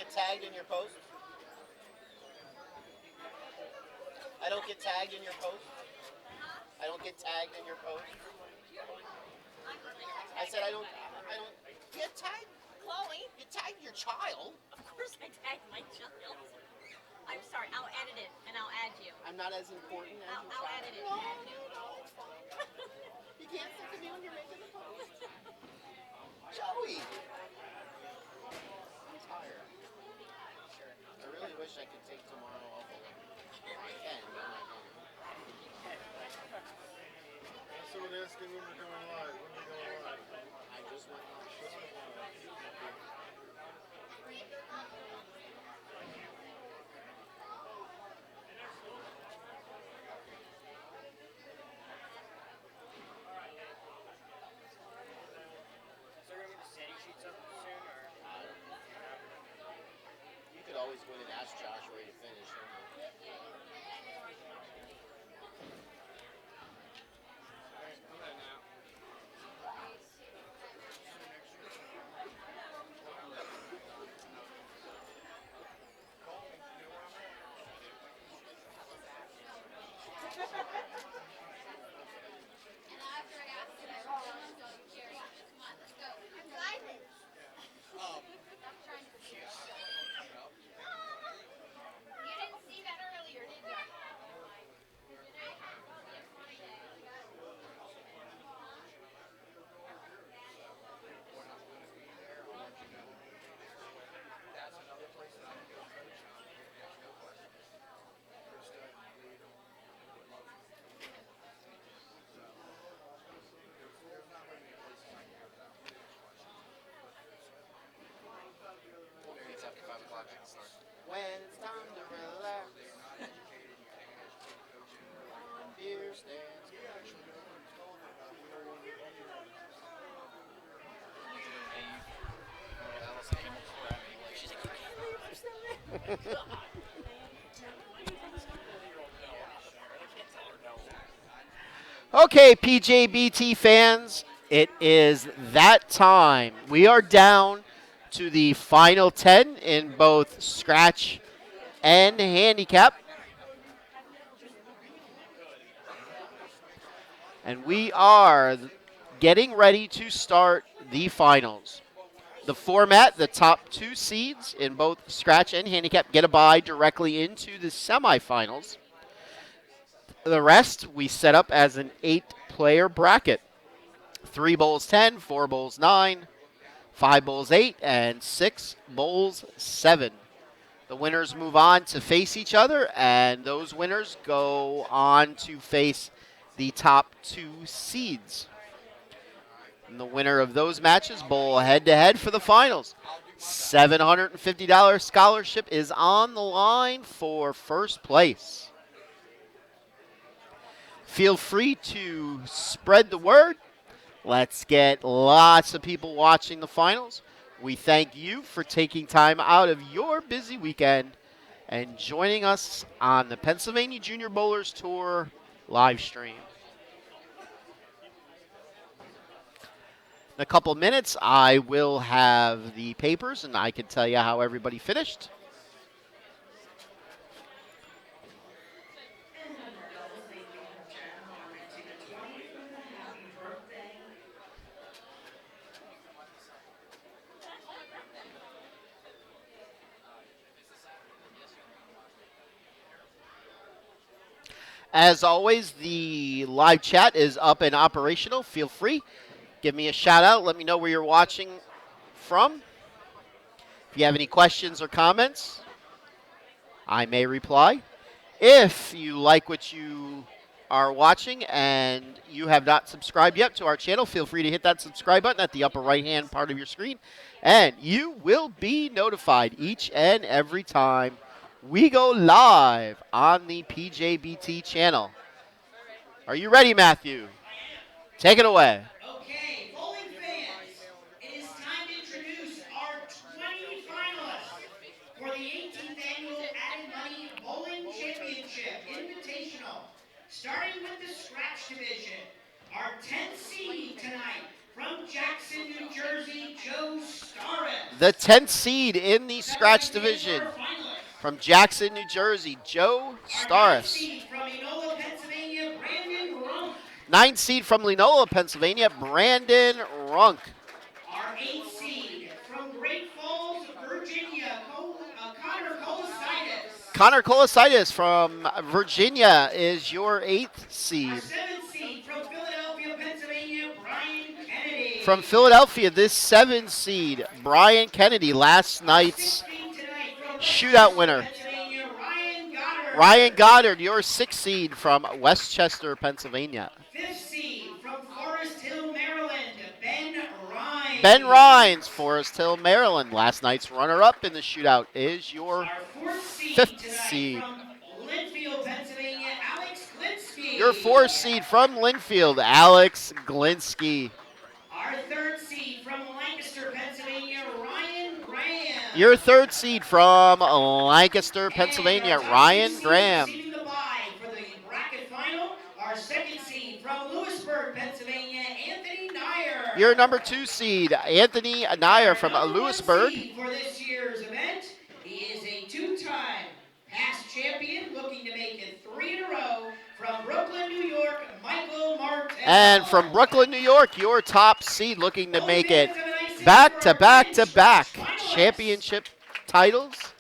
get tagged in your post? I don't get tagged in your post? I don't get tagged in your post? I said I don't get tagged. Chloe, You tagged your child. of course I tagged my child. I'm sorry, I'll edit it and I'll add you. I'm not as important as your I'll child. edit it No, and add you. no, it's fine. You can't stick to me when you're making the post. Joey! I'm tired. I really wish I could take tomorrow off a little. I can, but I'm not going. Also, asking when we're going live. When are we going live? I just went on. Is there going to be the standing sheets up soon, or? You could always go in and ask Josh where you finish. It's after 5 o'clock. When it's time to relax. Beer stands. Okay, PJBT fans, it is that time. We are down to the final 10 in both scratch and handicap. And we are getting ready to start the finals. The format, the top 2 seeds in both scratch and handicap get a bye directly into the semifinals. The rest we set up as an 8-player bracket. 3 bowls 10, 4 bowls 9, 5 bowls 8, and 6 bowls 7. The winners move on to face each other, and those winners go on to face the top 2 seeds. And the winner of those matches bowl head-to-head for the finals. $750 scholarship is on the line for first place. Feel free to spread the word. Let's get lots of people watching the finals. We thank you for taking time out of your busy weekend and joining us on the Pennsylvania Junior Bowlers Tour live stream. In a couple minutes, I will have the papers, and I can tell you how everybody finished. As always, the live chat is up and operational. Feel free. Give me a shout out. Let me know where you're watching from. If you have any questions or comments, I may reply. If you like what you are watching and you have not subscribed yet to our channel, feel free to hit that subscribe button at the upper right-hand part of your screen, and you will be notified each and every time we go live on the PJBT channel. Are you ready, Matthew? Take it away. Okay, bowling fans, it is time to introduce our 20 finalists for the 18th annual Added Money Bowling Championship Invitational. Starting with the scratch division, our 10th seed tonight from Jackson, New Jersey, Joe Starris. The 10th seed in the scratch Second is division our finalist. from Jackson, New Jersey, Joe Our 9th Starris. seed from Enola, Pennsylvania, Brandon Runk. 9th seed from Lenola, Pennsylvania, Brandon Runk. Our 8th seed from Great Falls, Virginia, Connor Colisitis. Connor Colisitis from Virginia is your 8th Our seed. 7th seed from Philadelphia, Pennsylvania, Brian Kennedy. From Philadelphia, this 7th seed, Brian Kennedy, last Our night's 6th seed tonight from shootout Westchester, winner. Pennsylvania, Ryan Goddard. Ryan Goddard, your 6th seed from Westchester, Pennsylvania. 5th seed from Forest Hill, Maryland, Ben Rhines. Ben Rhines, Forest Hill, Maryland. Last night's runner-up in the shootout is your Our 4th seed 5th tonight seed. from Linfield, Pennsylvania, Alex Glinsky. Your 4th seed from Linfield, Alex Glinsky. Our 3rd seed from Lancaster, Pennsylvania, Ryan Graham. Your 3rd seed from Lancaster, Pennsylvania, And our top Ryan 2 seeds Graham. receiving the bye for the bracket final. Our 2nd seed from Lewisburg, Pennsylvania, Anthony Nyer. Your number 2 seed, Anthony Nyer from Our number 1 Lewisburg. seed for this year's event. He is a 2-time past champion, looking to make it 3 in a row. From Brooklyn, New York, Michael Martell. And from Brooklyn, New York, your top seed looking to make it OnlyFans, have a nice day back for to our back men's to scratch back finalists. championship titles,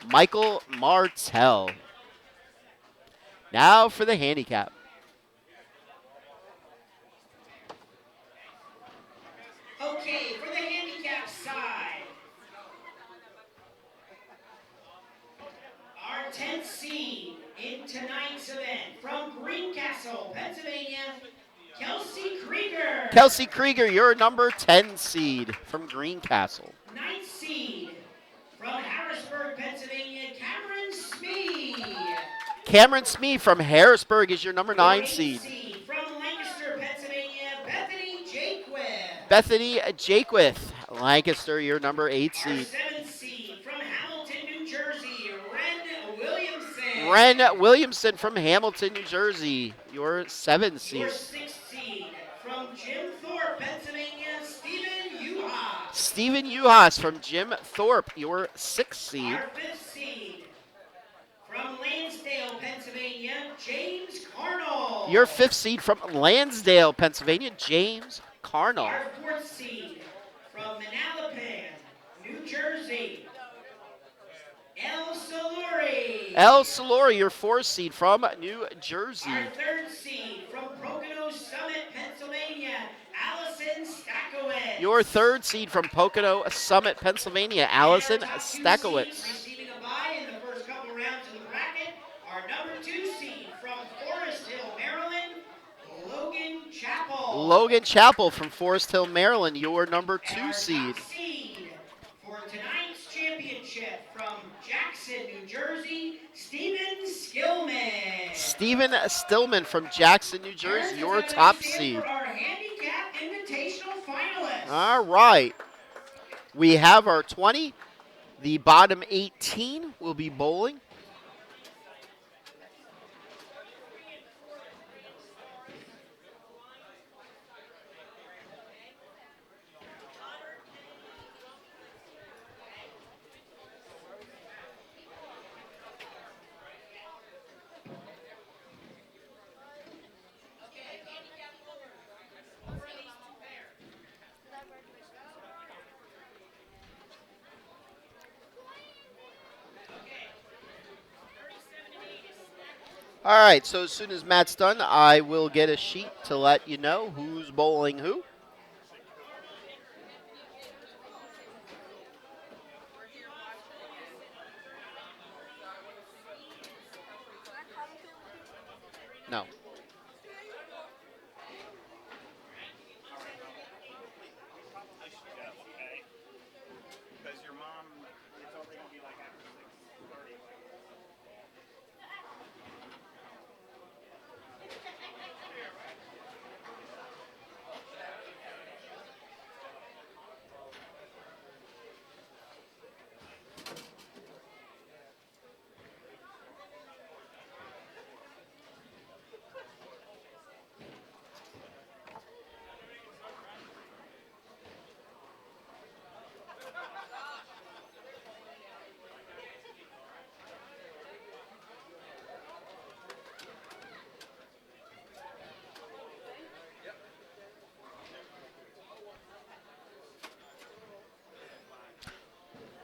Michael Martell. Now for the handicap. Okay, for the handicap side, our 10th seed in tonight's event from Greencastle, Pennsylvania, Kelsey Krieger. Kelsey Krieger, your number 10 seed from Greencastle. 9th seed from Harrisburg, Pennsylvania, Cameron Smee. Cameron Smee from Harrisburg is your number 9 8th seed. seed from Lancaster, Pennsylvania, Bethany Jaquith. Bethany Jaquith, Lancaster, your number 8 Our seed. 7th seed from Hamilton, New Jersey, Ren Williamson. Ren Williamson from Hamilton, New Jersey, your 7th seed. Your 6th seed from Jim Thorpe, Pennsylvania, Stephen Uhas. Stephen Uhas from Jim Thorpe, your 6th seed. Our 5th seed from Lansdale, Pennsylvania, James Carnell. Your 5th seed from Lansdale, Pennsylvania, James Carnell. Our 4th seed from Manalapan, New Jersey, El Saluri. El Solori, your 4th seed from New Jersey. Our 3rd seed from Pocono Summit, Pennsylvania, Allison Stakowitz. Your 3rd seed from Pocono Summit, Pennsylvania, Allison And our top 2 seeds Stakowitz. receiving a bye in the first couple rounds of the bracket. Our number 2 seed from Forest Hill, Maryland, Logan Chappell. Logan Chappell from Forest Hill, Maryland, your number And 2 our seed. top seed for tonight's championship from Jackson, New Jersey, Stephen Skillman. Stephen Stillman from Jackson, New Jersey, Parents, your let's have a top nice hand seed. for our handicap invitational finalists. All right. We have our 20. The bottom 18 will be bowling. All right, so as soon as Matt's done, I will get a sheet to let you know who's bowling who. No. Because your mom, it's only going to be like after 6:30.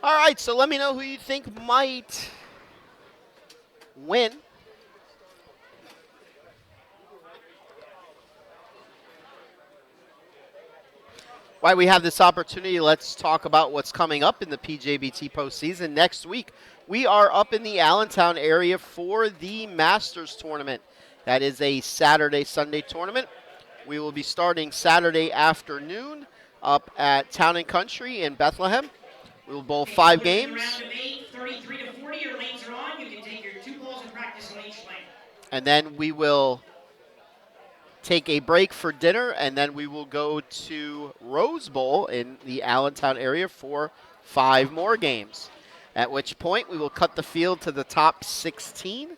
All right, so let me know who you think might win. While we have this opportunity, let's talk about what's coming up in the PJBT postseason. Next week, we are up in the Allentown area for the Masters tournament. That is a Saturday, Sunday tournament. We will be starting Saturday afternoon up at Town and Country in Bethlehem. We will bowl Okay, 5 bowlers in the games. round of 8, 33 to 40. Your lanes are on. You can take your 2 balls and practice on each lane. And then we will take a break for dinner, and then we will go to Rose Bowl in the Allentown area for 5 more games. At which point, we will cut the field to the top 16,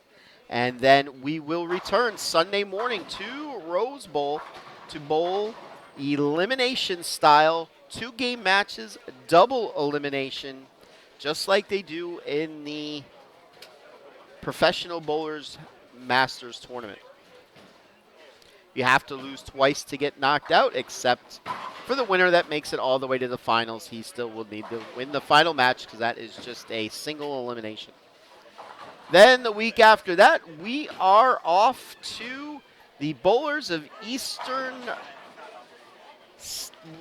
and then we will return Sunday morning to Rose Bowl to bowl elimination style, 2-game matches, double elimination, just like they do in the Professional Bowlers Masters tournament. You have to lose twice to get knocked out, except for the winner that makes it all the way to the finals. He still will need to win the final match because that is just a single elimination. Then the week after that, we are off to the Bowlers of Eastern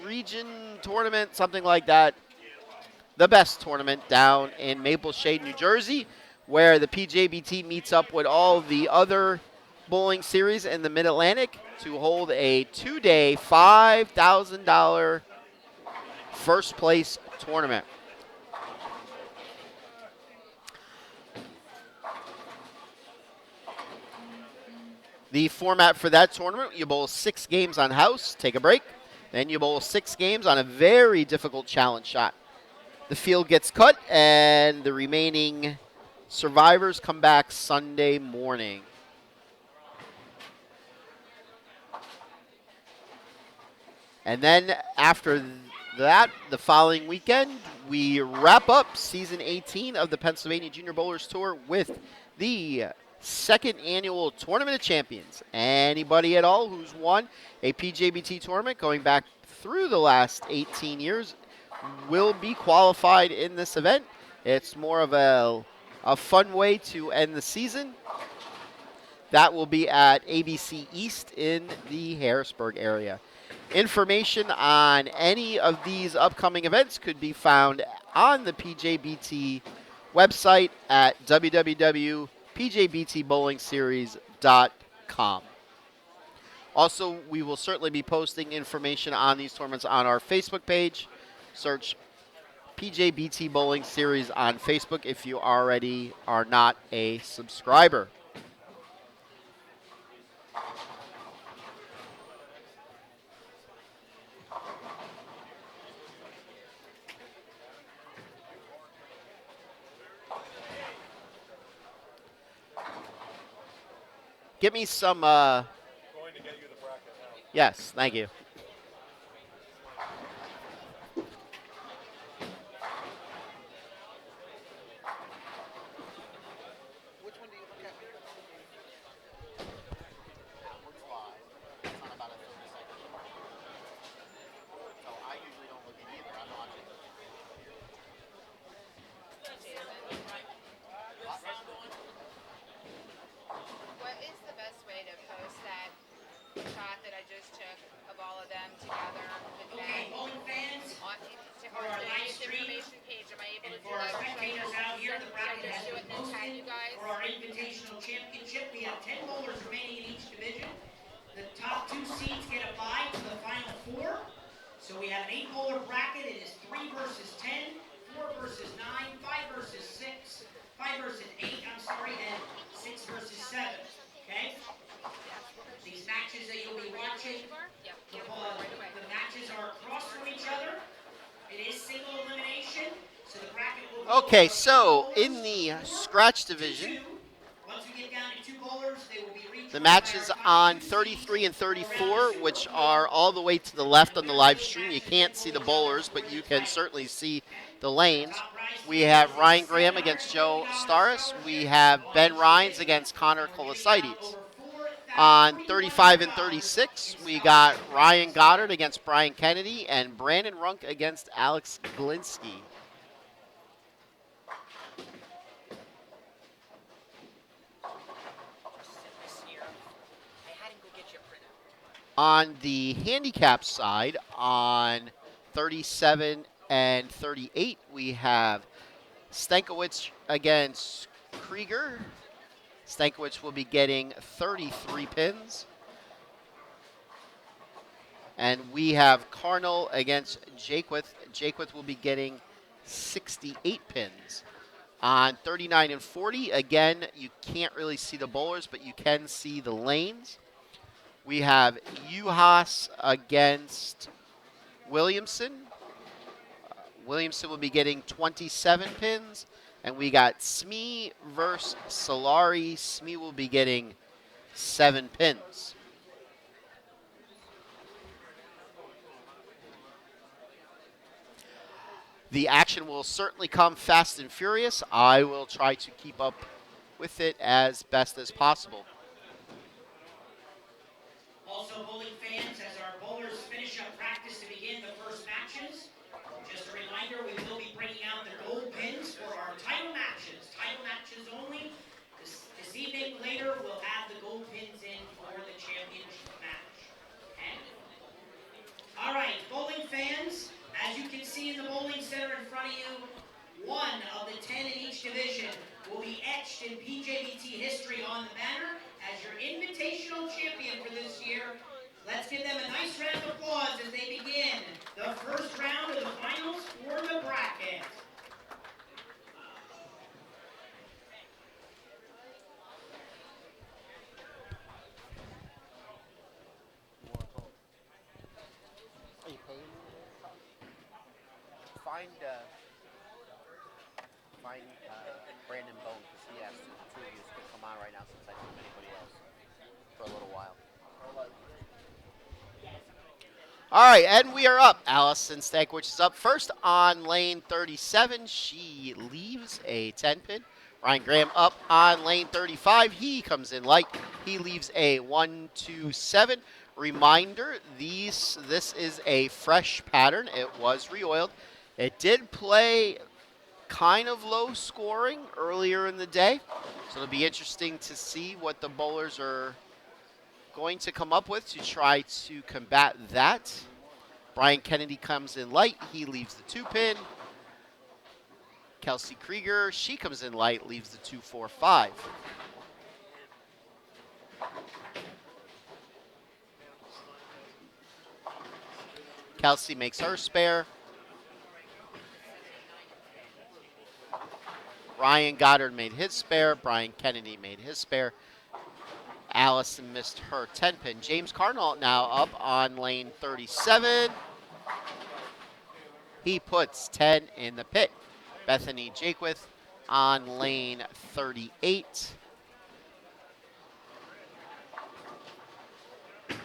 Region tournament, something like that. The best tournament down in Maple Shade, New Jersey, where the PJBT meets up with all the other bowling series in the Mid-Atlantic to hold a 2-day, $5,000 first place tournament. The format for that tournament, you bowl 6 games on house, take a break. Then you bowl 6 games on a very difficult challenge shot. The field gets cut, and the remaining survivors come back Sunday morning. And then after that, the following weekend, we wrap up season 18 of the Pennsylvania Junior Bowlers Tour with the second annual Tournament of Champions. Anybody at all who's won a PJBT tournament going back through the last 18 years will be qualified in this event. It's more of a fun way to end the season. That will be at ABC East in the Harrisburg area. Information on any of these upcoming events could be found on the PJBT website at www.pjbtbowlingseries.com. Also, we will certainly be posting information on these tournaments on our Facebook page. Search PJBT Bowling Series on Facebook if you already are not a subscriber. Give me some. Going to get you the bracket now. Yes, thank you. Which one do you look at? So I usually don't look at either. I'm watching. What is the best way to post that shot that I just took of all of them together with Okay, that bowling fans, on for our live today's stream, information page? Am I able and to do for our that? spectators out here, the bracket has do been it and then tag posted you guys? for our Invitational Championship. We have 10 bowlers remaining in each division. The top 2 seeds get a bye to the final 4. So we have an 8-bowler bracket. It is 3 versus 10, 4 versus 9, 5 versus 6, 5 versus 8, and 6 versus 7. Okay? These matches that you'll be watching, the matches are across from each other. It is single elimination, so the bracket will go Okay, from so 2 in bowlers, the 4 scratch to division, 2. Once we get down to 2 bowlers, they will be rejoined the by matches our top on 2 33 and seeds for a round 34, of which Super are Bowl. all the way to the left on the live Those stream. You matches can't will see go the each other bowlers, but for you the can title. certainly see Okay? the lanes. Top prize We for have this Ryan is Graham against Joe $750 Staris. scholarship We have on Ben each Rhines division, against Connor and we're giving out Colacides. over On 4,000 35 and $4,100 36, in we got scholarship Ryan prizes Goddard today. against Brian Kennedy and Brandon Runk against Alex Glinsky. On the handicap side, on 37 and 38, we have Stankiewicz against Krieger. Stankiewicz will be getting 33 pins. And we have Carnell against Jakewith. Jakewith will be getting 68 pins. On 39 and 40, again, you can't really see the bowlers, but you can see the lanes. We have Uhas against Williamson. Williamson will be getting 27 pins. And we got Smee versus Solari. Smee will be getting 7 pins. The action will certainly come fast and furious. I will try to keep up with it as best as possible. Also, bowling fans, as our bowlers finish up practice to begin the first matches, just a reminder, we will be bringing out the gold pins for our title matches. Title matches only. This evening, later, we'll have the gold pins in for the championship match. Okay? All right, bowling fans, as you can see in the bowling center in front of you, 1 of the 10 in each division will be etched in PJBT history on the banner as your invitational champion for this year. Let's give them a nice round of applause as they begin the first round of the finals for the bracket. Find Brandon Bone because he asked two of you to come on right now since I don't have anybody else for a little while. All right, and we are up. Allison Stankiewicz is up first on lane 37. She leaves a 10 pin. Ryan Graham up on lane 35. He comes in light. He leaves a 1-2-7. Reminder, this is a fresh pattern. It was reoiled. It did play kind of low scoring earlier in the day. So it'll be interesting to see what the bowlers are going to come up with to try to combat that. Brian Kennedy comes in light. He leaves the 2 pin. Kelsey Krieger, she comes in light, leaves the 2-4-5. Kelsey makes her spare. Ryan Goddard made his spare. Brian Kennedy made his spare. Allison missed her 10 pin. James Carnell now up on lane 37. He puts 10 in the pit. Bethany Jakewith on lane 38.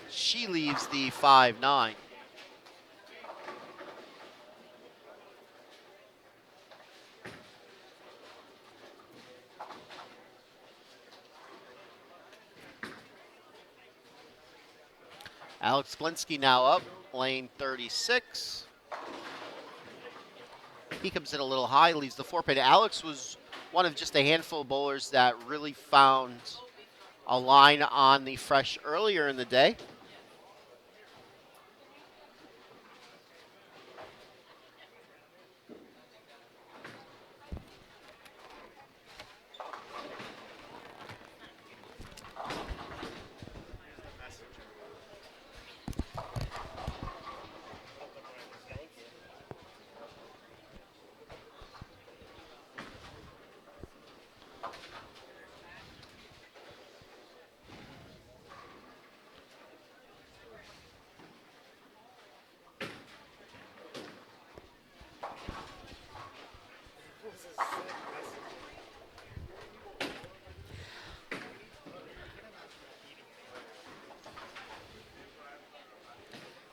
She leaves the 5-9. Alex Blinsky now up, lane 36. He comes in a little high, leaves the 4 pin. Alex was one of just a handful of bowlers that really found a line on the fresh earlier in the day.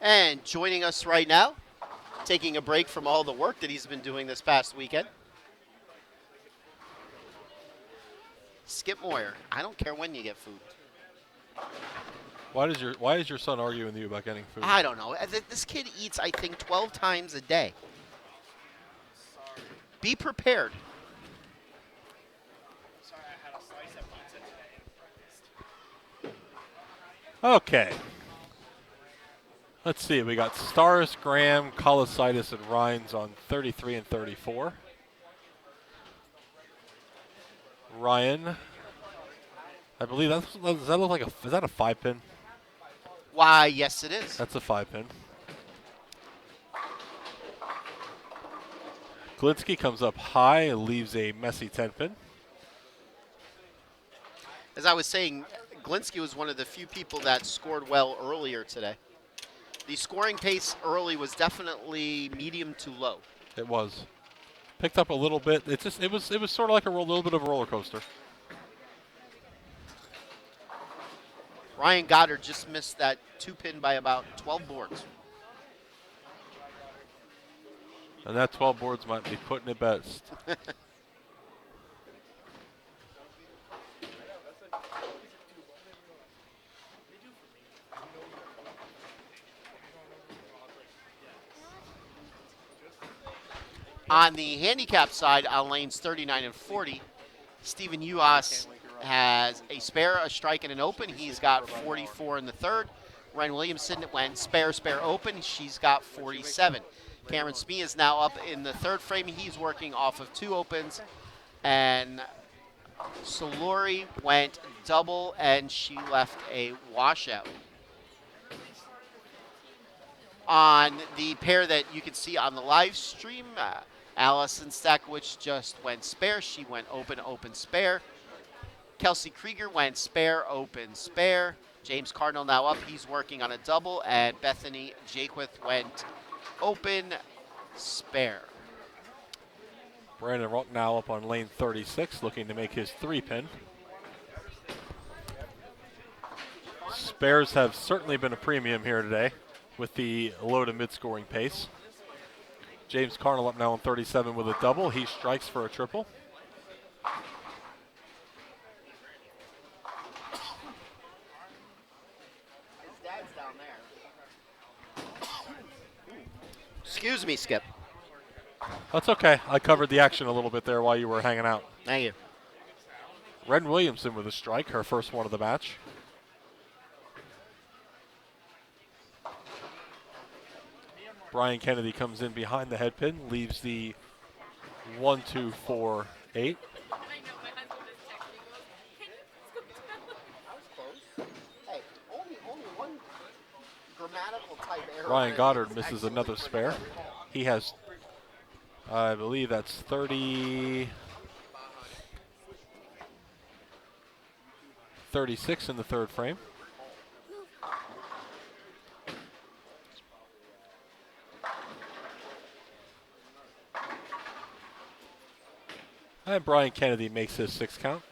And joining us right now, taking a break from all the work that he's been doing this past weekend, Skip Moyer. I don't care when you get food. Why is your son arguing with you about getting food? I don't know. This kid eats, I think, 12 times a day. Be prepared. Sorry, I had a slice of pizza today. Okay. Let's see. We got Stars, Graham, Colositis, and Rhines on 33 and 34. Ryan, I believe does that look like is that a 5-pin? Why, yes, it is. That's a 5-pin. Glinsky comes up high and leaves a messy 10-pin. As I was saying, Glinsky was one of the few people that scored well earlier today. The scoring pace early was definitely medium to low. It was picked up a little bit. It was sort of like a little bit of a roller coaster. Ryan Goddard just missed that 2-pin by about 12 boards. And that 12 boards might be putting it best. On the handicap side, on lanes 39 and 40, Stephen Uhas has a spare, a strike, and an open. He's got 44 in the third. Ren Williamson went spare, open. She's got 47. Cameron Smee is now up in the third frame. He's working off of 2 opens. And Solori went double, and she left a washout. On the pair that you can see on the live stream, Allison Stakowicz just went spare. She went open, spare. Kelsey Krieger went spare, open, spare. James Cardinal now up. He's working on a double. And Bethany Jaquith went open, spare. Brandon Ruck now up on lane 36, looking to make his 3-pin. Spares have certainly been a premium here today with the low to mid-scoring pace. James Cardinal up now on 37 with a double. He strikes for a triple. His dad's down there. Excuse me, Skip. That's okay. I covered the action a little bit there while you were hanging out. Thank you. Ren Williamson with a strike, her first one of the match. Brian Kennedy comes in behind the head pin, leaves the 1, 2, 4, 8. I know, my husband just texted me, goes, can you please go down? I was close. Hey, only one grammatical type error. Ryan Goddard misses another spare. He has, I believe that's 36 in the third frame. And Brian Kennedy makes his 6 count.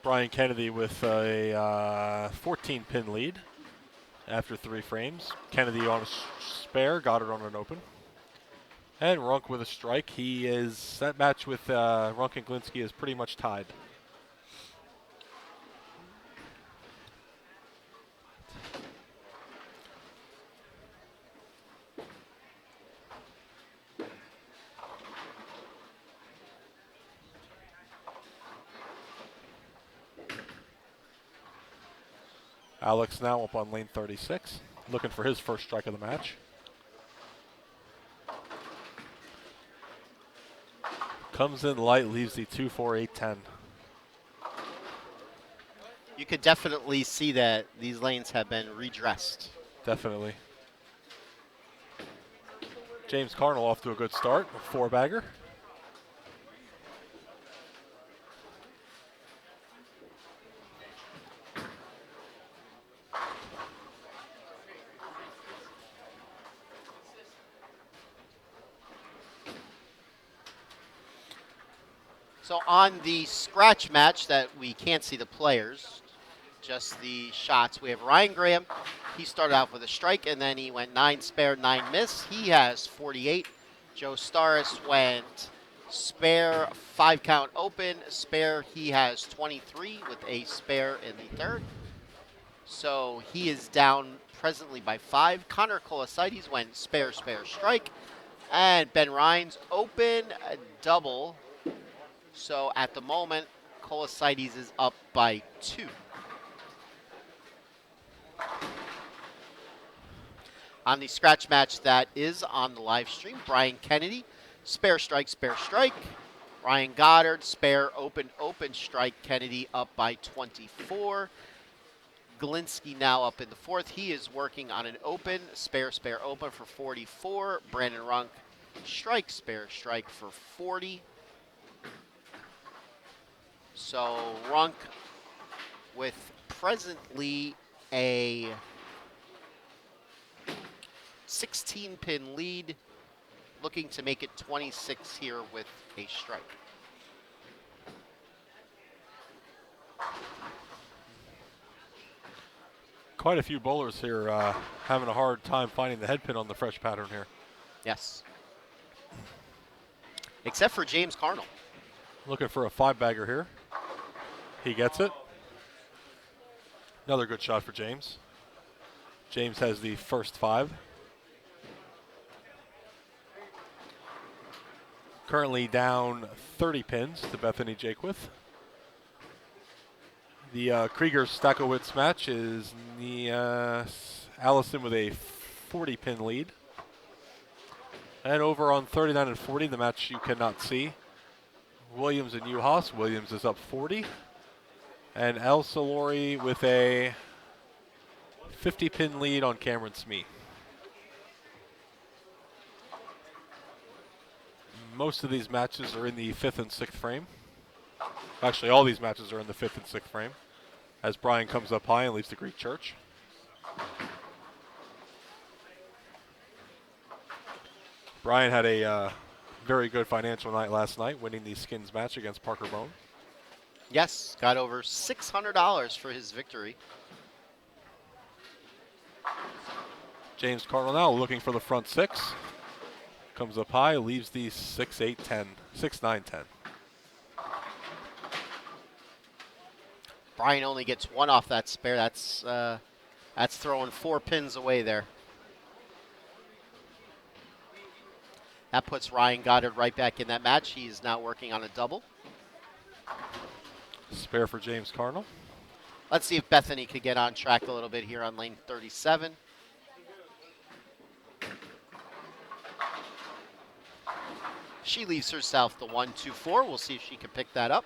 Brian Kennedy with a 14-pin lead after 3 frames. Kennedy on a spare, Goddard on an open. And Runk with a strike. That match with Runk and Glinsky is pretty much tied. Alex now up on lane 36, looking for his first strike of the match. Comes in light, leaves the 2, 4, 8, 10. You could definitely see that these lanes have been redressed. Definitely. James Cardinal off to a good start, a 4-bagger. So on the scratch match that we can't see the players, just the shots, we have Ryan Graham. He started out with a strike, and then he went 9 spare, 9 miss. He has 48. Joe Staris went spare, 5 count open, spare. He has 23 with a spare in the third. So he is down presently by 5. Connor Colosides went spare, strike. And Ben Ryan's open a double. So at the moment, Colosaides is up by 2. On the scratch match that is on the live stream, Brian Kennedy, spare strike, spare strike. Ryan Goddard, spare, open, open strike. Kennedy up by 24. Galinsky now up in the 4th. He is working on an open, spare, spare, open for 44. Brandon Runk, strike, spare, strike for 40. So Runk with presently a 16-pin lead, looking to make it 26 here with a strike. Quite a few bowlers here having a hard time finding the head pin on the fresh pattern here. Yes. Except for James Carnell. Looking for a 5-bagger here. He gets it. Another good shot for James. James has the first 5. Currently down 30 pins to Bethany Jakewith. The Krieger Stakowitz match is Allison with a 40-pin lead. And over on 39 and 40, the match you cannot see. Williams and Uhas. Williams is up 40. And El Solori with a 50-pin lead on Cameron Smee. Most of these matches are in the 5th and 6th frame. Actually, all these matches are in the 5th and 6th frame, as Brian comes up high and leaves the Greek Church. Brian had a very good financial night last night, winning the skins match against Parker Bone. Yes, got over $600 for his victory. James Cardinal now looking for the front 6. Comes up high, leaves the 6, 8, 10, 6, 9, 10. Brian only gets 1 off that spare. That's throwing 4 pins away there. That puts Ryan Goddard right back in that match. He is now working on a double. Spare for James Cardinal. Let's see if Bethany could get on track a little bit here on lane 37. She leaves herself the 1-2-4. We'll see if she can pick that up.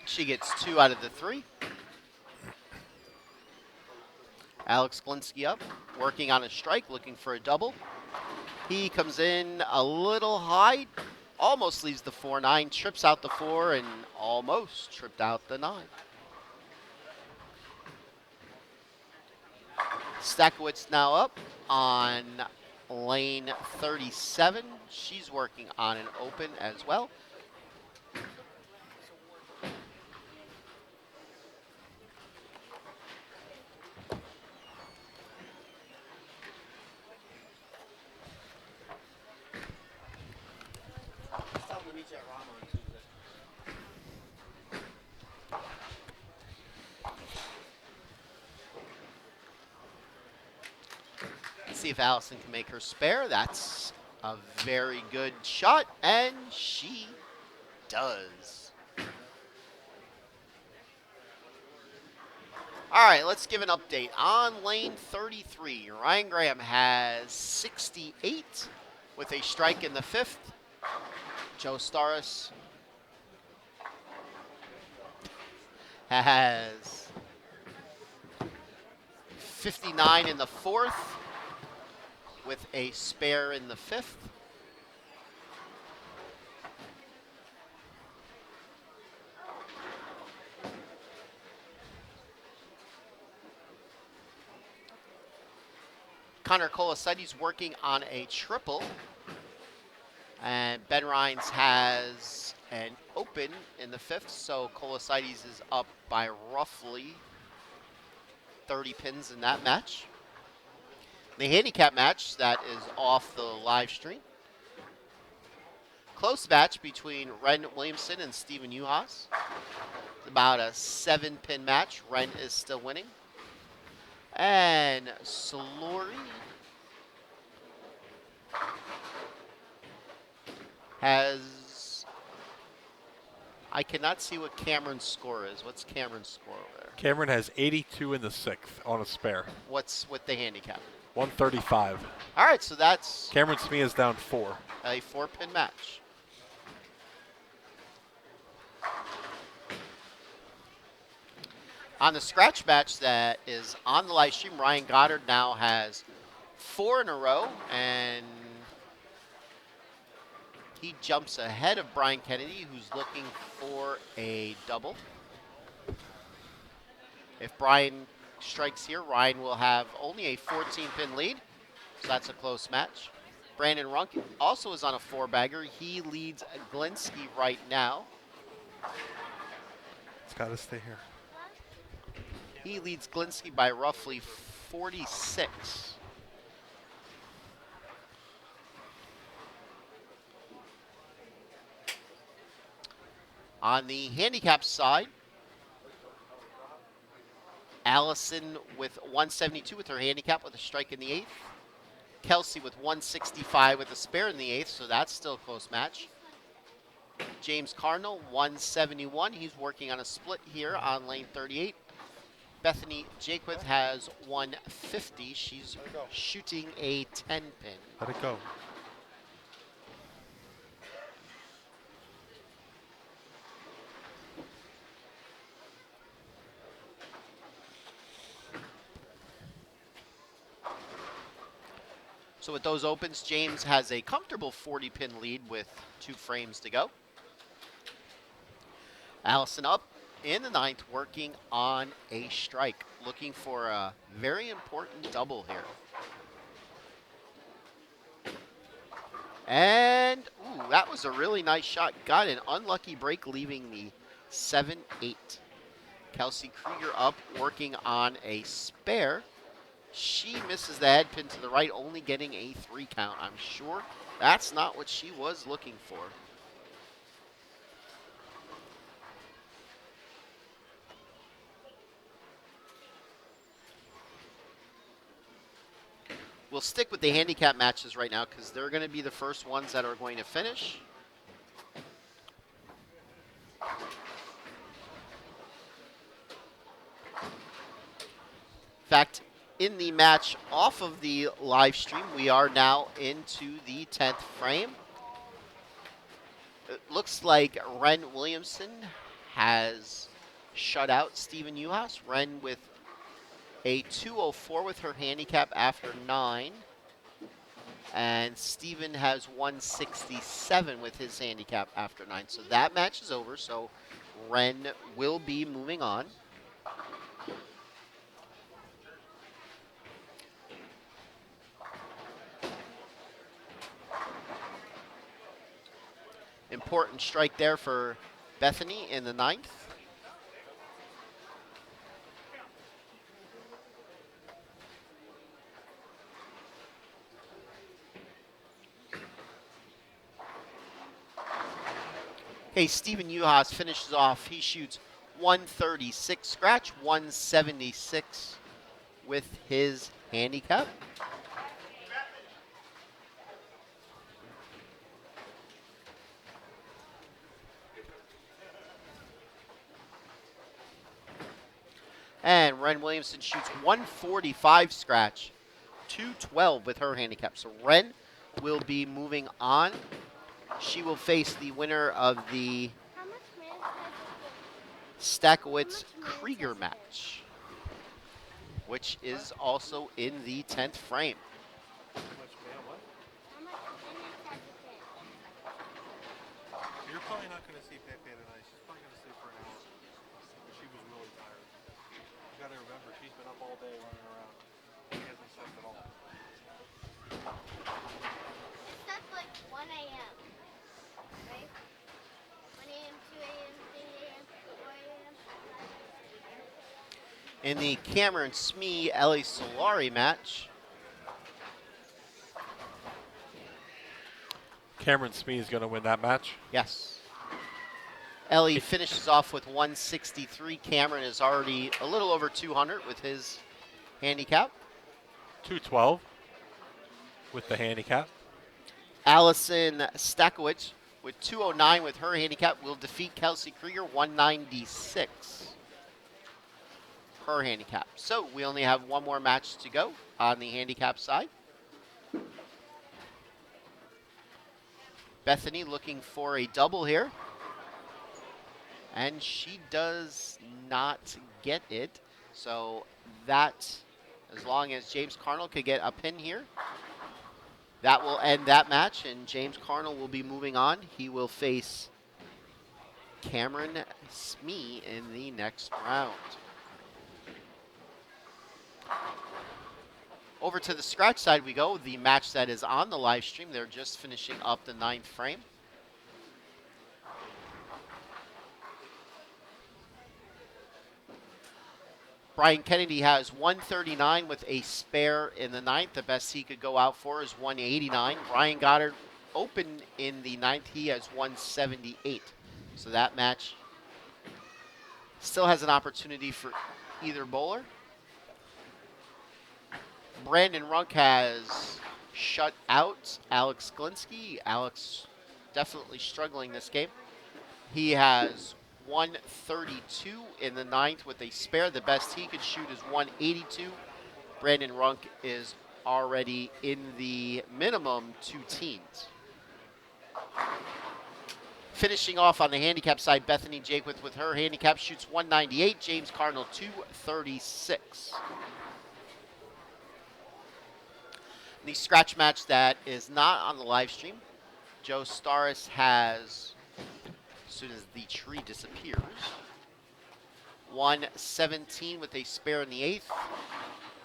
She gets 2 out of the 3. Alex Galinsky up, working on a strike, looking for a double. He comes in a little high, almost leaves the 4-9, trips out the 4, and almost tripped out the 9. Stakowitz now up on lane 37. She's working on an open as well. See if Allison can make her spare. That's a very good shot, and she does. All right, let's give an update. On lane 33, Ryan Graham has 68 with a strike in the 5th. Joe Staris has 59 in the 4th with a spare in the 5th. Connor Colosaides working on a triple. And Ben Rhines has an open in the 5th, so Colosaides is up by roughly 30 pins in that match. The handicap match that is off the live stream. Close match between Ren Williamson and Steven Uhas. About a 7-pin match. Ren is still winning. And Slory has... I cannot see what Cameron's score is. What's Cameron's score over there? Cameron has 82 in the 6th on a spare. What's with the handicap? 135. All right, so that's Cameron Smee is down 4. a 4-pin match. On the scratch match that is on the live stream, Ryan Goddard now has 4 in a row, and he jumps ahead of Brian Kennedy, who's looking for a double. If Brian strikes here, Ryan will have only a 14-pin lead, so that's a close match. Brandon Runk also is on a 4-bagger. He leads Glinsky right now. It's got to stay here. He leads Glinsky by roughly 46. On the handicap side, Allison with 172 with her handicap with a strike in the 8th. Kelsey with 165 with a spare in the 8th, so that's still a close match. James Cardinal, 171. He's working on a split here on lane 38. Bethany Jaquith has 150. She's shooting a 10-pin. Let it go. So with those opens, James has a comfortable 40-pin lead with 2 frames to go. Allison up in the 9th, working on a strike, looking for a very important double here. And, ooh, that was a really nice shot. Got an unlucky break, leaving the 7-8. Kelsey Krieger up, working on a spare. She misses the head pin to the right, only getting a 3 count. I'm sure that's not what she was looking for. We'll stick with the handicap matches right now because they're going to be the first ones that are going to finish. In fact, in the match off of the live stream, we are now into the 10th frame. It looks like Ren Williamson has shut out Steven Uhas. Ren with a 204 with her handicap after 9. And Steven has 167 with his handicap after 9. So that match is over. So Ren will be moving on. Important strike there for Bethany in the 9th. Okay, Steven Uhas finishes off. He shoots 136 scratch, 176 with his handicap. And Ren Williamson shoots 145 scratch, 212 with her handicap. So Ren will be moving on. She will face the winner of the Stakowitz-Krieger match, which is also in the 10th frame. You're probably not going to see Pepe tonight. She's probably going to sleep for an hour. She was really tired. You got to remember, she's been up all day running around. She hasn't slept at all. It starts like 1 a.m. Right? 1 a.m., 2 a.m., 3 a.m., 4 a.m. In the Cameron Smee Ellie Solari match, Cameron Smee is going to win that match. yes. Ellie finishes off with 163. Cameron is already a little over 200 with his handicap. 212 with the handicap. Allison Stakowicz with 209 with her handicap will defeat Kelsey Krieger 196. Her handicap. So we only have one more match to go on the handicap side. Bethany looking for a double here. And she does not get it. So that, as long as James Carnell could get a pin here, that will end that match. And James Carnell will be moving on. He will face Cameron Smee in the next round. Over to the scratch side we go. The match that is on the live stream. They're just finishing up the 9th frame. Brian Kennedy has 139 with a spare in the 9th. The best he could go out for is 189. Ryan Goddard open in the 9th. He has 178. So that match still has an opportunity for either bowler. Brandon Runk has shut out Alex Glinski. Alex definitely struggling this game. He has 132 in the 9th with a spare. The best he could shoot is 182. Brandon Runk is already in the minimum 2 teens. Finishing off on the handicap side, Bethany Jakewith with her handicap shoots 198. James Cardinal 236. The scratch match that is not on the live stream, Joe Staris has, as soon as the tree disappears, 117 with a spare in the 8th.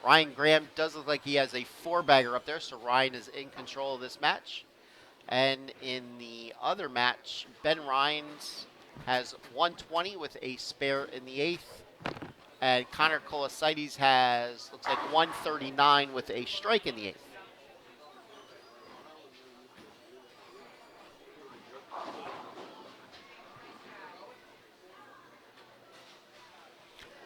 Ryan Graham does look like he has a 4-bagger up there, so Ryan is in control of this match. And in the other match, Ben Rhines has 120 with a spare in the 8th. And Connor Colosides has, looks like 139 with a strike in the 8th.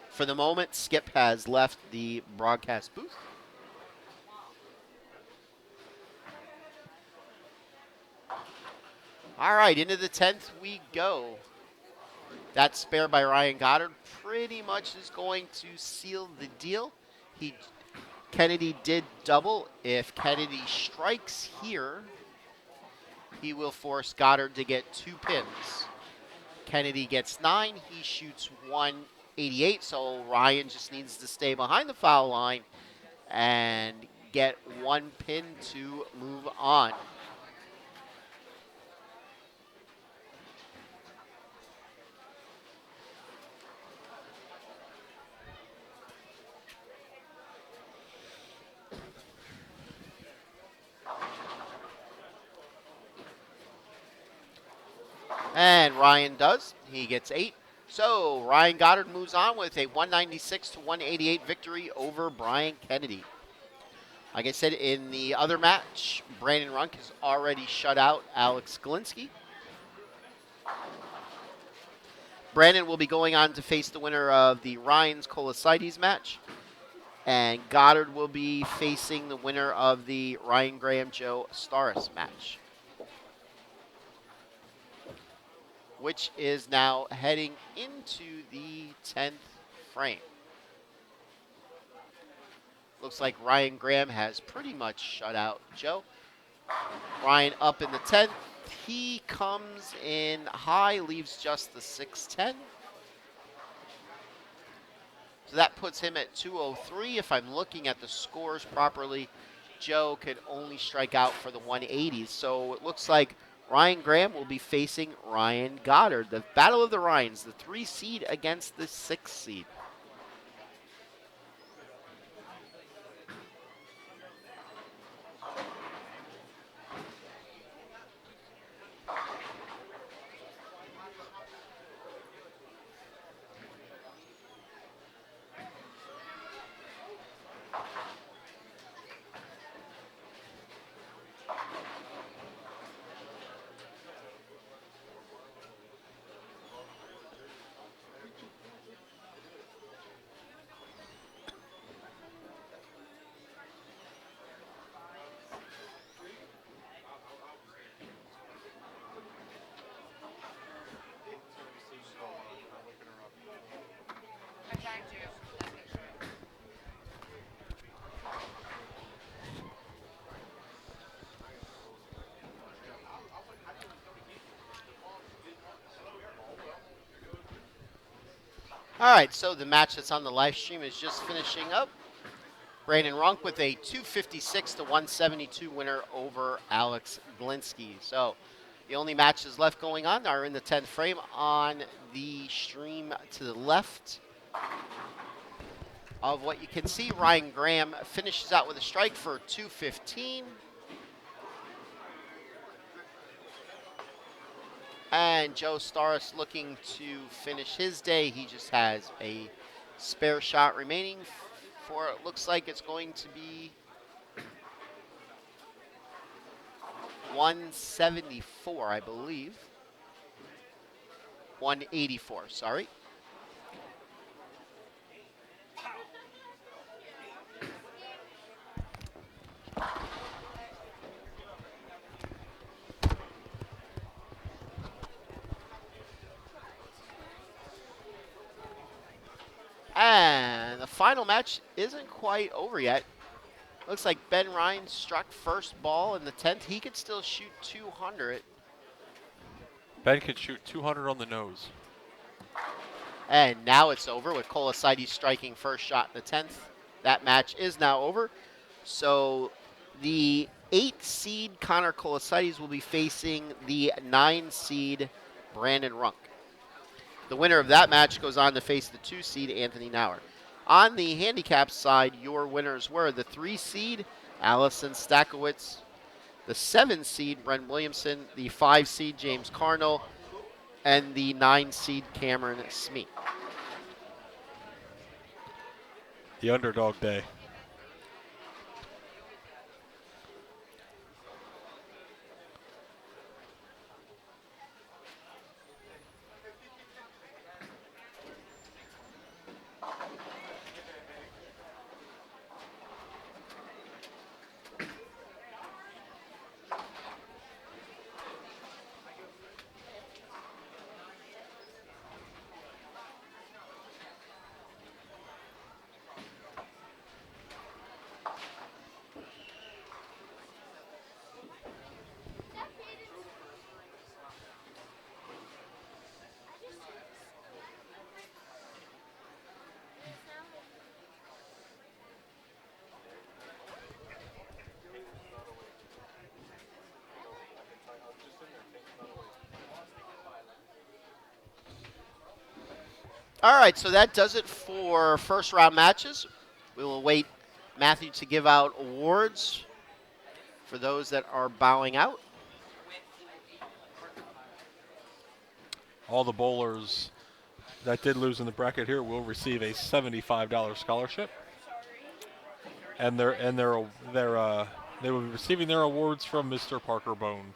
For the moment, Skip has left the broadcast booth. All right, into the 10th we go. That spare by Ryan Goddard pretty much is going to seal the deal. Kennedy did double. If Kennedy strikes here, he will force Goddard to get 2 pins. Kennedy gets 9. He shoots 188, so Ryan just needs to stay behind the foul line and get 1 pin to move on. And Ryan does. He gets 8. So Ryan Goddard moves on with a 196 to 188 victory over Brian Kennedy. Like I said, in the other match, Brandon Runk has already shut out Alex Galinsky. Brandon will be going on to face the winner of the Ryan's Colosides match. And Goddard will be facing the winner of the Ryan Graham Joe Staris match, which is now heading into the 10th frame. Looks like Ryan Graham has pretty much shut out Joe. Ryan up in the 10th. He comes in high, leaves just the 610. So that puts him at 203. If I'm looking at the scores properly, Joe could only strike out for the 180s. So it looks like Ryan Graham will be facing Ryan Goddard. The battle of the Ryans, the 3 seed against the 6 seed. All right, so the match that's on the live stream is just finishing up. Brandon Runk with a 256 to 172 winner over Alex Glinsky. So the only matches left going on are in the 10th frame on the stream to the left of what you can see. Ryan Graham finishes out with a strike for 215. And Joe Staris looking to finish his day. He just has a spare shot remaining for it looks like it's going to be 174, I believe. 184, sorry. And the final match isn't quite over yet. Looks like Ben Ryan struck first ball in the 10th. He could still shoot 200. Ben could shoot 200 on the nose. And now it's over with Colacides striking first shot in the 10th. That match is now over. So the 8 seed Connor Colacides will be facing the 9 seed Brandon Runk. The winner of that match goes on to face the 2 seed Anthony Nauer. On the handicap side, your winners were the 3 seed Allison Stakowitz, the 7 seed Brent Williamson, the 5 seed James Carnell, and the 9 seed Cameron Smee. The underdog day. All right, so that does it for first round matches. We will wait Matthew to give out awards for those that are bowing out. All the bowlers that did lose in the bracket here will receive a $75 scholarship, and they will be receiving their awards from Mr. Parker Bone.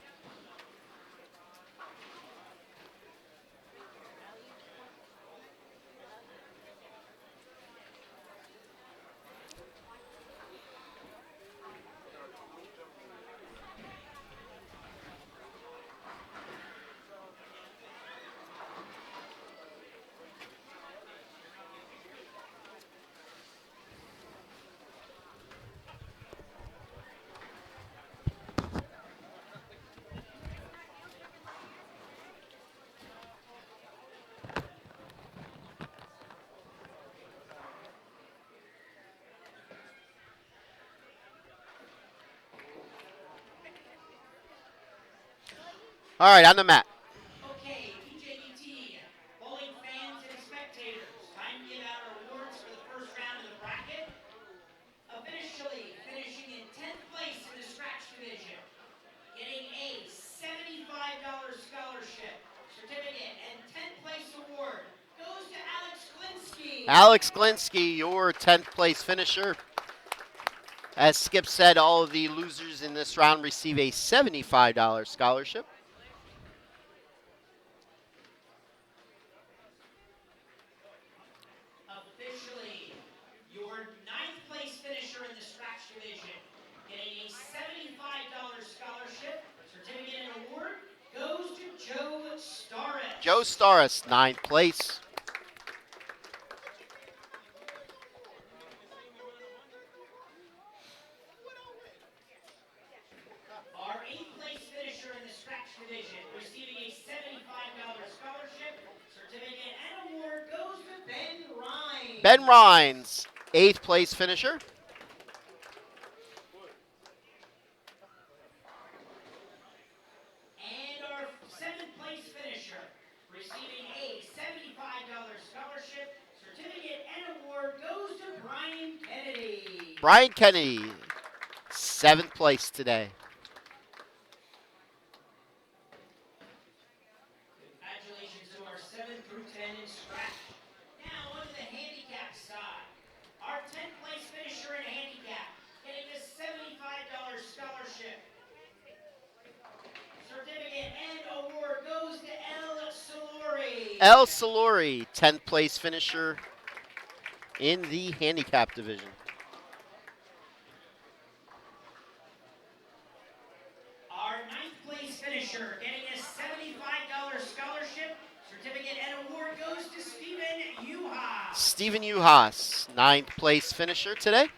All right, on the mat. Okay, PJBT, bowling fans and spectators, time to give out our awards for the first round of the bracket. Officially finishing in 10th place in the scratch division, getting a $75 scholarship, certificate, and 10th place award goes to Alex Glinsky. Alex Glinsky, your 10th place finisher. As Skip said, all of the losers in this round receive a $75 scholarship. Officially, your 9th place finisher in the scratch division, getting a $75 scholarship, certificate, and award goes to Joe Staris. Joe Staris, 9th place. Our 8th place finisher in the scratch division, receiving a $75 scholarship, certificate, and award goes to Ben Ben Rhines, 8th place finisher. And our 7th place finisher, receiving a $75 scholarship, certificate, and award goes to Brian Kennedy. Brian Kennedy, 7th place today. Congratulations to our 7 through 10 in scratch. Now onto the handicap side. Our 10th place finisher in handicap, getting a $75 scholarship. Certificate and award goes to El Solori. El Solori, 10th place finisher in the handicap division. Our 9th place finisher, getting a $75 scholarship. Certificate and award goes to Stephen Uhas. Stephen Uhas, 9th place finisher today.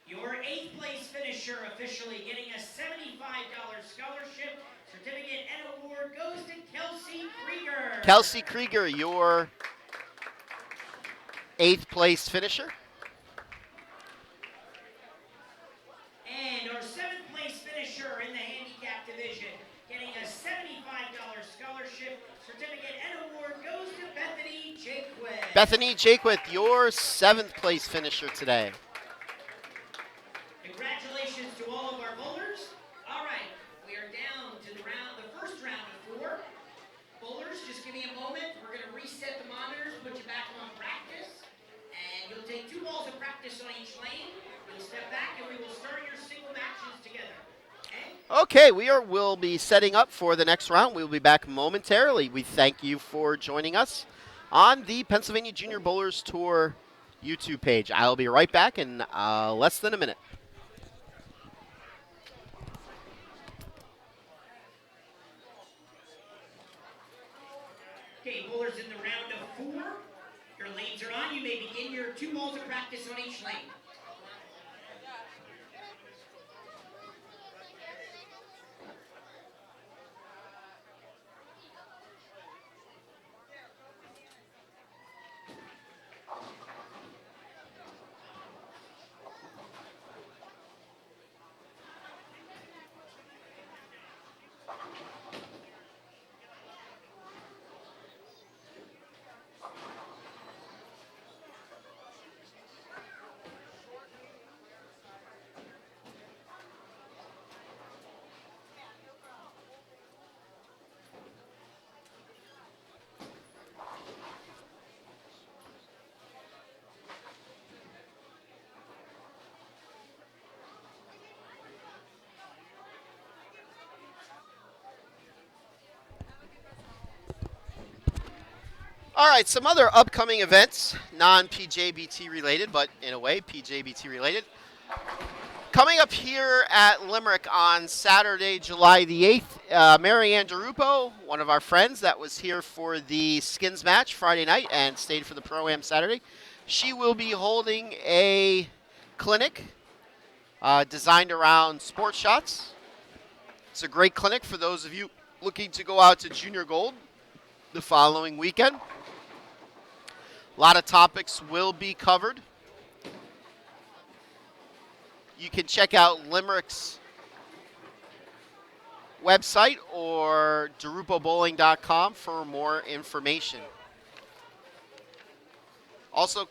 Your 8th place finisher, officially getting a $75 scholarship. Certificate and award goes to Kelsey Krieger. Kelsey Krieger, your 8th place finisher. And our 7th place finisher in the handicap division, getting a $75 scholarship. Certificate and award goes to Bethany Jaquith. Bethany Jaquith, your 7th place finisher today. Congratulations to all of our bowlers. All right, we are down to the first round of 4. Bowlers, just give me a moment. We're going to reset the monitors, put you back on practice, and you'll take 2 balls of practice on each lane. You'll step back, and we will start your single matches together. Okay, we'll be setting up for the next round. We'll be back momentarily. We thank you for joining us on the Pennsylvania Junior Bowlers Tour YouTube page. I'll be right back in less than a minute. Okay, bowlers in the round of 4. Your lanes are on. You may begin your 2 balls of practice on each lane. All right, some other upcoming events, non-PJBT related, but in a way PJBT related. Coming up here at Limerick on Saturday, July the 8th, Marianne DeRupo, one of our friends that was here for the skins match Friday night and stayed for the Pro-Am Saturday, she will be holding a clinic designed around sports shots. It's a great clinic for those of you looking to go out to Junior Gold the following weekend. A lot of topics will be covered. You can check out Limerick's website or derupobowling.com for more information. Also,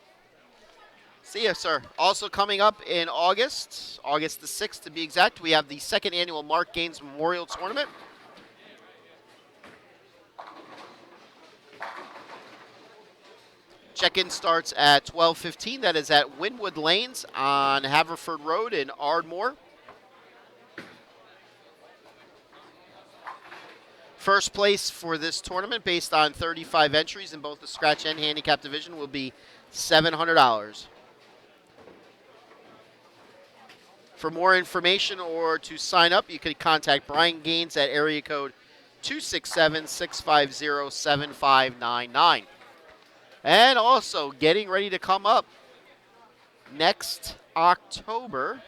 see you, sir. Also coming up in August the 6th to be exact, we have the 2nd annual Mark Gaines Memorial Tournament. Check-in starts at 12:15. That is at Wynwood Lanes on Haverford Road in Ardmore. First place for this tournament, based on 35 entries in both the scratch and handicap division, will be $700. For more information or to sign up, you can contact Brian Gaines at area code 267-650-7599. And also, getting ready to come up next October,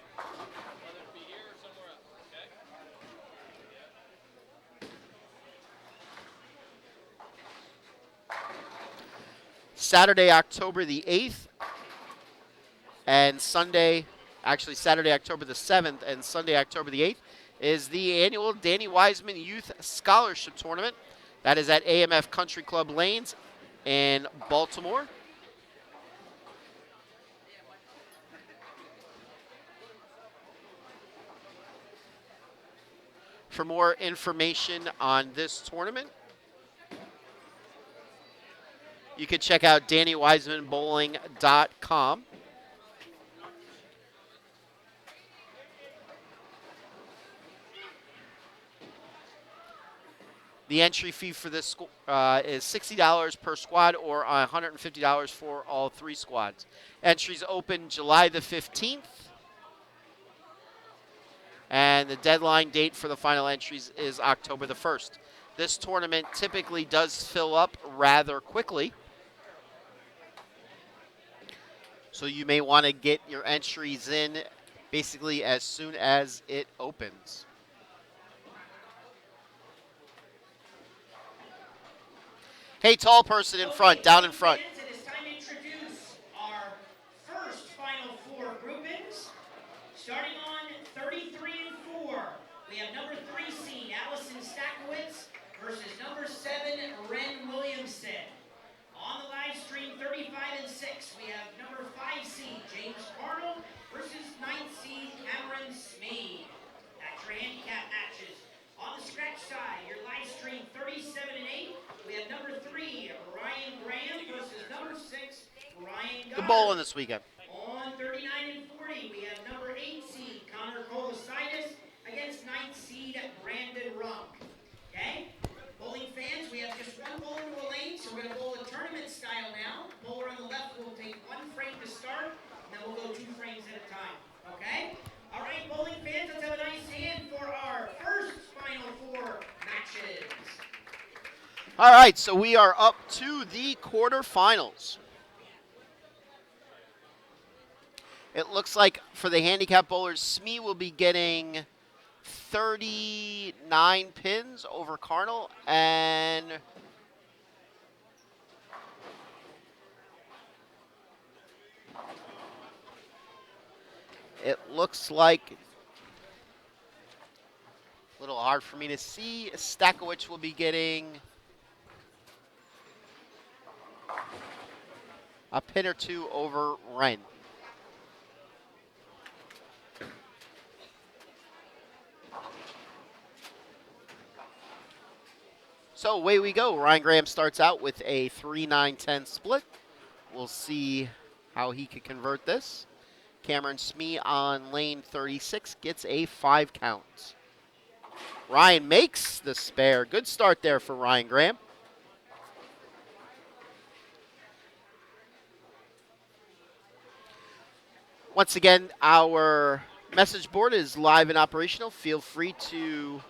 Saturday, October the 8th, and Saturday, October the 7th, and Sunday, October the 8th, is the annual Danny Wiseman Youth Scholarship Tournament. That is at AMF Country Club Lanes in Baltimore. For more information on this tournament, you can check out DannyWisemanBowling.com. The entry fee for this is $60 per squad or $150 for all 3 squads. Entries open July the 15th, and the deadline date for the final entries is October the 1st. This tournament typically does fill up rather quickly, so you may want to get your entries in basically as soon as it opens. Hey, tall person in front, down in front. Fans, it is time to introduce our first Final Four groupings. Starting on 33 and 4, we have number 3 seed Allison Stakowitz versus number 7 Ren Williamson. On the live stream, 35 and 6, we have number 5 seed James Carnell versus 9th seed Cameron Smee. That's your handicap matches. On the scratch side, your live stream, 37 and 8, we have number 3 Ryan Graham versus number 6 Ryan Goddard. Good bowling this weekend. On 39 and 40, we have number 8 seed Connor Colasidis against 9th seed Brandon Runk. Okay? Bowling fans, we have just one bowler to a lane, so we're going to bowl a tournament style now. Bowler on the left will take 1 frame to start, and then we'll go 2 frames at a time. Okay? All right, bowling fans, let's have a nice hand for our first Final Four matches. All right, so we are up to the quarterfinals. It looks like for the handicap bowlers, Smee will be getting 39 pins over Carnell, and it looks like, a little hard for me to see, Stakowicz will be getting a pin or 2 over Wren. So away we go. Ryan Graham starts out with a 3-9-10 split. We'll see how he can convert this. Cameron Smee on lane 36 gets a 5 count. Ryan makes the spare. Good start there for Ryan Graham. Once again, our message board is live and operational. Feel free to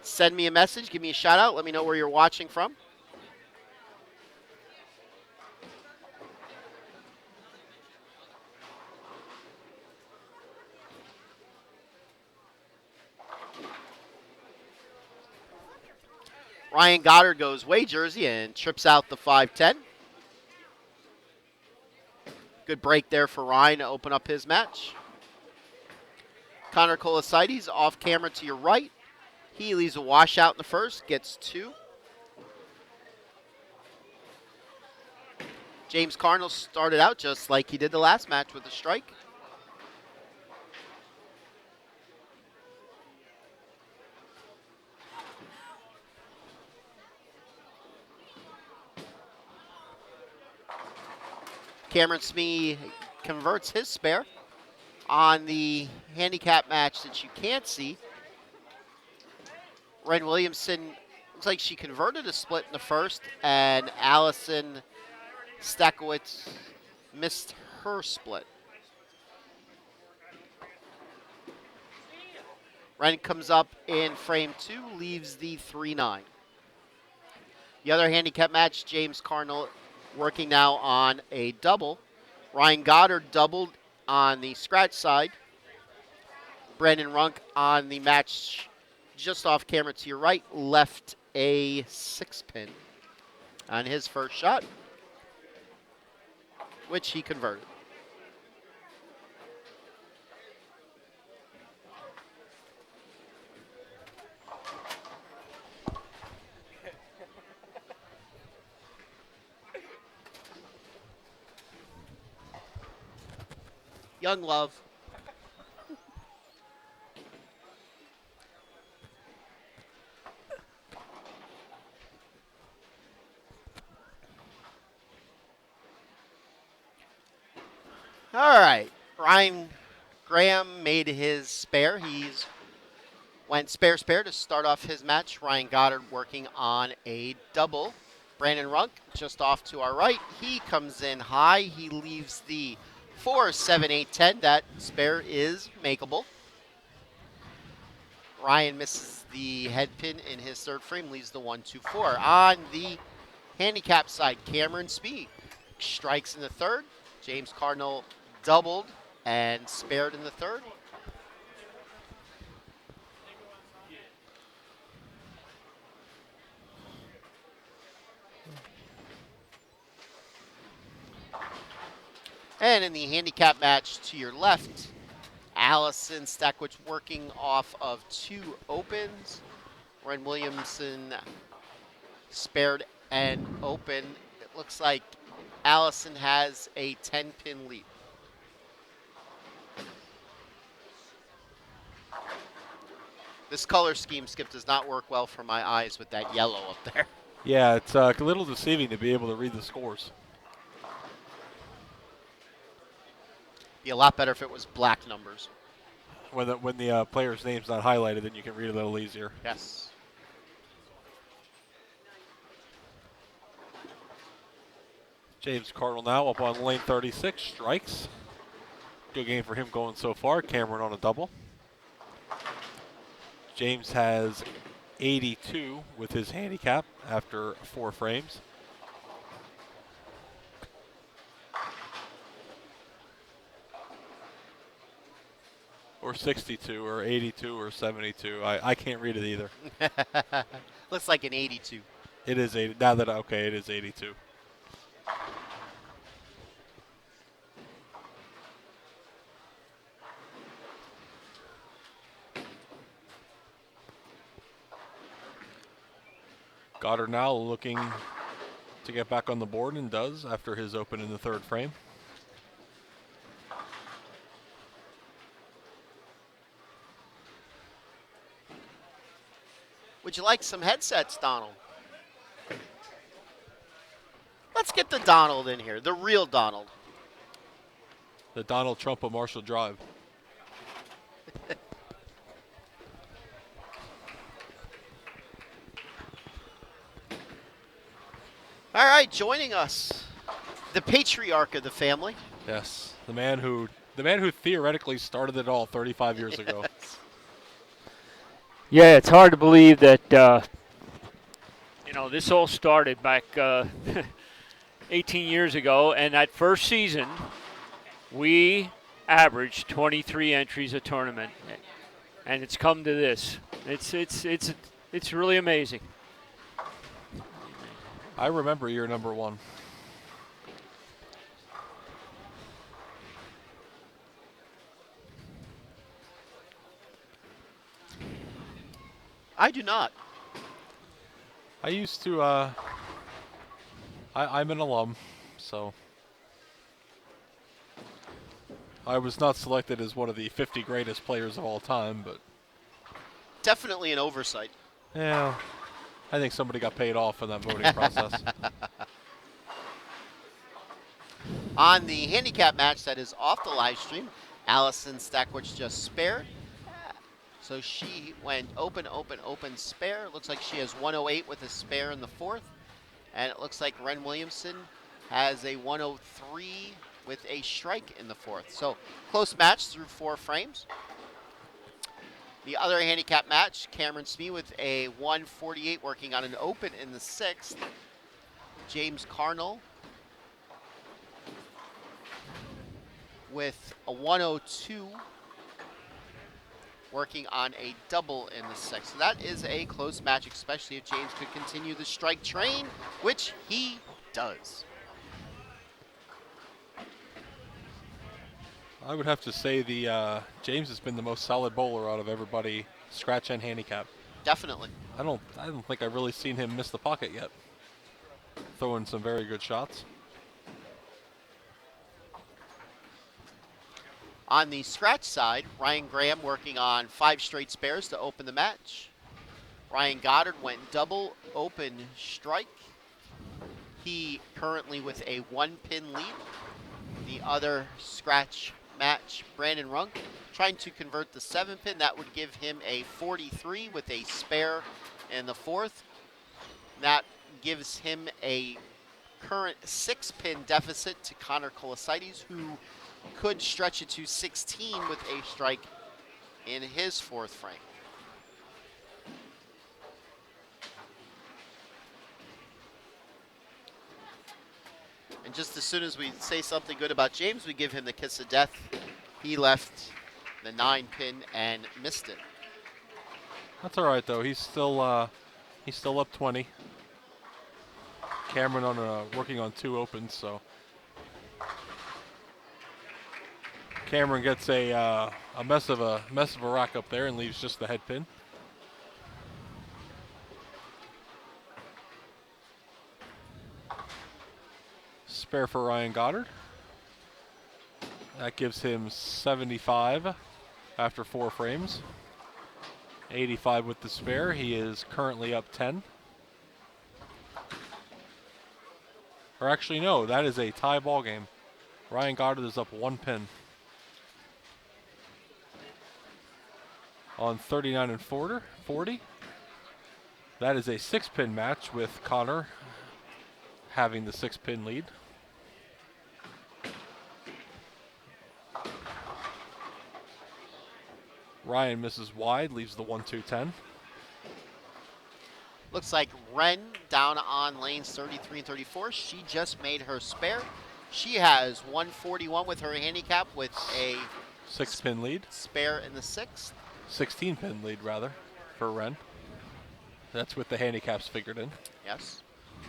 send me a message, give me a shout out, let me know where you're watching from. Ryan Goddard goes way jersey and trips out the 5-10. Good break there for Ryan to open up his match. Connor Colasidis off camera to your right. He leaves a washout in the first, gets 2. James Carnell started out just like he did the last match with a strike. Cameron Smee converts his spare. On the handicap match that you can't see, Ren Williamson, looks like she converted a split in the first, and Allison Stakowitz missed her split. Ren comes up in frame 2, leaves the 3-9. The other handicap match, James Carnell working now on a double. Ryan Goddard doubled on the scratch side. Brandon Runk on the match just off camera to your right left a 6 pin on his first shot. which he converted. Young love. All right. Ryan Graham made his spare. He's went spare to start off his match. Ryan Goddard working on a double. Brandon Runk just off to our right. He comes in high. He leaves the 4, 7, 8, 10. That spare is makeable. Ryan misses the head pin in his third frame, leaves the 1, 2, 4. On the handicap side, Cameron Speed strikes in the third. James Cardinal doubled and spared in the third. And in the handicap match to your left, Allison Stackwich working off of 2 opens. Ren Williamson spared and open. It looks like Allison has a 10-pin lead. This color scheme, Skip, does not work well for my eyes with that yellow up there. Yeah, it's a little deceiving to be able to read the scores. Be a lot better if it was black numbers. When the player's name's not highlighted, then you can read it a little easier. Yes. James Cardinal now up on lane 36, strikes. Good game for him going so far. Cameron on a double. James has 82 with his handicap after 4 frames. Or 62, or 82, or 72. I can't read it either. Looks like an 82. It is 80. Now that, okay, it is 82. Goddard now looking to get back on the board, and does after his open in the third frame. Would you like some headsets, Donald? Let's get the Donald in here, the real Donald. The Donald Trump of Marshall Drive. All right, joining us, the patriarch of the family. Yes, the man who theoretically started it all 35 years ago. Yeah, it's hard to believe that, this all started back 18 years ago, and that first season, we averaged 23 entries a tournament, and it's come to this. It's really amazing. I remember year number 1. I do not. I used to, I'm an alum, so I was not selected as one of the 50 greatest players of all time, but Definitely an oversight. yeah, I think somebody got paid off in that voting process. On the handicap match that is off the live stream, Allison Stackwich just spared. So she went open, spare. Looks like she has 108 with a spare in the fourth. And it looks like Ren Williamson has a 103 with a strike in the fourth. So close match through 4 frames. The other handicap match, Cameron Smee with a 148 working on an open in the sixth. James Carnell with a 102 working on a double in the sixth. So that is a close match, especially if James could continue the strike train, which he does. I would have to say the James has been the most solid bowler out of everybody, scratch and handicap. Definitely. I don't think I've really seen him miss the pocket yet. Throwing some very good shots. On the scratch side, Ryan Graham working on 5 straight spares to open the match. Ryan Goddard went double open strike. He currently with a 1-pin lead. The other scratch match, Brandon Runk, trying to convert the 7-pin. That would give him a 43 with a spare in the 4th. That gives him a current 6-pin deficit to Connor Colosides, who could stretch it to 16 with a strike in his 4th frame. And just as soon as we say something good about James, we give him the kiss of death. He left the 9-pin and missed it. That's all right though. He's still up 20. Cameron working on 2 opens, so Cameron gets a mess of a rack up there and leaves just the head pin. Spare for Ryan Goddard. That gives him 75 after 4 frames. 85 with the spare. He is currently up 10. Or actually, no, that is a tie ball game. Ryan Goddard is up 1 pin. On 39 and 40. That is a 6-pin match with Connor having the 6-pin lead. Ryan misses wide, leaves the 1-2-10. Looks like Ren down on lanes 33 and 34. She just made her spare. She has 141 with her handicap with a 6-pin lead. Spare in the 6th. 16-pin lead, rather, for Ren. That's with the handicaps figured in. Yes.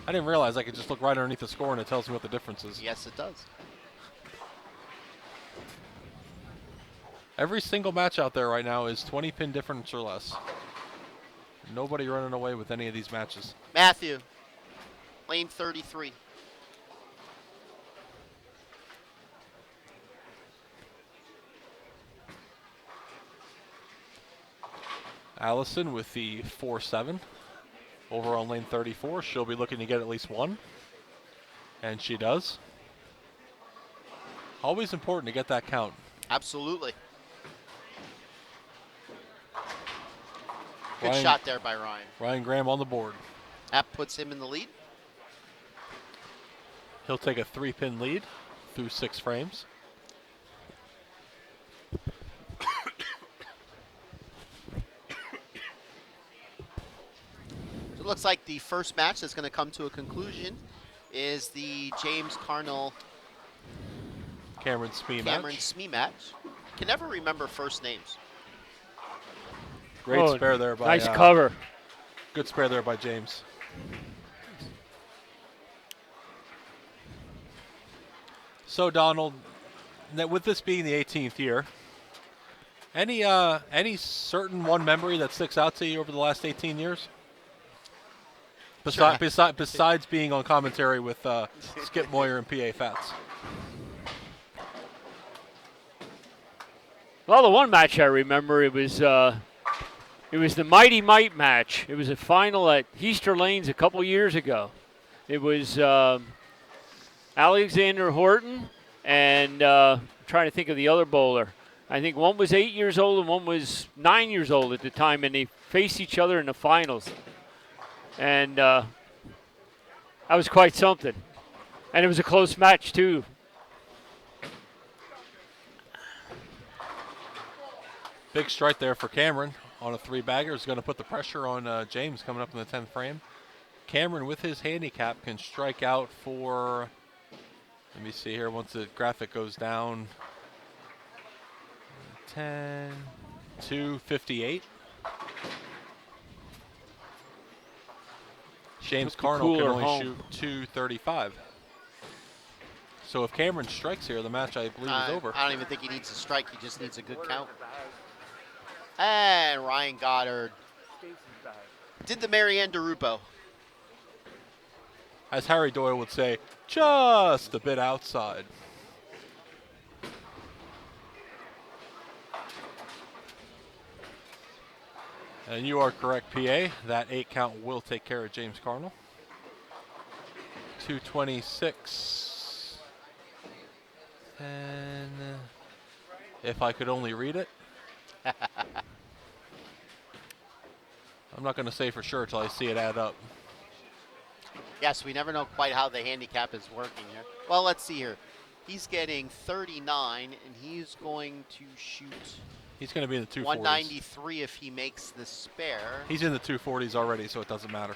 I didn't realize I could just look right underneath the score and it tells me what the difference is. Yes, it does. Every single match out there right now is 20-pin difference or less. Nobody running away with any of these matches. Matthew, lane 33. Allison with the 4-7 over on lane 34. She'll be looking to get at least 1. And she does. Always important to get that count. Absolutely. Good shot there by Ryan. Ryan Graham on the board. That puts him in the lead. He'll take a 3-pin lead through 6 frames. It looks like the first match that's going to come to a conclusion is the James Carnell Cameron Smee match. Can never remember first names. Great spare there by nice cover. Good spare there by James. So Donald, with this being the 18th year, any certain one memory that sticks out to you over the last 18 years? Besides being on commentary with Skip Moyer and PA Fats. Well, the one match I remember, it was the Mighty Might match. It was a final at Easter Lanes a couple years ago. It was Alexander Horton and I'm trying to think of the other bowler. I think one was 8 years old and one was 9 years old at the time, and they faced each other in the finals. And that was quite something. And it was a close match, too. Big strike there for Cameron on a 3-bagger. Is going to put the pressure on James coming up in the 10th frame. Cameron, with his handicap, can strike out for, let me see here, once the graphic goes down, 10, 258. James Carnell can only shoot 235. So if Cameron strikes here, the match, I believe, is over. I don't even think he needs a strike. He just needs a good count. And Ryan Goddard did the Marianne DeRupo. As Harry Doyle would say, just a bit outside. And you are correct, PA. That 8 count will take care of James Carnell. 226. And if I could only read it. I'm not going to say for sure until I see it add up. Yes, we never know quite how the handicap is working here. Well, let's see here. He's getting 39, and he's going to shoot He's going to be in the 240s. 193 if he makes the spare. He's in the 240s already, so it doesn't matter.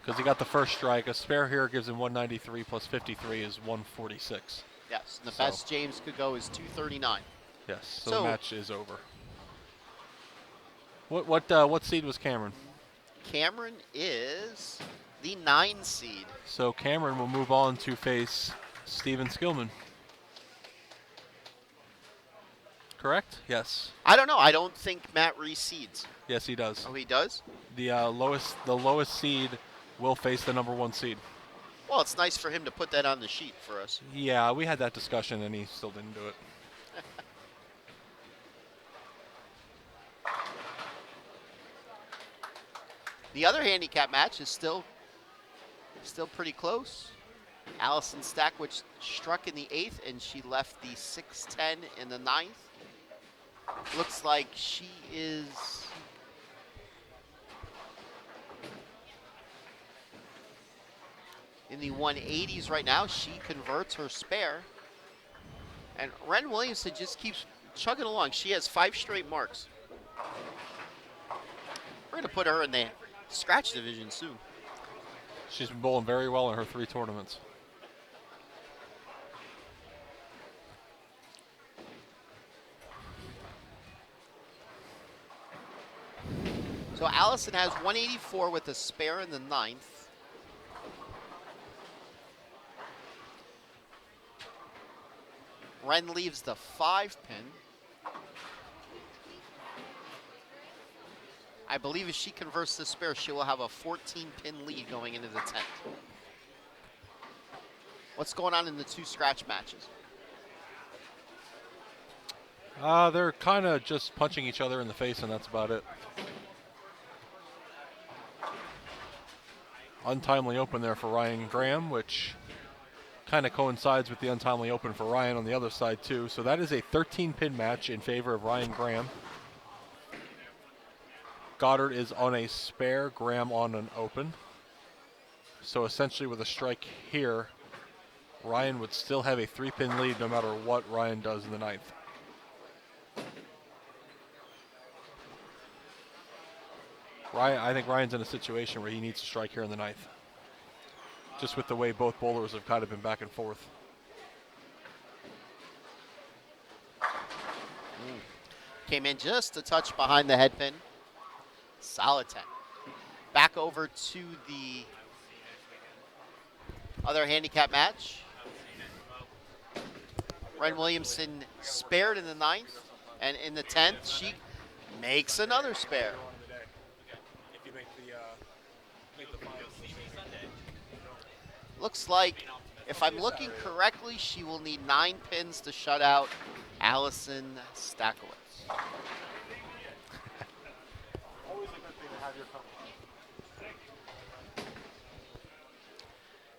Because he got the first strike. A spare here gives him 193 plus 53 is 146. Yes, and the best James could go is 239. Yes, so the match is over. What seed was Cameron? Cameron is the 9 seed. So Cameron will move on to face Steven Skillman. Correct? Yes. I don't know. I don't think Matt reseeds. Yes, he does. Oh, he does? The lowest seed will face the number 1 seed. Well, it's nice for him to put that on the sheet for us. Yeah, we had that discussion and he still didn't do it. The other handicap match is still pretty close. Allison Stackwich struck in the 8th, and she left the 610 in the 9th. Looks like she is in the 180s right now. She converts her spare. And Ren Williamson just keeps chugging along. She has 5 straight marks. We're going to put her in the scratch division soon. She's been bowling very well in her 3 tournaments. So Allison has 184 with a spare in the 9th. Ren leaves the 5 pin. I believe if she converts the spare, she will have a 14-pin lead going into the 10th. What's going on in the 2 scratch matches? They're kind of just punching each other in the face, and that's about it. Untimely open there for Ryan Graham, which kind of coincides with the untimely open for Ryan on the other side, too. So that is a 13-pin match in favor of Ryan Graham. Goddard is on a spare, Graham on an open. So essentially with a strike here, Ryan would still have a 3-pin lead no matter what Ryan does in the 9th. I think Ryan's in a situation where he needs to strike here in the 9th. Just with the way both bowlers have kind of been back and forth. Came in just a touch behind the head pin. Solid 10. Back over to the other handicap match. Ren Williamson spared in the 9th, and in the 10th, she makes another spare. Looks like, if I'm looking correctly, she will need 9 pins to shut out Allison Stackwich.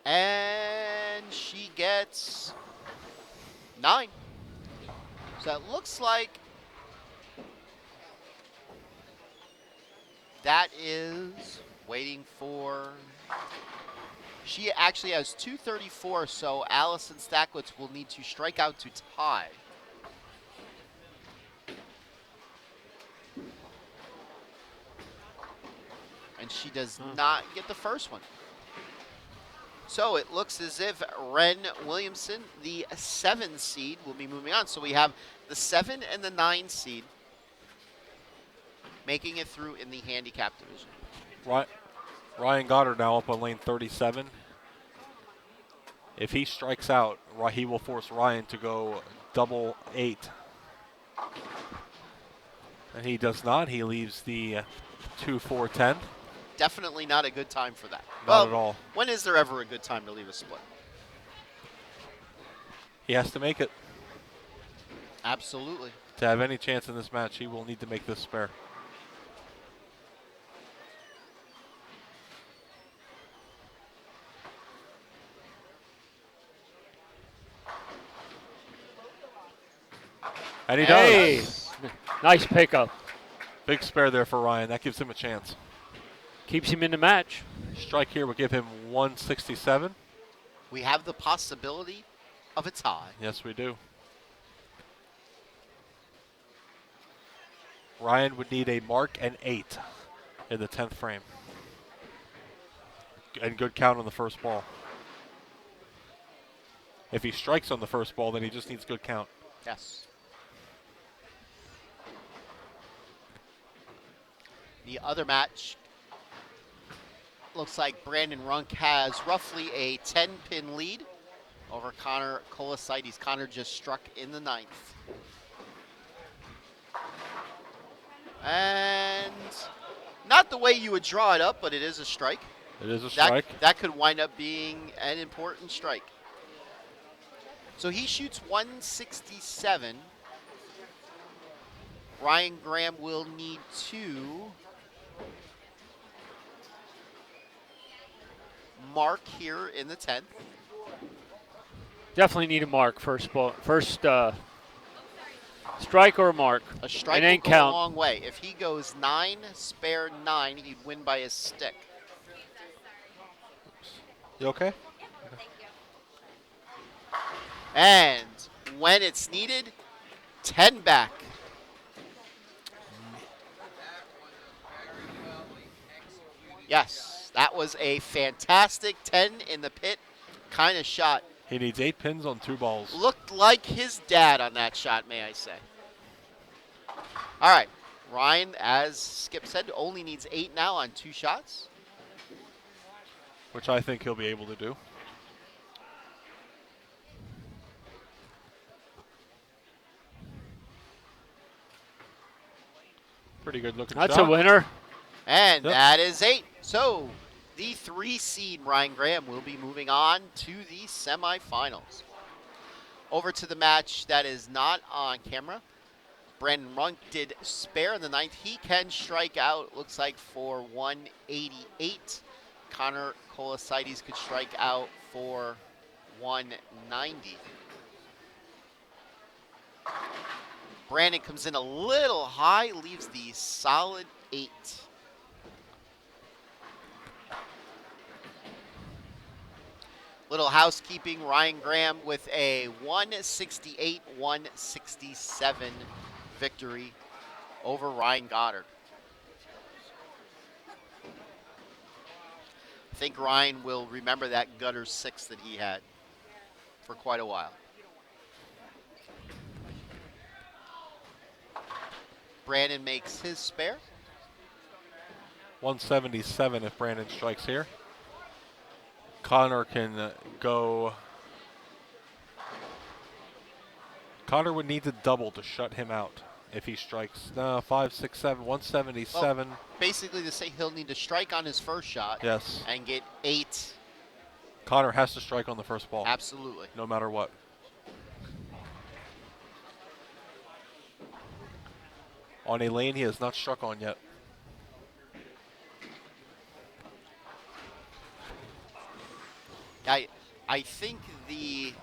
And she gets 9. So it looks like that is waiting for... She actually has 234, so Allison Stackwitz will need to strike out to tie. And she does not get the first one. So it looks as if Ren Williamson, the 7 seed, will be moving on. So we have the 7 and the 9 seed making it through in the handicap division. Ryan Goddard now up on lane 37. If he strikes out, he will force Ryan to go double 8. And he does not. He leaves the 2-4-10. Definitely not a good time for that. Not at all. When is there ever a good time to leave a split? He has to make it. Absolutely. To have any chance in this match, he will need to make this spare. And he Hey, does. nice pickup. Big spare there for Ryan. That gives him a chance. Keeps him in the match. Strike here will give him 167. We have the possibility of a tie. Yes, we do. Ryan would need a mark and 8 in the 10th frame. And good count on the first ball. If he strikes on the first ball, then he just needs good count. Yes. The other match looks like Brandon Runk has roughly a 10-pin lead over Connor Kolosides. Connor just struck in the 9th. And not the way you would draw it up, but it is a strike. It is a strike. That could wind up being an important strike. So he shoots 167. Ryan Graham will need 2. Mark here in the 10th. Definitely need a mark first strike or a mark. A strike and will then go count. a long way. If he goes 9, spare 9, he'd win by a stick. You okay? Thank you. And when it's needed, 10 back. Yes, that was a fantastic 10 in the pit kind of shot. He needs 8 pins on 2 balls. Looked like his dad on that shot, may I say. All right, Ryan, as Skip said, only needs 8 now on 2 shots. Which I think he'll be able to do. Pretty good looking That's shot. a winner. And Yep. that is 8. So the 3 seed Ryan Graham will be moving on to the semifinals. Over to the match that is not on camera. Brandon Runk did spare in the 9th. He can strike out, looks like, for 188. Connor Kolosides could strike out for 190. Brandon comes in a little high, leaves the solid 8. Little housekeeping, Ryan Graham with a 168-167 victory over Ryan Goddard. I think Ryan will remember that gutter 6 that he had for quite a while. Brandon makes his spare. 177 if Brandon strikes here. Connor can go. Connor would need to double to shut him out if he strikes. No, 5, 6, 7, 177. Well, basically to say he'll need to strike on his first shot. Yes. And get 8. Connor has to strike on the first ball. Absolutely. No matter what. On a lane he has not struck on yet. I think the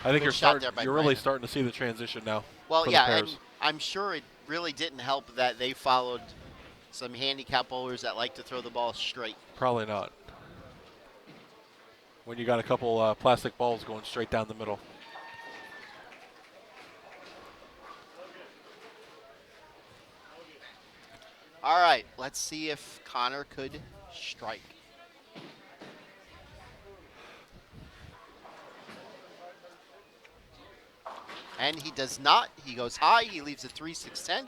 you're there by really Brandon. starting to see the transition now. Well, for the yeah, and pairs. I'm sure it really didn't help that they followed some handicap bowlers that like to throw the ball straight. Probably not. When you got a couple plastic balls going straight down the middle. All right, let's see if Connor could strike. And he does not. He goes high. He leaves a 3-6-10.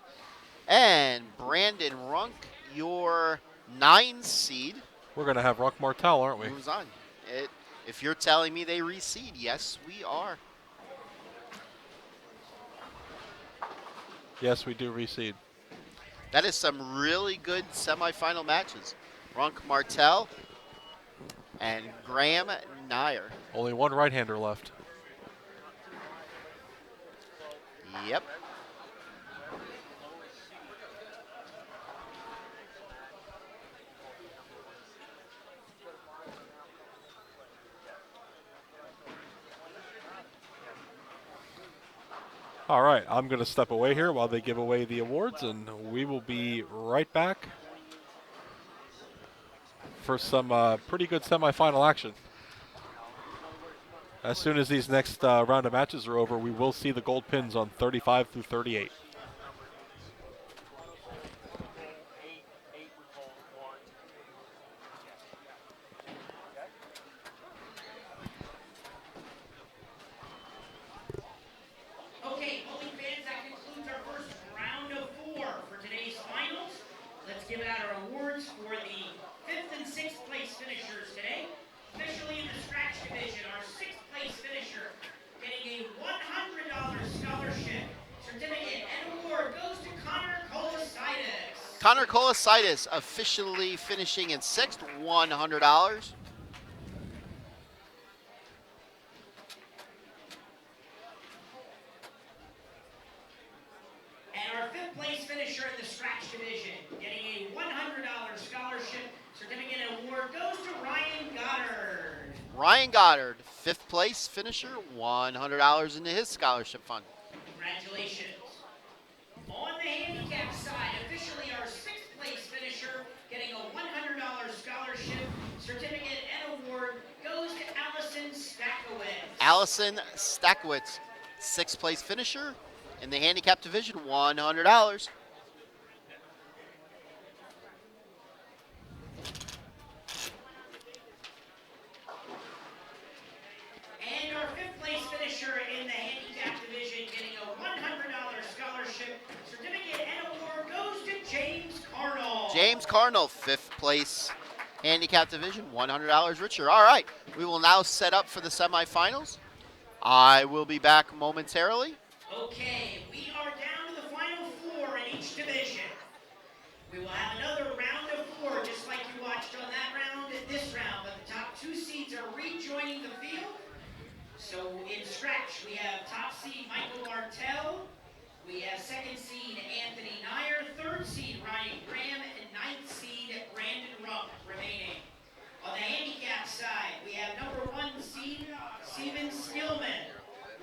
And Brandon Runk, your 9 seed, We're going to have Rock Martel, aren't we? moves on. If you're telling me they reseed, yes, we are. Yes, we do reseed. That is some really good semifinal matches. Runk Martel and Graham Nair. Only one right-hander left. Yep. All right, I'm going to step away here while they give away the awards, and we will be right back for some pretty good semifinal action. As soon as these next round of matches are over, we will see the gold pins on 35 through 38. Okay, bowling fans, that concludes our first round of 4 for today's finals. Let's give out our awards for the 5th and 6th place finishers today. Officially in the scratch division, our 6th place finisher getting a $100 scholarship certificate and award goes to Connor Kolositis. Connor Kolositis officially finishing in 6th, $100. And our 5th place finisher in the scratch division, getting a $100 scholarship certificate and award goes to Ryan Goddard. Ryan Goddard, 5th place finisher, $100 into his scholarship fund. Congratulations. On the handicap side, officially our 6th place finisher, getting a $100 scholarship certificate and award goes to Allison Stakowitz. Allison Stakowitz, 6th place finisher in the handicap division, $100. And our 5th place finisher in the handicap division, getting a $100 scholarship certificate and award goes to James Carnell. James Carnell, 5th place handicap division, $100 richer. All right, we will now set up for the semifinals. I will be back momentarily. Okay, we are down to the final 4 in each division. We will have another round of 4, just like you watched on that round and this round, but the top 2 seeds are rejoining the field. So in scratch, we have top seed Michael Martel, we have 2nd seed Anthony Nair, 3rd seed Ryan Graham, and 9th seed Brandon Rump remaining. On the handicap side, we have number 1 seed Steven Skillman.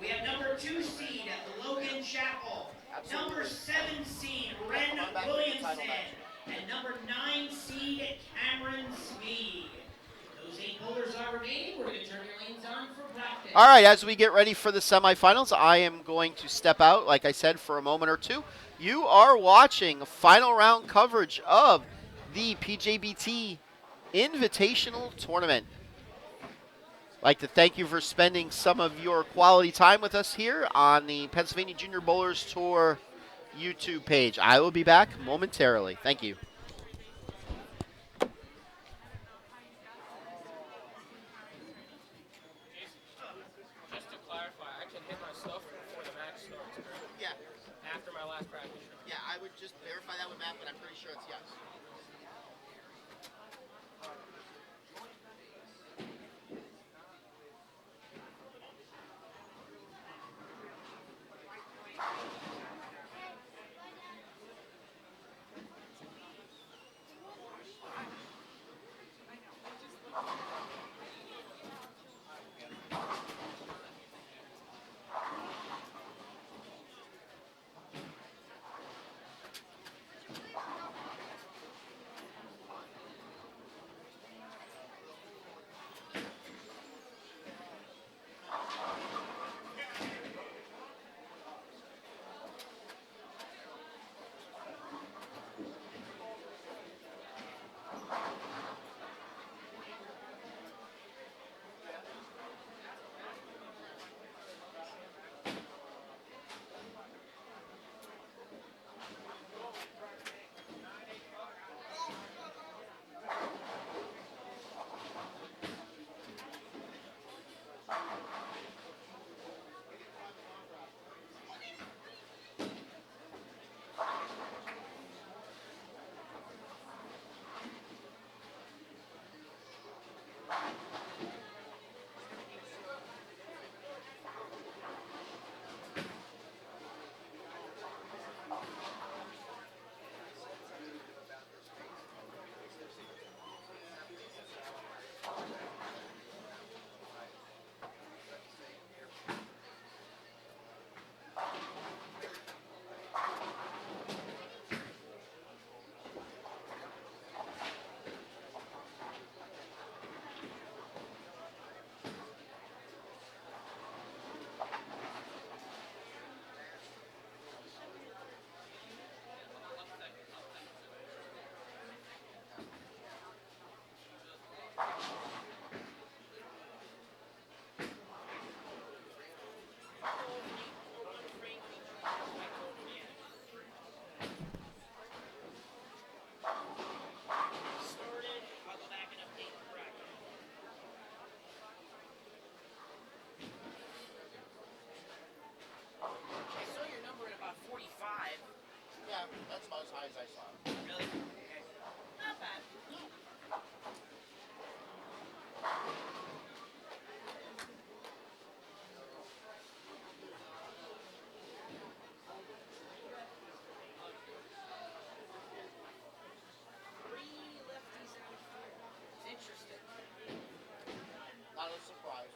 We have number 2 seed Logan Chappell, number 7 seed Ren Williamson, and number 9 seed Cameron Smee. Those 8 bowlers are remaining. We're going to turn your lanes on for practice. All right, as we get ready for the semifinals, I am going to step out, like I said, for a moment or two. You are watching final round coverage of the PJBT Invitational Tournament. I'd like to thank you for spending some of your quality time with us here on the Pennsylvania Junior Bowlers Tour YouTube page. I will be back momentarily. Thank you. Just to clarify, I can hit myself before the match starts, correct? Yeah, After my last practice. I would just verify that with Matt, but I'm pretty sure it's yes. That's about as high as I saw. Really? Okay. Not bad. Three lefties out of four. It's interesting. Not a surprise.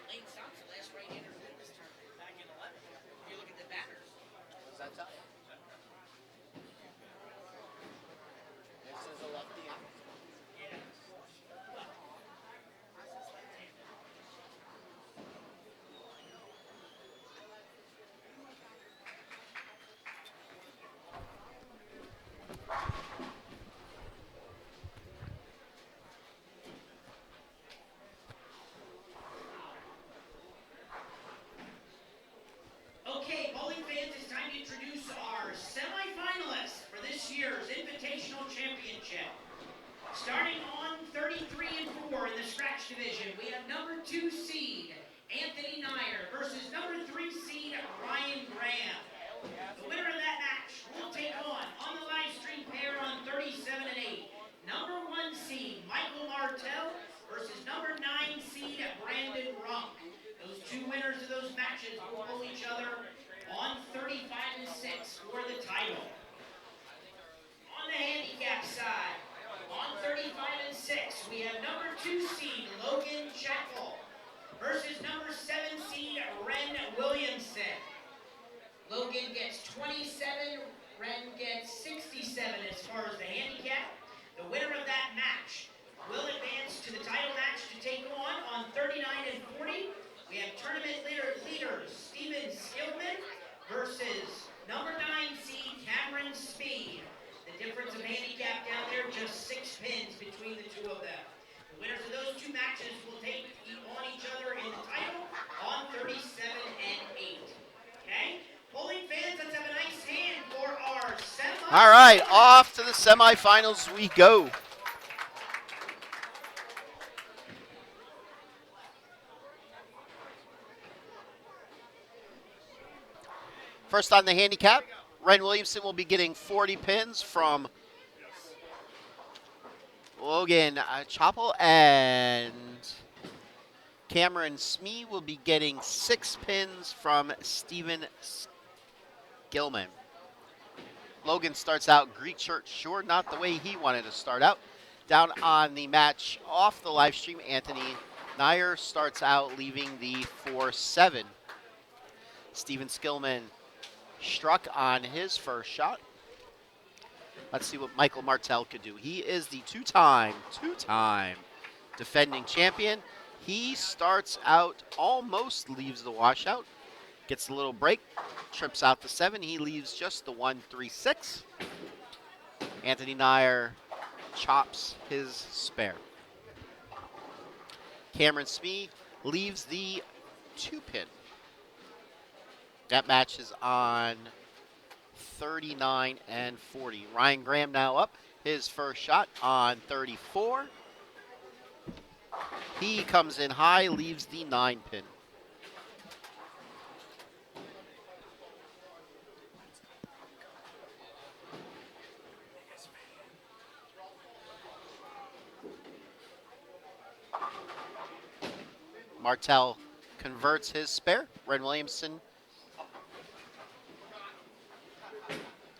Lane Stomp's the last right-hander to win this tournament back in 11. If you look at the batters. What does that tell you? This is a lefty. Yeah. Well, Russell's left-handed. Okay, bowling fans, it's time to introduce our semifinalists for this year's Invitational Championship. Starting on 33 and 4 in the scratch division, we have number 2 seed Anthony Nyer versus number 3 seed Ryan Graham. The winner of that match will take on the live stream pair on 37 and 8, number 1 seed Michael Martell versus number 9 seed Brandon Runk. Those two winners of those matches will pull each other on 35 and 6 for the title. On the handicap side, on 35 and 6, we have number 2 seed Logan Chappell versus number 7 seed Ren Williamson. Logan gets 27, Ren gets 67 as far as the handicap. The winner of that match will advance to the title match to take on 39 and 40. We have tournament leaders Steven Skillman versus number 9 seed Cameron Speed. The difference of handicap down there, just 6 pins between the two of them. The winners of those two matches will take on each other in the title on 37 and 8. Okay? Bowling fans, let's have a nice hand for our semifinals. All right, off to the semifinals we go. First on the handicap, Ren Williamson will be getting 40 pins from Logan Chappell, and Cameron Smee will be getting 6 pins from Steven Skillman. Logan starts out Greek shirt short, not the way he wanted to start out. Down on the match off the live stream, Anthony Nyer starts out leaving the 4-7. Steven Skillman struck on his first shot. Let's see what Michael Martell could do. He is the two-time defending champion. He starts out, almost leaves the washout, gets a little break, trips out the 7. He leaves just the 1-3-6. Anthony Nyer chops his spare. Cameron Smee leaves the 2-pin. That match is on 39 and 40. Ryan Graham now up. His first shot on 34. He comes in high, leaves the 9-pin. Martell converts his spare. Ren Williamson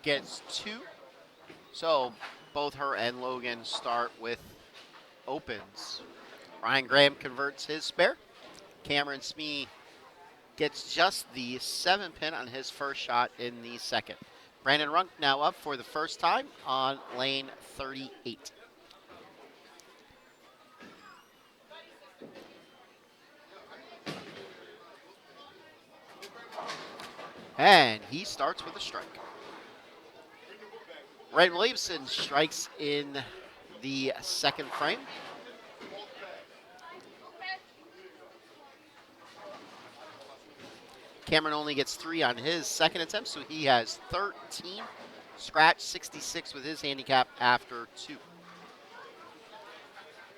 gets 2. So both her and Logan start with opens. Ryan Graham converts his spare. Cameron Smee gets just the 7-pin on his first shot in the second. Brandon Runk now up for the first time on lane 38. And he starts with a strike. Ren Williamson strikes in the second frame. Cameron only gets 3 on his second attempt, so he has 13. Scratch 66 with his handicap after 2.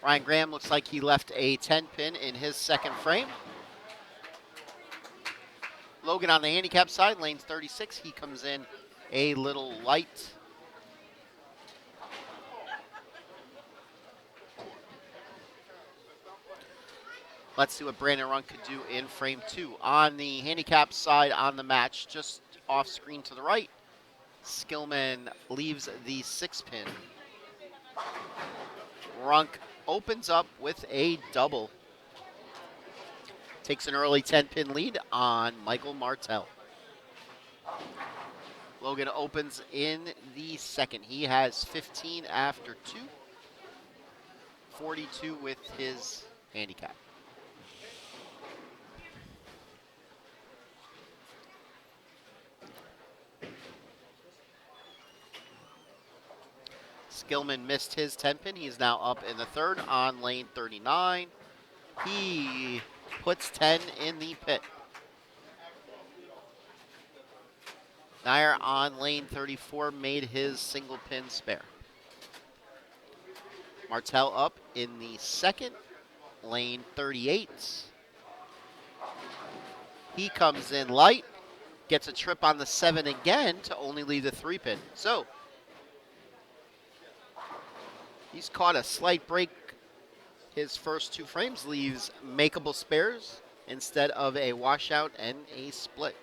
Ryan Graham looks like he left a 10 pin in his second frame. Logan on the handicap side, lane 36. He comes in a little light. Let's see what Brandon Run could do in frame 2. On the handicap side on the match, just off screen to the right, Skillman leaves the 6 pin. Runk opens up with a double. Takes an early 10 pin lead on Michael Martell. Logan opens in the second. He has 15 after 2, 42 with his handicap. Skillman missed his 10 pin. He's now up in the third on lane 39. He puts 10 in the pit. Nair on lane 34 made his single pin spare. Martell up in the second, lane 38. He comes in light, gets a trip on the 7 again to only leave the 3 pin. So, he's caught a slight break. His first 2 frames leaves makeable spares instead of a washout and a split.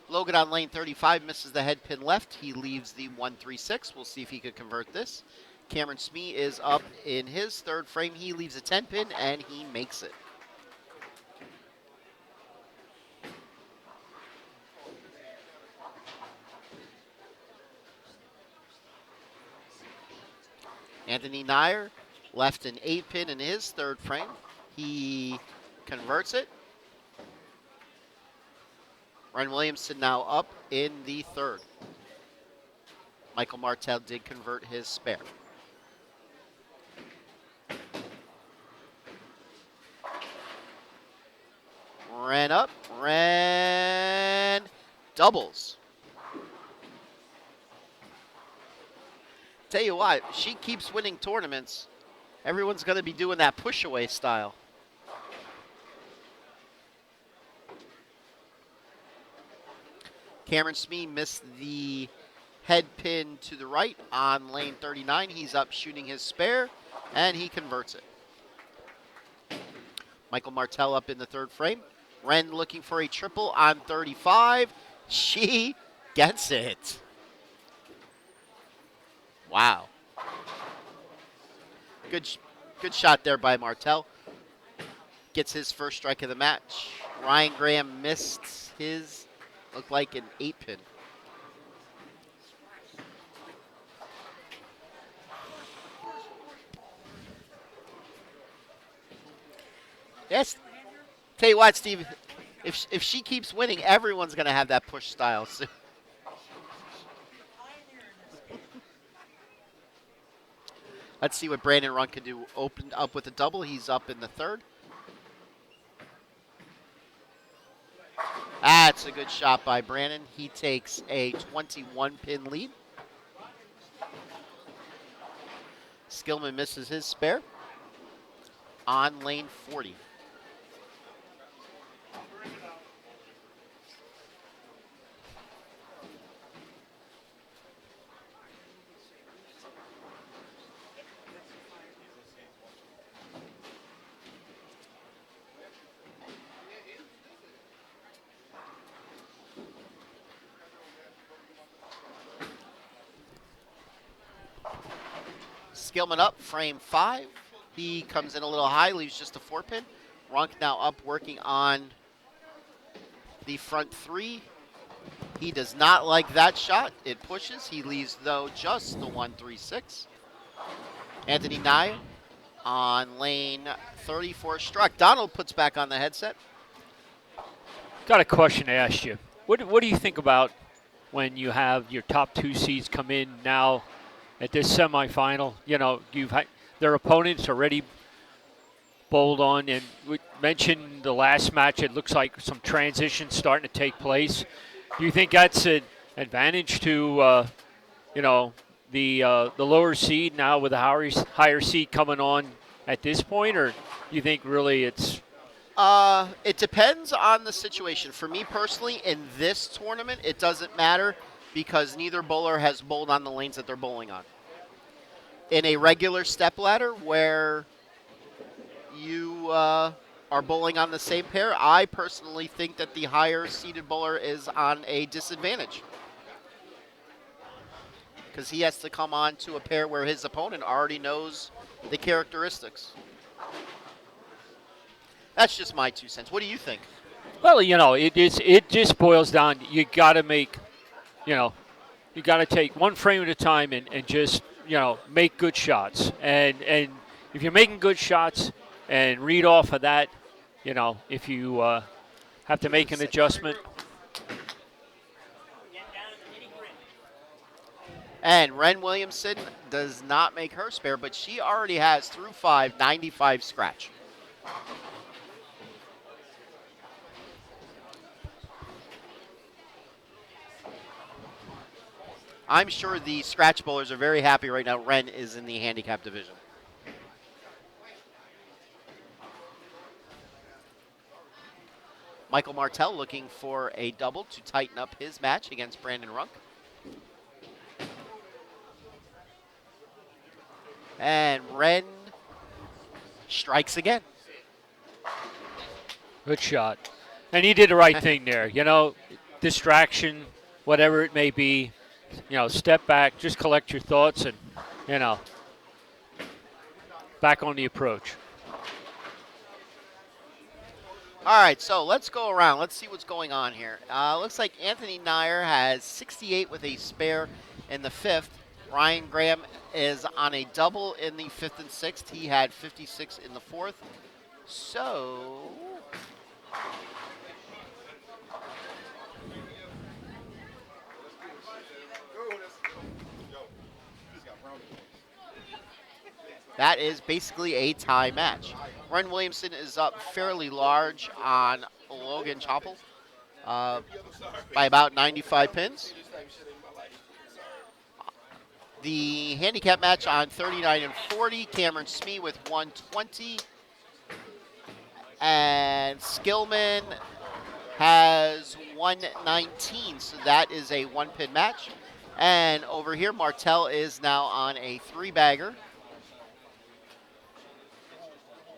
Logan on lane 35 misses the head pin left. He leaves the 136. We'll see if he could convert this. Cameron Smee is up in his third frame. He leaves a 10 pin and he makes it. Anthony Nair left an 8 pin in his third frame. He converts it. Ryan Williamson now up in the third. Michael Martell did convert his spare. Ran up, ran, doubles. Tell you what, if she keeps winning tournaments, everyone's going to be doing that push-away style. Cameron Smee missed the head pin to the right on lane 39. He's up shooting his spare, and he converts it. Michael Martell up in the third frame. Ren looking for a triple on 35. She gets it. Wow. Good shot there by Martell. Gets his first strike of the match. Ryan Graham missed his, looked like an 8 pin. Yes. Tell you what, Steve, if she keeps winning, everyone's going to have that push style soon. Let's see what Brandon Run can do. Opened up with a double. He's up in the third. That's a good shot by Brandon. He takes a 21-pin lead. Skillman misses his spare on lane 40. Skillman up, frame 5. He comes in a little high, leaves just a 4 pin. Runk now up working on the front 3. He does not like that shot. It pushes. He leaves, though, just the 136. Anthony Nye on lane 34 struck. Donald puts back on the headset. Got a question to ask you. What do you think about when you have your top 2 seeds come in now at this semifinal? You know, you've had their opponents already bowled on, and we mentioned the last match. It looks like some transition starting to take place. Do you think that's an advantage to, the lower seed now with the higher seed coming on at this point, or you think really it's It depends on the situation. For me personally, in this tournament, it doesn't matter because neither bowler has bowled on the lanes that they're bowling on. In a regular step ladder where you are bowling on the same pair, I personally think that the higher seeded bowler is on a disadvantage because he has to come on to a pair where his opponent already knows the characteristics. That's just my 2 cents. What do you think? well, it just boils down. You got to make, you know, you got to take one frame at a time and just make good shots. And if you're making good shots and read off of that, if you have to make an adjustment, Getting down to the nitty gritty. And Ren Williamson does not make her spare, but she already has through 95 scratch. I'm sure the scratch bowlers are very happy right now. Ren is in the handicap division. Michael Martell looking for a double to tighten up his match against Brandon Runk. And Ren strikes again. good shot. And he did the right thing there. Distraction, whatever it may be. Step back, just collect your thoughts, and you know, back on the approach. All right, so let's go around. Let's see what's going on here. Looks like Anthony Nair has 68 with a spare in the fifth. Ryan Graham is on a double in the fifth and sixth. He had 56 in the fourth. So that is basically a tie match. Ren Williamson is up fairly large on Logan Choppel by about 95 pins. The handicap match on 39 and 40, Cameron Smee with 120. And Skillman has 119, so that is a one-pin match. And over here, Martell is now on a three-bagger.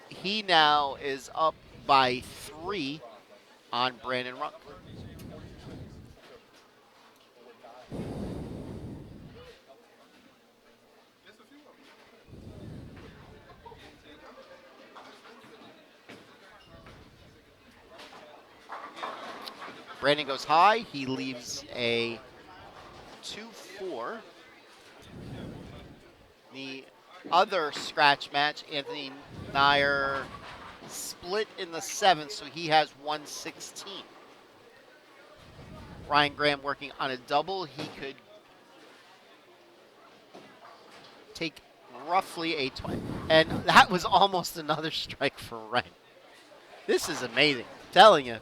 He now is up by 3 on Brandon Runk. Brandon goes high. He leaves a 2-4. The other scratch match, Anthony Nair split in the seventh, so he has 116. Ryan Graham working on a double. He could take roughly a 20. And that was almost another strike for Ryan. This is amazing. I'm telling you.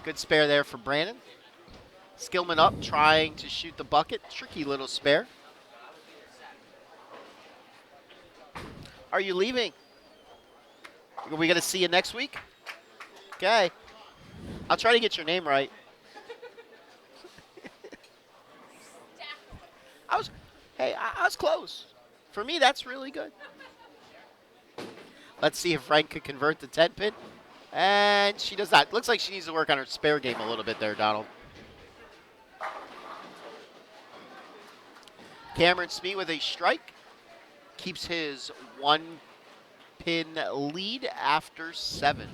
Good spare there for Brandon. Skillman up, trying to shoot the bucket. Tricky little spare. Are you leaving? Are we going to see you next week? Okay. I'll try to get your name right. I was close. For me, that's really good. Let's see if Frank could convert the 10 pin. And she does not. Looks like she needs to work on her spare game a little bit there, Donald. Cameron Smee with a strike. Keeps his one pin lead after 7.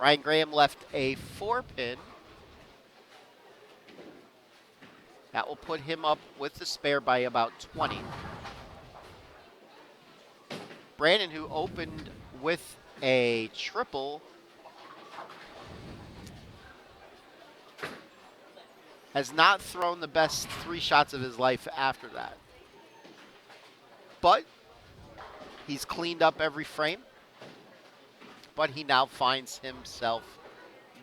Ryan Graham left a 4 pin. That will put him up with the spare by about 20. Brandon, who opened with a triple, has not thrown the best 3 shots of his life after that. But he's cleaned up every frame. But he now finds himself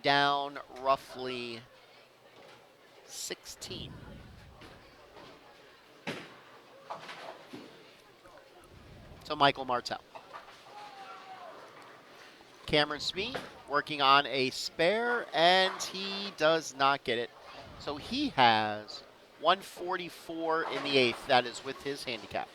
down roughly 16. So Michael Martell. Cameron Smee working on a spare, and he does not get it. So he has 144 in the eighth. That is with his handicap.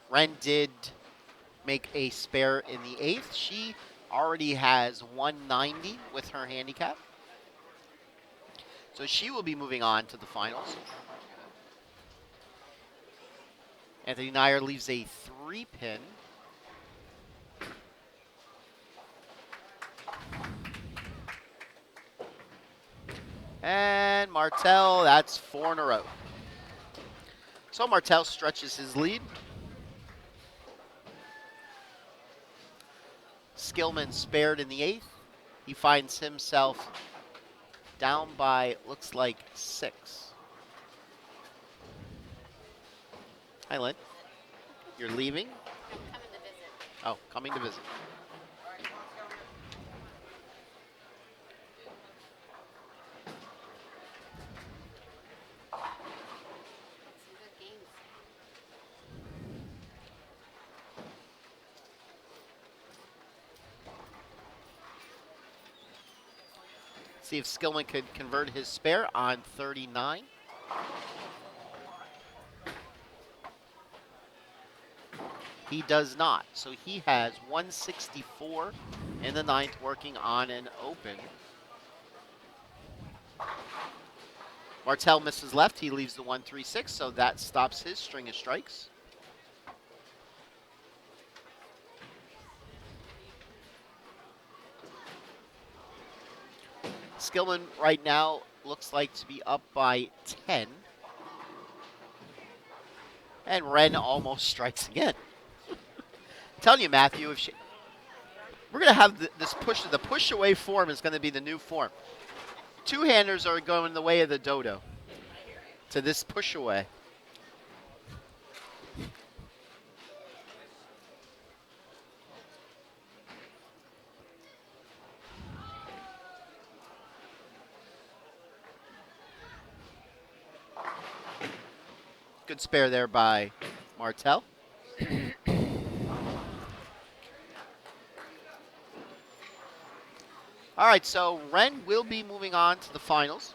Ren did make a spare in the eighth. She already has 190 with her handicap. So she will be moving on to the finals. Anthony Nyer leaves a 3-pin. And Martell, that's 4 in a row. So Martell stretches his lead. Skillman spared in the eighth. He finds himself down by, looks like 6. Hi, Lynn. You're leaving? I'm coming to visit. Oh, coming to visit. Some good games. See if Skillman could convert his spare on 39. He does not. So he has 164 in the ninth working on an open. Martell misses left. He leaves the 136, so that stops his string of strikes. Skillman right now looks like to be up by 10. And Ren almost strikes again. I'm telling you, Matthew, if we're going to have this push. The push away form is going to be the new form. Two-handers are going the way of the dodo to this push away. Good spare there by Martell. All right, so Ren will be moving on to the finals.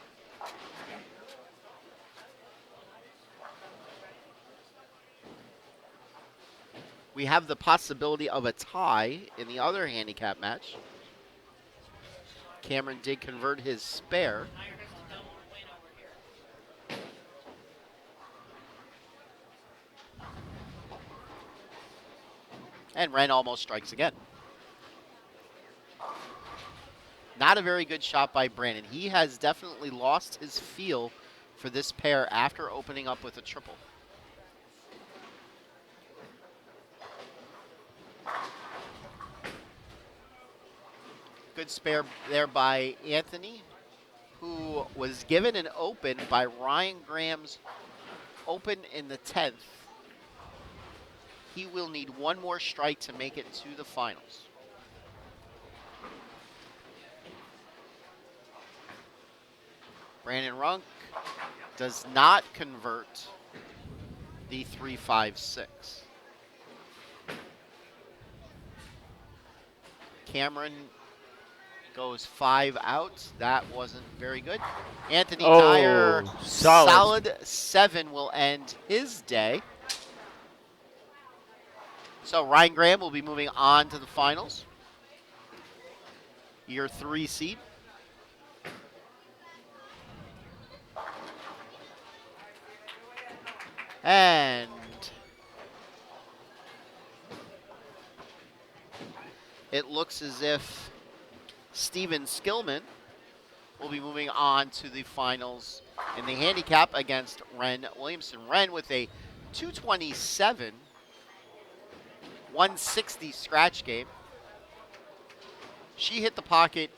We have the possibility of a tie in the other handicap match. Cameron did convert his spare. Nyer has to double a win over here. And Ren almost strikes again. Not a very good shot by Brandon. He has definitely lost his feel for this pair after opening up with a triple. Good spare there by Anthony, who was given an open by Ryan Graham's open in the 10th. He will need one more strike to make it to the finals. Brandon Runk does not convert the 3-5-6. Cameron goes 5 out. That wasn't very good. Anthony Nyer, solid 7 will end his day. So Ryan Graham will be moving on to the finals. Your 3 seed. And it looks as if Steven Skillman will be moving on to the finals in the handicap against Ren Williamson. Ren with a 227, 160 scratch game. She hit the pocket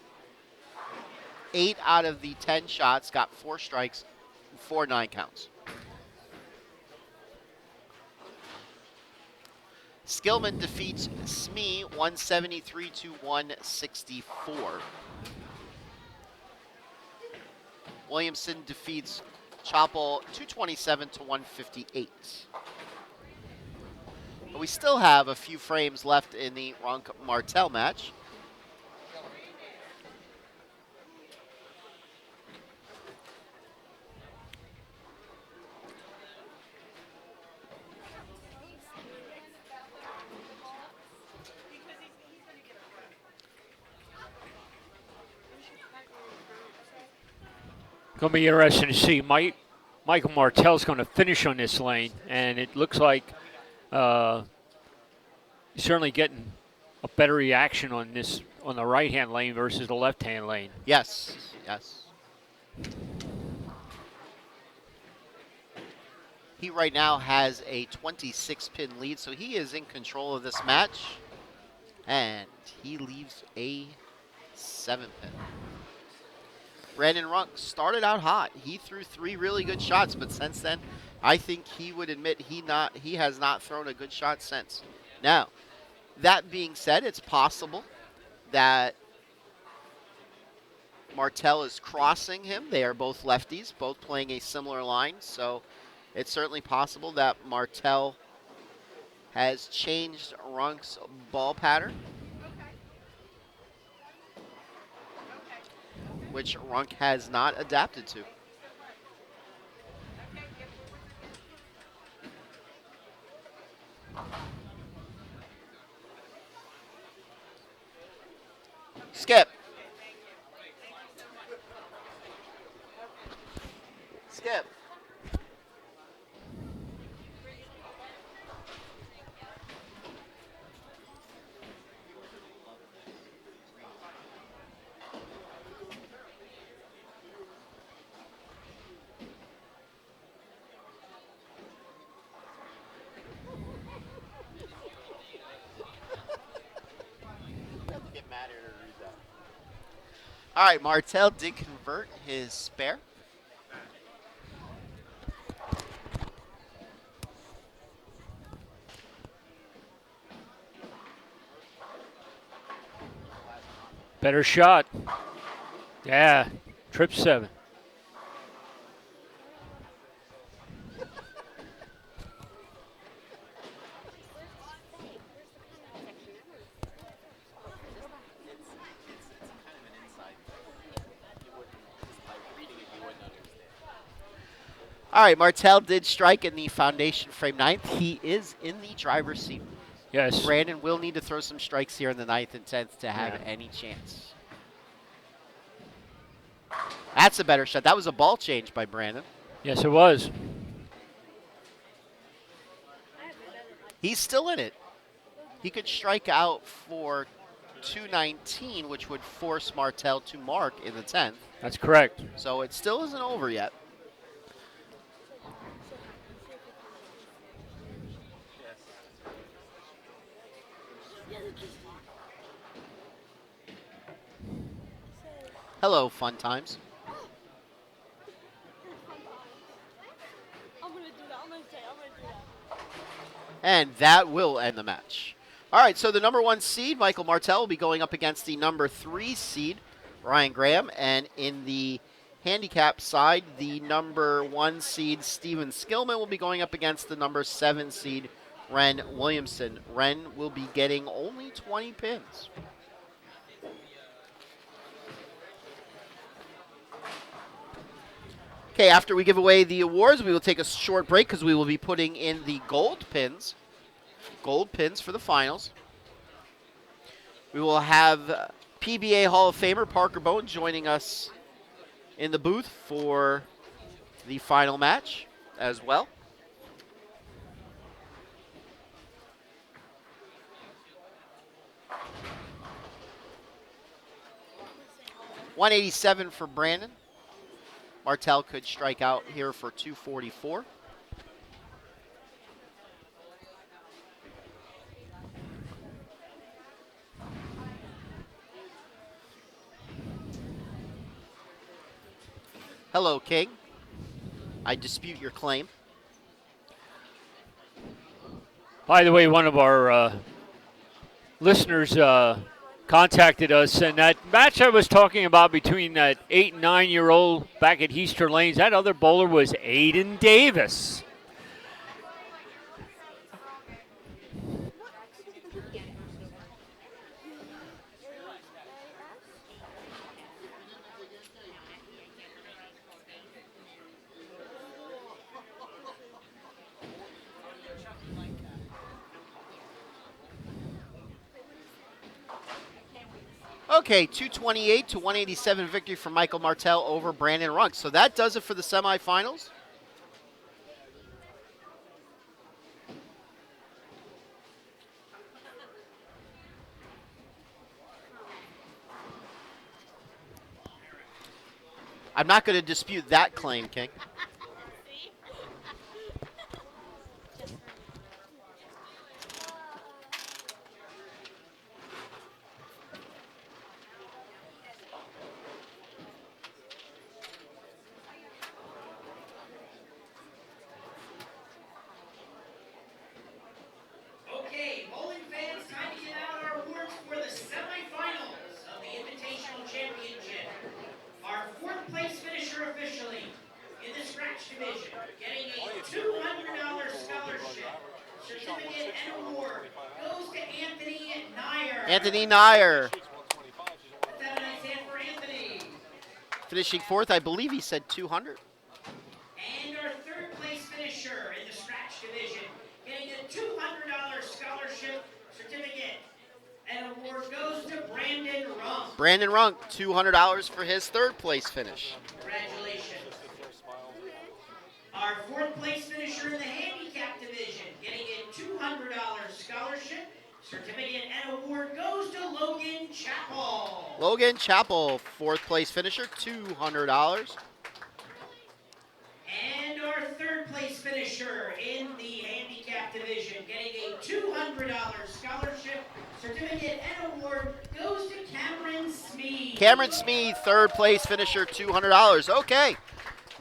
8 out of the 10 shots, got 4 strikes, 4 9 counts. Skillman defeats Smee 173 to 164. Williamson defeats Choppel 227 to 158. But we still have a few frames left in the Ronk Martel match. Going to be interesting to see. Michael Martell's going to finish on this lane, and it looks like he's certainly getting a better reaction on the right-hand lane versus the left-hand lane. Yes, yes. He right now has a 26-pin lead, so he is in control of this match. And he leaves a 7-pin. Brandon Runk started out hot. He threw 3 really good shots, but since then, I think he would admit he has not thrown a good shot since. Now, that being said, it's possible that Martel is crossing him. They are both lefties, both playing a similar line, so it's certainly possible that Martel has changed Runk's ball pattern, which Runk has not adapted to. Skip. Skip. Get mad at her to read that. All right, Martel did convert his spare. Better shot. Yeah, trip 7. All right, Martel did strike in the foundation frame 9th. He is in the driver's seat. Yes. Brandon will need to throw some strikes here in the 9th and 10th to have Yeah. any chance. That's a better shot. That was a ball change by Brandon. Yes, it was. He's still in it. He could strike out for 219, which would force Martel to mark in the 10th. That's correct. So it still isn't over yet. Hello, fun times. And that will end the match. All right, so the number 1 seed, Michael Martel, will be going up against the number 3 seed, Ryan Graham. And in the handicap side, the number 1 seed, Steven Skillman, will be going up against the number 7 seed, Ren Williamson. Ren will be getting only 20 pins. Okay, after we give away the awards, we will take a short break because we will be putting in the gold pins. Gold pins for the finals. We will have PBA Hall of Famer Parker Bone joining us in the booth for the final match as well. $187 for Brandon. Martel could strike out here for 244. Hello, King. I dispute your claim. By the way, one of our listeners contacted us, and that match I was talking about between that 8 and 9-year-old back at Easter Lanes, that other bowler was Aiden Davis. Okay, 228 to 187 victory for Michael Martell over Brandon Runk. So that does it for the semifinals. I'm not going to dispute that claim, King. See? Okay, bowling fans, time to give out our awards for the semifinals of the Invitational Championship. Our fourth place finisher officially in the scratch division, getting a $200 scholarship, certificate, and award goes to Anthony Nyer. Anthony Nyer, Let's have a nice hand for Anthony. finishing fourth. I believe he said 200. And our third place finisher in the scratch division, getting a $200 scholarship, certificate, and award goes to Brandon Rump. Brandon Runk, $200 for his third place finish. Congratulations. Our fourth place finisher in the handicap division, getting a $200 scholarship, certificate, and award goes to Logan Chappell. Logan Chappell, fourth place finisher, $200. And our third place finisher in the handicap division, getting a $200 scholarship, certificate, and award goes to Cameron Smee. Cameron Smee, third place finisher, $200. Okay,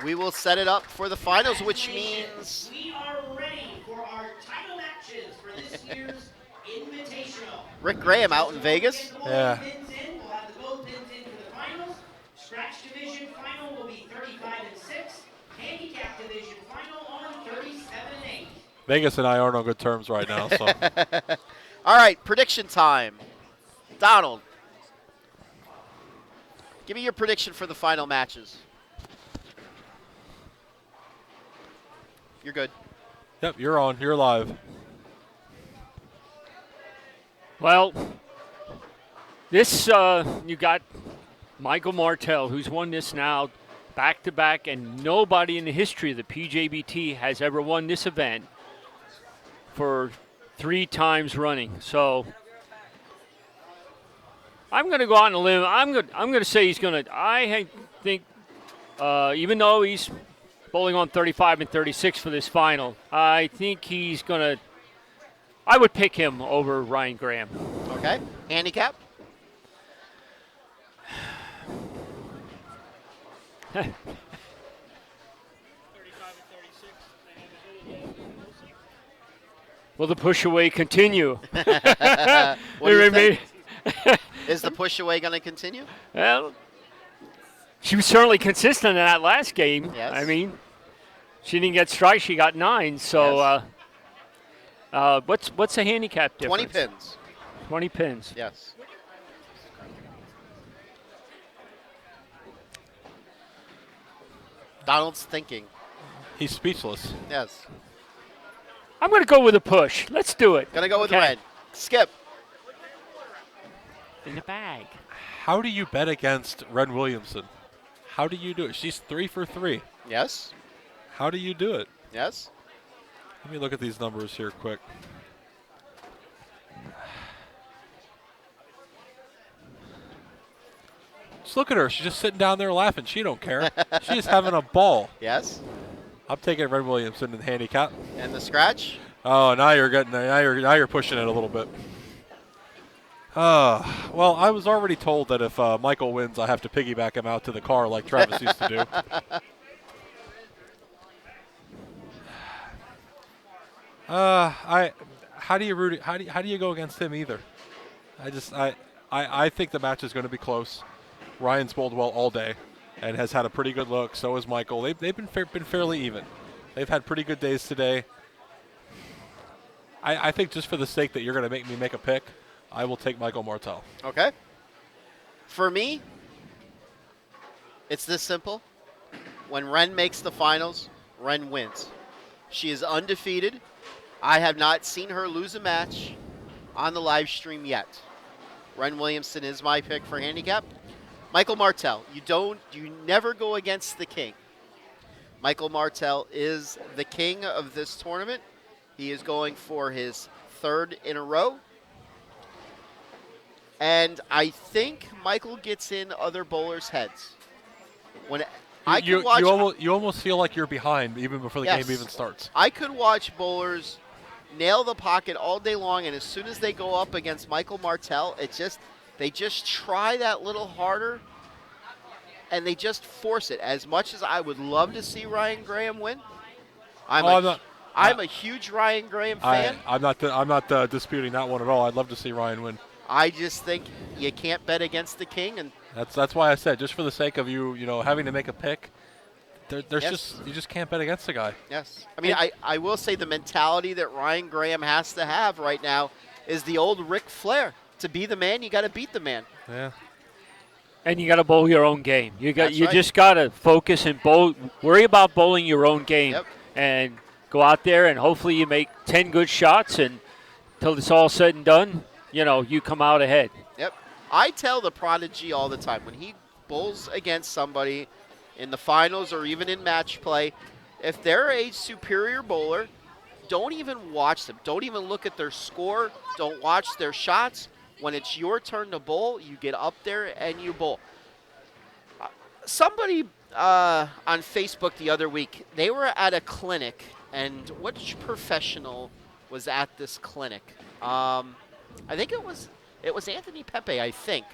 we will set it up for the finals, which means we are ready for our title matches for this year's Invitational. Rick Graham out in Vegas. Yeah. We'll have the gold pins in for the finals. Scratch division final will be 35 and 6. Handicap division final on 37 and 8. Vegas and I aren't on good terms right now, so. All right, prediction time. Donald, give me your prediction for the final matches. You're good. Yep, you're on. You're live. Well, this, you got Michael Martell, who's won this now back-to-back, and nobody in the history of the PJBT has ever won this event for 3 times running. So I'm going to go out on a limb. I'm going to say he's going to. I think, even though he's bowling on 35 and 36 for this final, I think he's going to. I would pick him over Ryan Graham. Okay, handicap. Will the push away continue? What do you think? Is the push away going to continue? Well, she was certainly consistent in that last game. Yes. I mean, she didn't get strikes; she got 9. So, Yes. What's the handicap difference? 20 pins. 20 pins. Yes. Donald's thinking. He's speechless. Yes. I'm going to go with a push. Let's do it. Gonna go with Okay. red. Skip. In the bag. How do you bet against Ren Williamson? How do you do it? She's 3 for 3. Yes. How do you do it? Yes. Let me look at these numbers here quick. Just look at her. She's just sitting down there laughing. She don't care. She's having a ball. Yes. I'm taking Red Williamson in the handicap. And the scratch. Oh, now you're pushing it a little bit. Well, I was already told that if Michael wins, I have to piggyback him out to the car like Travis used to do. How do you root? How do you go against him either? I think the match is going to be close. Ryan's bowled well all day, and has had a pretty good look. So has Michael. They've been fairly even. They've had pretty good days today. I think just for the sake that you're going to make me make a pick, I will take Michael Martell. Okay. For me, it's this simple. When Ren makes the finals, Ren wins. She is undefeated. I have not seen her lose a match on the live stream yet. Ren Williamson is my pick for handicap. Michael Martell, you never go against the king. Michael Martell is the king of this tournament. He is going for his third in a row. And I think Michael gets in other bowlers' heads. When I could watch, you almost feel like you're behind even before the Yes. game even starts. I could watch bowlers nail the pocket all day long, and as soon as they go up against Michael Martell, they just try that little harder, and they just force it. As much as I would love to see Ryan Graham win, I'm a huge Ryan Graham fan. I'm not disputing that one at all. I'd love to see Ryan win. I just think you can't bet against the king, and That's why I said, just for the sake of you having to make a pick, there's Yes. you just can't bet against the guy. yes. I mean, I will say the mentality that Ryan Graham has to have right now is the old Ric Flair. To be the man, you got to beat the man. Yeah. And you got to bowl your own game. That's right. Just got to focus and bowl. Worry about bowling your own game, Yep. and go out there and hopefully you make 10 good shots, and till it's all said and done, you come out ahead. Yep. I tell the prodigy all the time when he bowls against somebody in the finals or even in match play, if they're a superior bowler, don't even watch them. Don't even look at their score. Don't watch their shots. When it's your turn to bowl, you get up there and you bowl. Somebody on Facebook the other week, they were at a clinic, and which professional was at this clinic? I think it was Anthony Pepe, I think.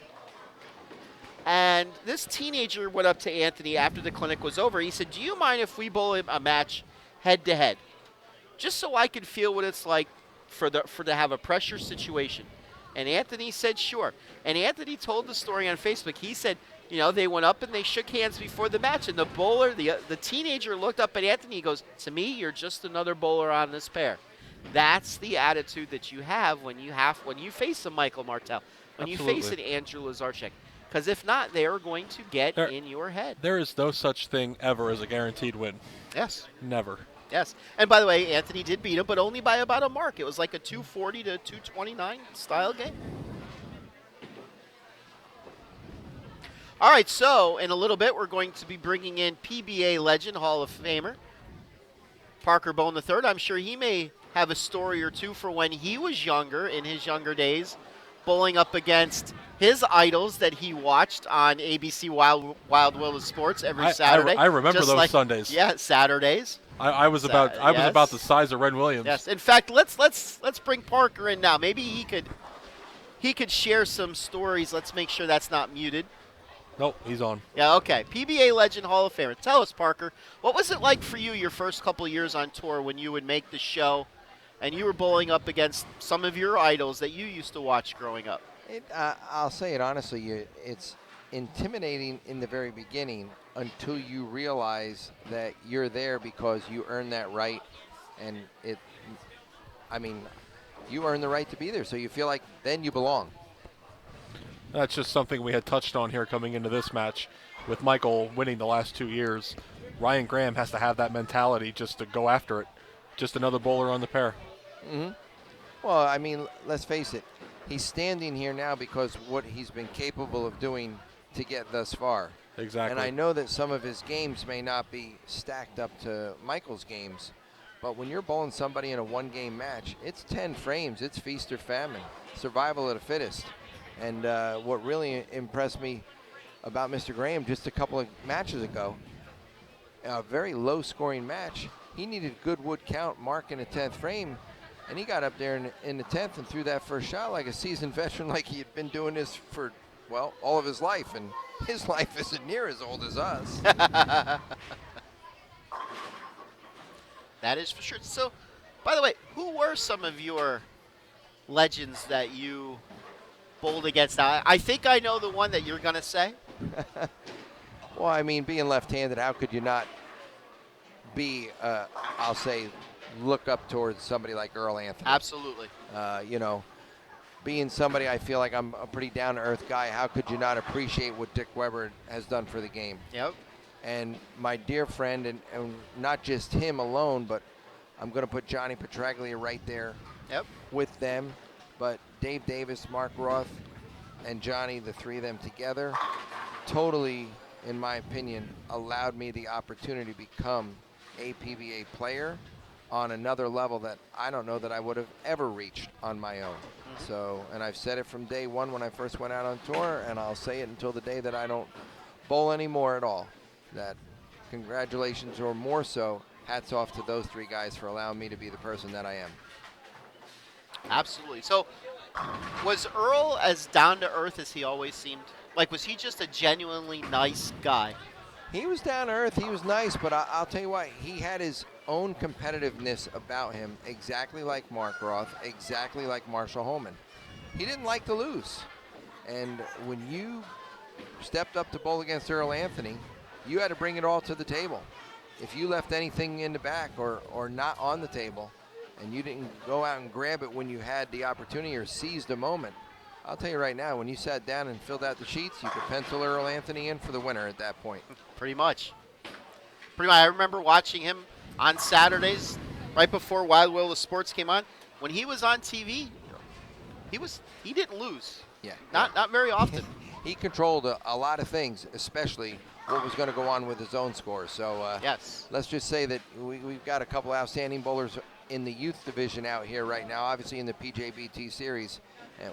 And this teenager went up to Anthony after the clinic was over. He said, "Do you mind if we bowl a match head to head, just so I can feel what it's like to have a pressure situation?" And Anthony said, "Sure." And Anthony told the story on Facebook. He said, they went up and they shook hands before the match, and the bowler, the teenager, looked up at Anthony. He goes, "To me, you're just another bowler on this pair." That's the attitude that you have when you face a Michael Martell, when Absolutely. you face an Andrew Lazarchuk. Because if not, they are going to get in your head. There is no such thing ever as a guaranteed win. Yes. Never. Yes. And by the way, Anthony did beat him, but only by about a mark. It was like a 240 to 229 style game. All right, so in a little bit, we're going to be bringing in PBA legend, Hall of Famer, Parker Bone III. I'm sure he may have a story or two for when he was younger, in his younger days, bowling up against his idols that he watched on ABC Wild World of Sports every Saturday. I remember Just those Sundays. Yeah, Saturdays. I was about the size of Ren Williams. Yes. In fact, let's bring Parker in now. Maybe he could share some stories. Let's make sure that's not muted. Nope, he's on. Yeah, okay. PBA legend, Hall of Famer. Tell us, Parker, what was it like for you your first couple years on tour when you would make the show and you were bowling up against some of your idols that you used to watch growing up? I'll say it honestly, it's intimidating in the very beginning until you realize that you're there because you earned that right, and you earn the right to be there, so you feel like then you belong. That's just something we had touched on here coming into this match. With Michael winning the last 2 years, Ryan Graham has to have that mentality just to go after it. Just another bowler on the pair. Mm-hmm. Well, let's face it. He's standing here now because what he's been capable of doing to get thus far. Exactly. And I know that some of his games may not be stacked up to Michael's games, but when you're bowling somebody in a one-game match, it's 10 frames. It's feast or famine, survival of the fittest. And what really impressed me about Mr. Graham just a couple of matches ago, a very low-scoring match, he needed good wood count, mark in the 10th frame And he got up there in the 10th and threw that first shot like a seasoned veteran, like he had been doing this for, well, all of his life. And his life isn't near as old as us. That is for sure. So, by the way, who were some of your legends that you bowled against? Now, I think I know the one that you're going to say. Well, I mean, being left-handed, how could you not be, I'll say, look up towards somebody like Earl Anthony? Absolutely. You know, being somebody, I feel like I'm a pretty down-to-earth guy. How could you not appreciate what Dick Weber has done for the game? Yep. And my dear friend, and not just him alone, but I'm going to put Johnny Petraglia right there with them. But Dave Davis, Mark Roth, and Johnny, the three of them together, totally, in my opinion, allowed me the opportunity to become a PBA player on another level that I don't know that I would have ever reached on my own. So, and I've said it from day one when I first went out on tour, and I'll say it until the day that I don't bowl anymore at all, that congratulations, or more so, hats off to those three guys for allowing me to be the person that I am. Absolutely. So, was Earl as down to earth as he always seemed? Like, was he just a genuinely nice guy? He was down to earth. He was nice, but I'll tell you what, he had his own competitiveness about him, exactly like Mark Roth, exactly like Marshall Holman. He didn't like to lose. And when you stepped up to bowl against Earl Anthony, you had to bring it all to the table. If you left anything in the back or not on the table, and you didn't go out and grab it when you had the opportunity or seized a moment, I'll tell you right now, when you sat down and filled out the sheets, you could pencil Earl Anthony in for the winner at that point. Pretty much. I remember watching him on Saturdays, right before Wild Will of Sports came on. When he was on TV, he didn't lose. Yeah. Not very often. He controlled a lot of things, especially what was going to go on with his own scores. So yes, let's just say that we've got a couple outstanding bowlers in the youth division out here right now, obviously in the PJBT series.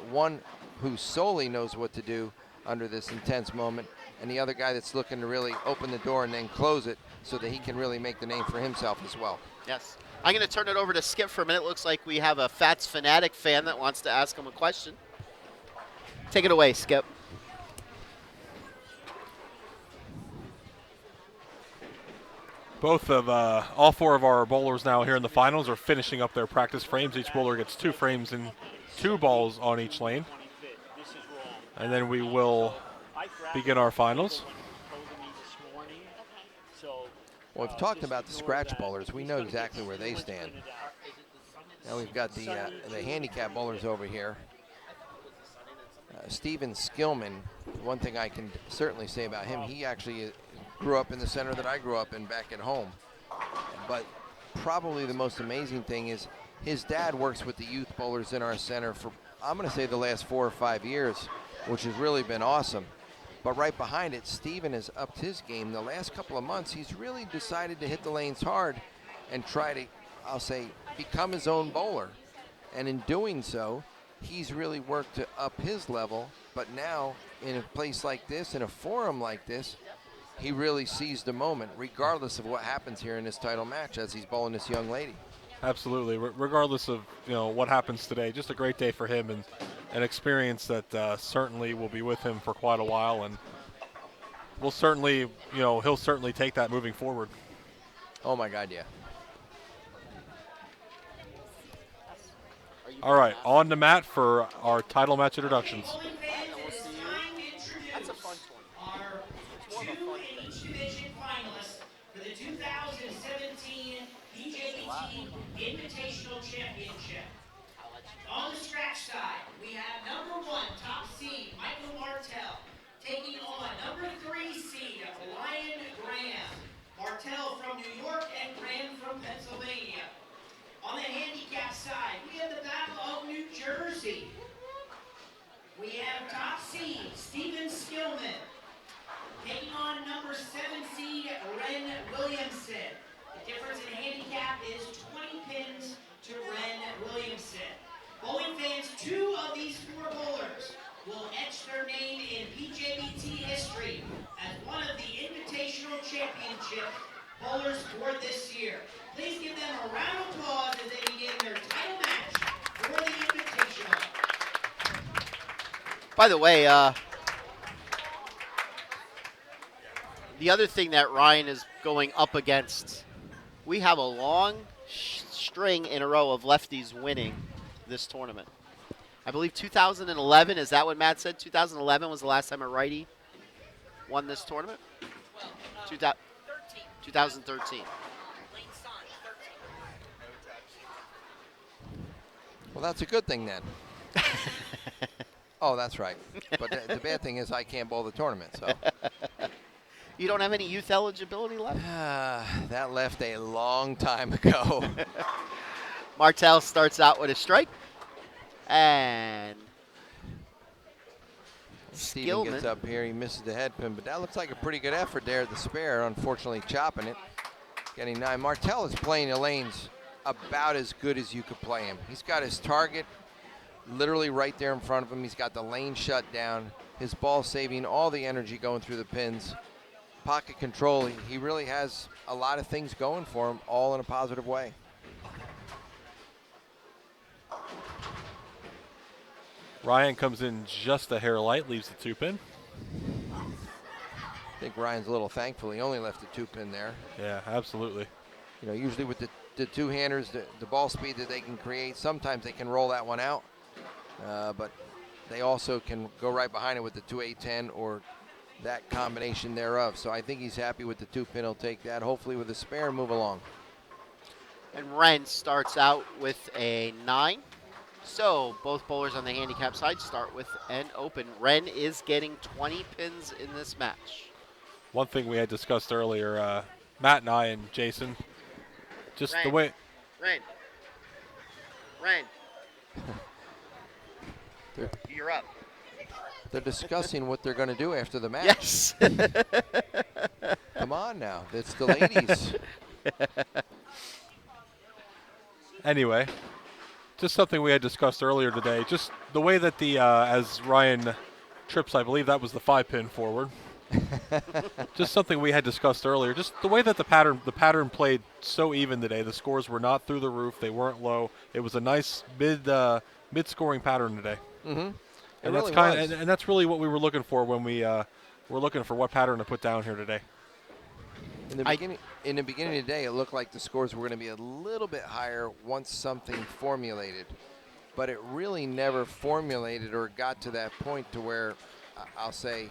One who solely knows what to do under this intense moment, and the other guy that's looking to really open the door and then close it so that he can really make the name for himself as well. Yes. I'm going to turn it over to Skip for a minute. Looks like we have a Fats Fanatic fan that wants to ask him a question. Take it away, Skip. All four of our bowlers now here in the finals are finishing up their practice frames. Each bowler gets 2 frames and 2 balls on each lane. And then we will begin our finals. Well, we've talked about the scratch bowlers. We know exactly where they stand. Now we've got the handicap bowlers over here. Steven Skillman, one thing I can certainly say about him, he actually grew up in the center that I grew up in back at home. But probably the most amazing thing is his dad works with the youth bowlers in our center for, I'm going to say, the last 4 or 5 years, which has really been awesome. But right behind it, Steven has upped his game. The last couple of months, he's really decided to hit the lanes hard and try to, I'll say, become his own bowler. And in doing so, he's really worked to up his level. But now, in a place like this, in a forum like this, he really seized the moment, regardless of what happens here in this title match as he's bowling this young lady. Absolutely, regardless of what happens today, just a great day for him and an experience that certainly will be with him for quite a while, and we'll certainly, he'll certainly take that moving forward. Oh my God, yeah. All right, on the mat for our title match introductions. That's a fun one. Our 2 in each division finalists for the 2017 PJBT Invitational Championship. On the scratch side, we have number 1 top seed Michael Martell taking on number 3 seed Ryan Graham. Martell from New York and Graham from Pennsylvania. On the handicap side, we have the Battle of New Jersey. We have top seed Steven Skillman taking on number 7 seed Ren Williamson. The difference in handicap is 20 pins to Ren Williamson. Bowling fans, 2 of these 4 bowlers will etch their name in PJBT history as one of the Invitational Championship bowlers for this year. Please give them a round of applause as they begin their title match By the way, the other thing that Ryan is going up against, we have a long string in a row of lefties winning this tournament. I believe 2011, is that what Matt said? 2011 was the last time a righty won this tournament? Well, 2000 13. 2013. Lane Son, 13. Well, that's a good thing then. Oh, that's right. But the bad thing is I can't bowl the tournament, so. You don't have any youth eligibility left? That left a long time ago. Martell starts out with a strike. And Steven gets Skillman. up here. He misses the head pin, but that looks like a pretty good effort there at the spare. Unfortunately, chopping it. Getting 9. Martell is playing the lanes about as good as you could play him. He's got his target literally right there in front of him. He's got the lane shut down. His ball saving all the energy going through the pins. Pocket control. He really has a lot of things going for him, all in a positive way. Ryan comes in just a hair light, leaves the 2-pin. I think Ryan's a little thankful he only left the 2-pin there. Yeah, absolutely. You know, usually with the two-handers, the ball speed that they can create, sometimes they can roll that one out. But they also can go right behind it with the 2-8-10 or that combination thereof. So I think he's happy with the 2-pin. He'll take that, hopefully with a spare and move along. And Ren starts out with a 9. So both bowlers on the handicap side start with an open. Ren is getting 20 pins in this match. One thing we had discussed earlier, Matt and I and Jason, just Ren. the way. Ren. You're up. They're discussing what they're going to do after the match. Yes. Come on now. It's the ladies. Anyway, just something we had discussed earlier today. Just the way that as Ryan trips, I believe that was the 5-pin forward. Just something we had discussed earlier. Just the way that the pattern played so even today. The scores were not through the roof. They weren't low. It was a nice mid-scoring pattern today. Mm-hmm. And that's and that's really what we were looking for when we were looking for what pattern to put down here today. In the beginning of the day, it looked like the scores were going to be a little bit higher once something formulated, but it really never formulated or got to that point to where I'll say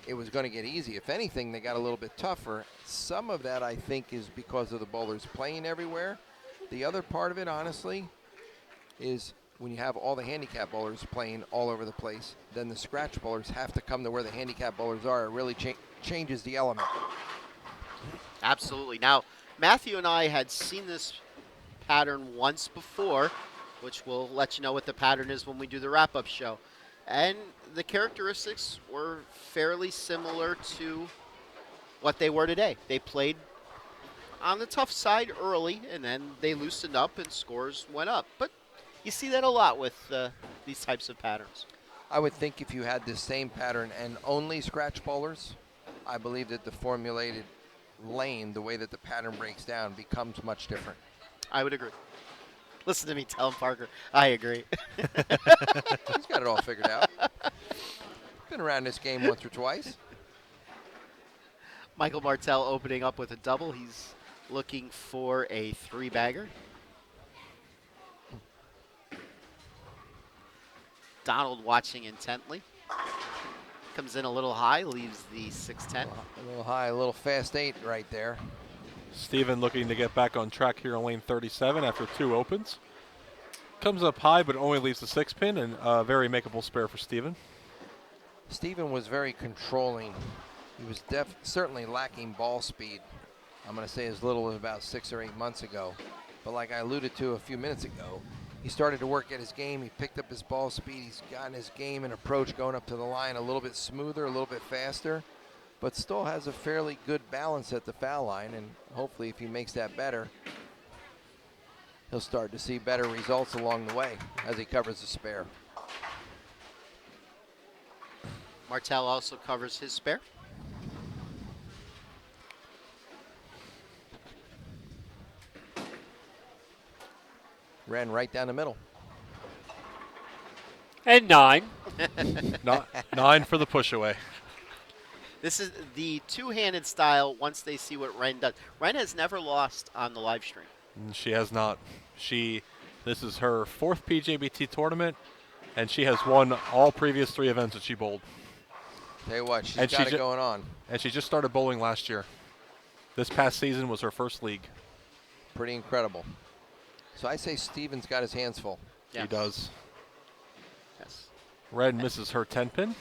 it was going to get easy. If anything, they got a little bit tougher. Some of that, I think, is because of the bowlers playing everywhere. The other part of it, honestly, is when you have all the handicap bowlers playing all over the place, then the scratch bowlers have to come to where the handicap bowlers are. It really changes the element. Absolutely. Now, Matthew and I had seen this pattern once before, which we'll let you know what the pattern is when we do the wrap-up show. And the characteristics were fairly similar to what they were today. They played on the tough side early, and then they loosened up and scores went up. But you see that a lot with these types of patterns. I would think if you had this same pattern and only scratch bowlers, I believe that the formulated lane, the way that the pattern breaks down, becomes much different. I would agree. Listen to me tell him, Parker. I agree. He's got it all figured out. Been around this game once or twice. Michael Martell opening up with a double. He's looking for a 3-bagger. Donald watching intently. Comes in a little high, leaves the 6-10. A little high, a little fast 8 right there. Steven looking to get back on track here on lane 37 after 2 opens. Comes up high, but only leaves the 6-pin, and a very makeable spare for Steven. Steven was very controlling. He was certainly lacking ball speed. I'm going to say as little as about 6 or 8 months ago. But like I alluded to a few minutes ago, he started to work at his game. He picked up his ball speed. He's gotten his game and approach going up to the line a little bit smoother, a little bit faster, but still has a fairly good balance at the foul line. And hopefully if he makes that better, he'll start to see better results along the way as he covers the spare. Martell also covers his spare. Ran right down the middle. And 9. Not 9 for the push away. This is the two-handed style once they see what Ren does. Ren has never lost on the live stream. She has not. This is her 4th PJBT tournament, and she has won all previous 3 events that she bowled. Tell you what, she's And got it going on. And she just started bowling last year. This past season was her first league. Pretty incredible. So I say Steven's got his hands full. Yes. He does. Yes. Red misses her 10 pin.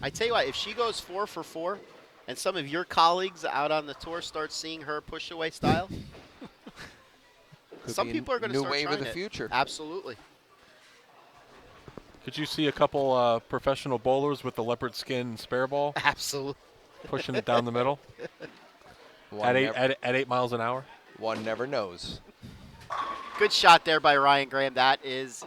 I tell you what, if she goes 4 for 4, and some of your colleagues out on the tour start seeing her push away style, Could some be a people are going to new start wave trying of the it. future. Absolutely. Could you see a couple professional bowlers with the leopard skin spare ball Absolutely. pushing it down the middle One, at 8 miles an hour? one never knows. Good shot there by Ryan Graham. That is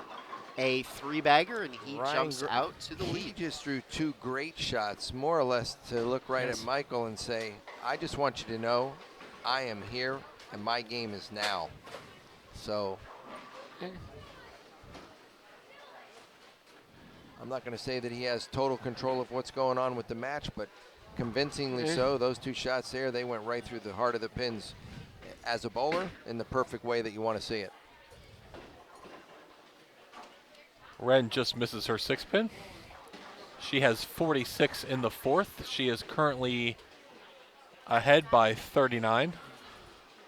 a 3-bagger, and he Ryan jumps out to the He lead. just threw 2 great shots, more or less to look right Yes. at Michael and say, I just want you to know I am here and my game is now. So I'm not going to say that he has total control of what's going on with the match, but convincingly so. Those 2 shots there, they went right through the heart of the pins as a bowler in the perfect way that you want to see it. Ren just misses her 6 pin. She has 46 in the 4th. She is currently ahead by 39.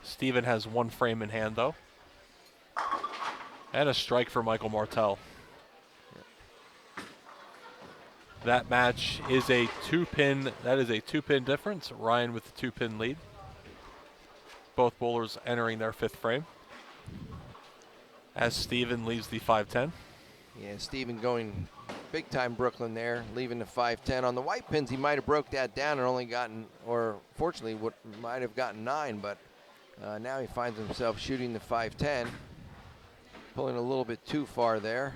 Steven has 1 frame in hand, though. And a strike for Michael Martell. That match is a 2-pin. That is a 2-pin difference. Ryan with the 2-pin lead. Both bowlers entering their 5th frame. As Steven leaves the 5-10. Yeah, Steven going big time Brooklyn there, leaving the 5-10. On the white pins, he might have broke that down and only gotten, or fortunately, what might have gotten 9, but now he finds himself shooting the 5-10, pulling a little bit too far there.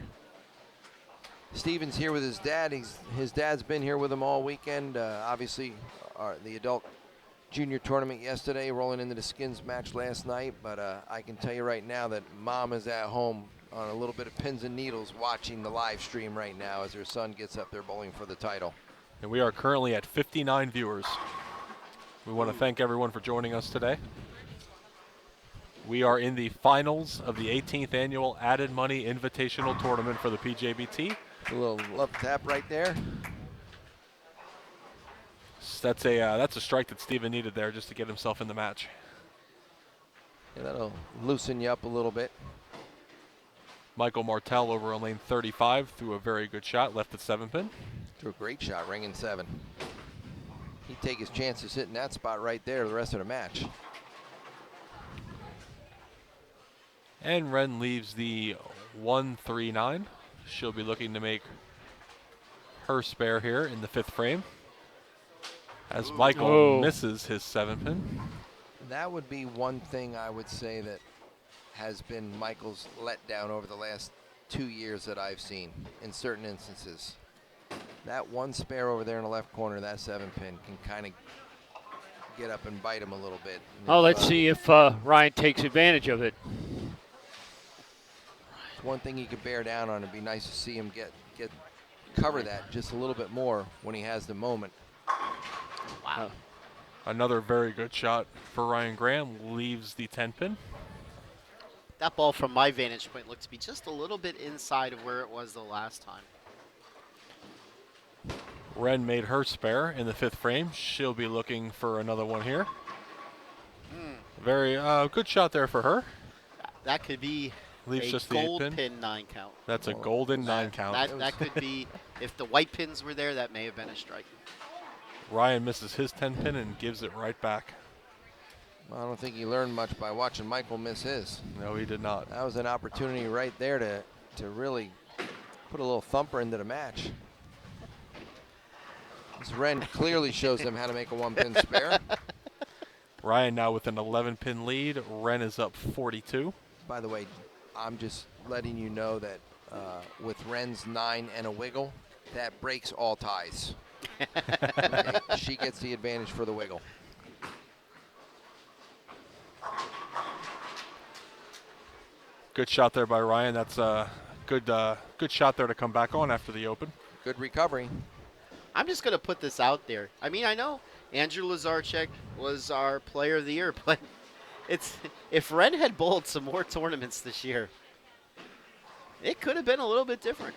Steven's here with his dad. His dad's been here with him all weekend. Obviously, the adult junior tournament yesterday, rolling into the skins match last night, but I can tell you right now that mom is at home on a little bit of pins and needles watching the live stream right now as her son gets up there bowling for the title. And we are currently at 59 viewers. We want to thank everyone for joining us today. We are in the finals of the 18th annual Added Money Invitational Tournament for the PJBT. A little love tap right there. That's a strike that Steven needed there just to get himself in the match. Yeah, that'll loosen you up a little bit. Michael Martell over on lane 35 threw a very good shot, left at 7-pin. Threw a great shot, ringing 7. He'd take his chances hitting that spot right there the rest of the match. And Ren leaves the 1-3-9. She'll be looking to make her spare here in the 5th frame. As Michael misses his 7-pin. That would be one thing I would say that has been Michael's letdown over the last 2 years that I've seen in certain instances. That one spare over there in the left corner, that 7-pin, can kind of get up and bite him a little bit. Well, let's see if Ryan takes advantage of it. It's one thing he could bear down on. It'd be nice to see him cover that just a little bit more when he has the moment. Wow. Another very good shot for Ryan Graham, leaves the 10-pin. That ball from my vantage point looked to be just a little bit inside of where it was the last time. Ren made her spare in the 5th frame. She'll be looking for another one here. Very good shot there for her. That could be Leaves a just the gold 8-pin. pin 9 count. That's a golden 9 count. That could be, if the white pins were there, that may have been a strike. Ryan misses his 10-pin and gives it right back. I don't think he learned much by watching Michael miss his. No, he did not. That was an opportunity right there to really put a little thumper into the match. This Ren clearly shows them how to make a 1-pin spare. Ryan now with an 11-pin lead. Ren is up 42. By the way, I'm just letting you know that with Ren's 9 and a wiggle, that breaks all ties. Okay? She gets the advantage for the wiggle. Good shot there by Ryan. That's Good shot there to come back on after the open. Good recovery. I'm just going to put this out there. I mean, I know Andrew Lazarchuk was our player of the year, but if Ren had bowled some more tournaments this year, it could have been a little bit different.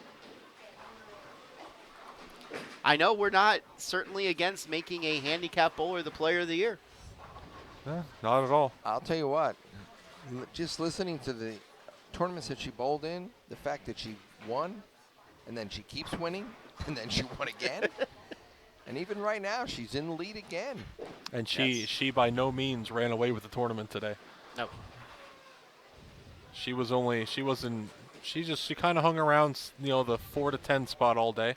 I know we're not certainly against making a handicap bowler the player of the year. Not at all. I'll tell you what, just listening to the tournaments that she bowled in, the fact that she won, and then she keeps winning, and then she won again. And even right now, she's in the lead again. And she by no means ran away with the tournament today. No. She kind of hung around, the 4 to 10 spot all day.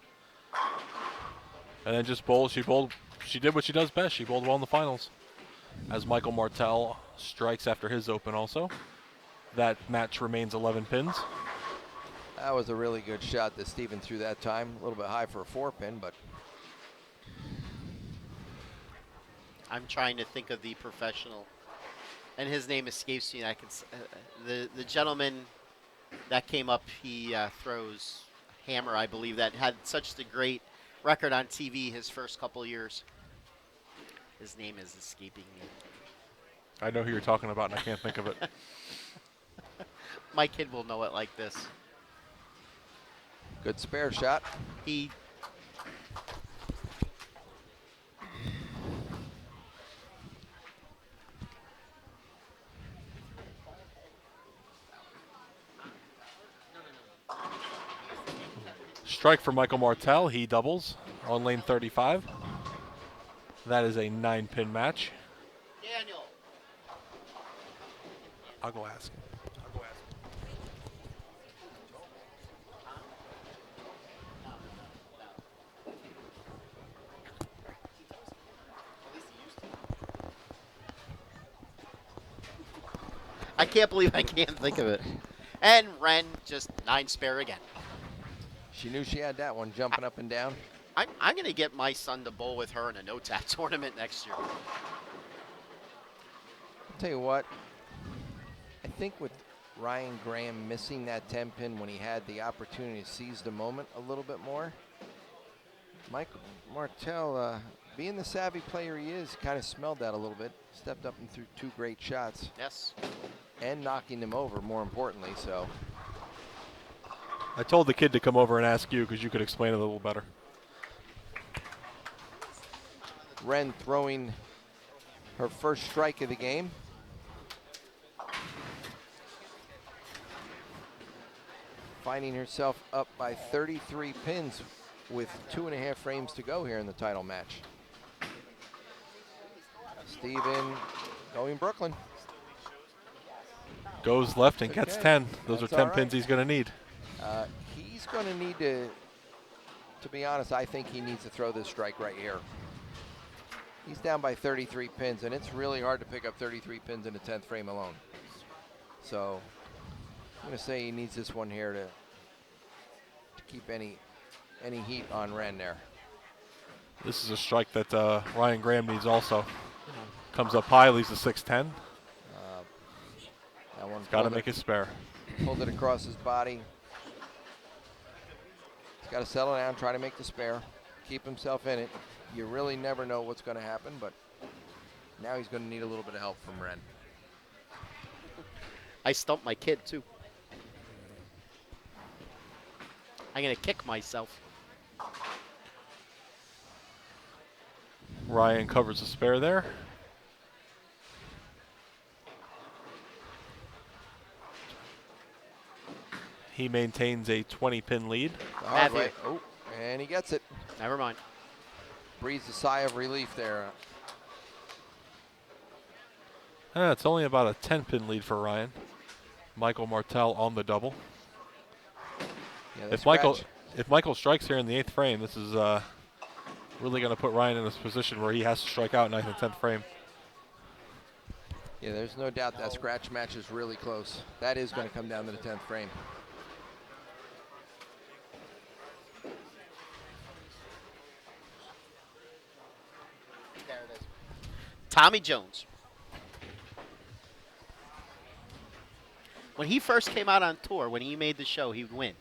And then just bowled. She did what she does best. She bowled well in the finals. As Michael Martell strikes after his open also. That match remains 11 pins. That was a really good shot that Steven threw that time. A little bit high for a 4-pin, but I'm trying to think of the professional, and his name escapes me. I can the gentleman that came up. He throws hammer, I believe, that had such a great record on TV his first couple years. His name is escaping me. I know who you're talking about, and I can't think of it. My kid will know it like this. good spare shot. He Strike for Michael Martell. He doubles on lane 35. That is a 9-pin match. Daniel. I'll go ask him. I can't believe I can't think of it. And Ren just 9 spare again. She knew she had that one, jumping up and down. I'm going to get my son to bowl with her in a no-tap tournament next year. I'll tell you what, I think with Ryan Graham missing that 10-pin when he had the opportunity to seize the moment a little bit more, Michael Martell, being the savvy player he is, kind of smelled that a little bit. Stepped up and threw 2 great shots. Yes. And knocking them over, more importantly, so. I told the kid to come over and ask you because you could explain it a little better. Ren throwing her first strike of the game. Finding herself up by 33 pins with 2.5 frames to go here in the title match. Steven going Brooklyn. Goes left and gets Okay. 10. Those That's are 10 all pins right. he's going to need. He's going to need to be honest, I think he needs to throw this strike right here. He's down by 33 pins, and it's really hard to pick up 33 pins in the 10th frame alone. So I'm going to say he needs this one here to keep any heat on Ren there. This is a strike that Ryan Graham needs also. Comes up high, leaves a 6-10. That one Got to make it spare. pulled it across his body. He's got to settle down, try to make the spare, keep himself in it. You really never know what's going to happen, but now he's going to need a little bit of help from Ren. I stumped my kid, too. I'm going to kick myself. Ryan covers the spare there. He maintains a 20-pin lead. The hard way. Matthew. Oh, and he gets it. Never mind. Breathes a sigh of relief there. It's only about a 10-pin lead for Ryan. Michael Martell on the double. Yeah, the If Michael strikes here in the 8th frame, this is really going to put Ryan in this position where he has to strike out 9th and 10th frame. Yeah, there's no doubt that scratch match is really close. That is going to come down to the 10th frame. There it is. Tommy Jones. When he first came out on tour, when he made the show, he would win.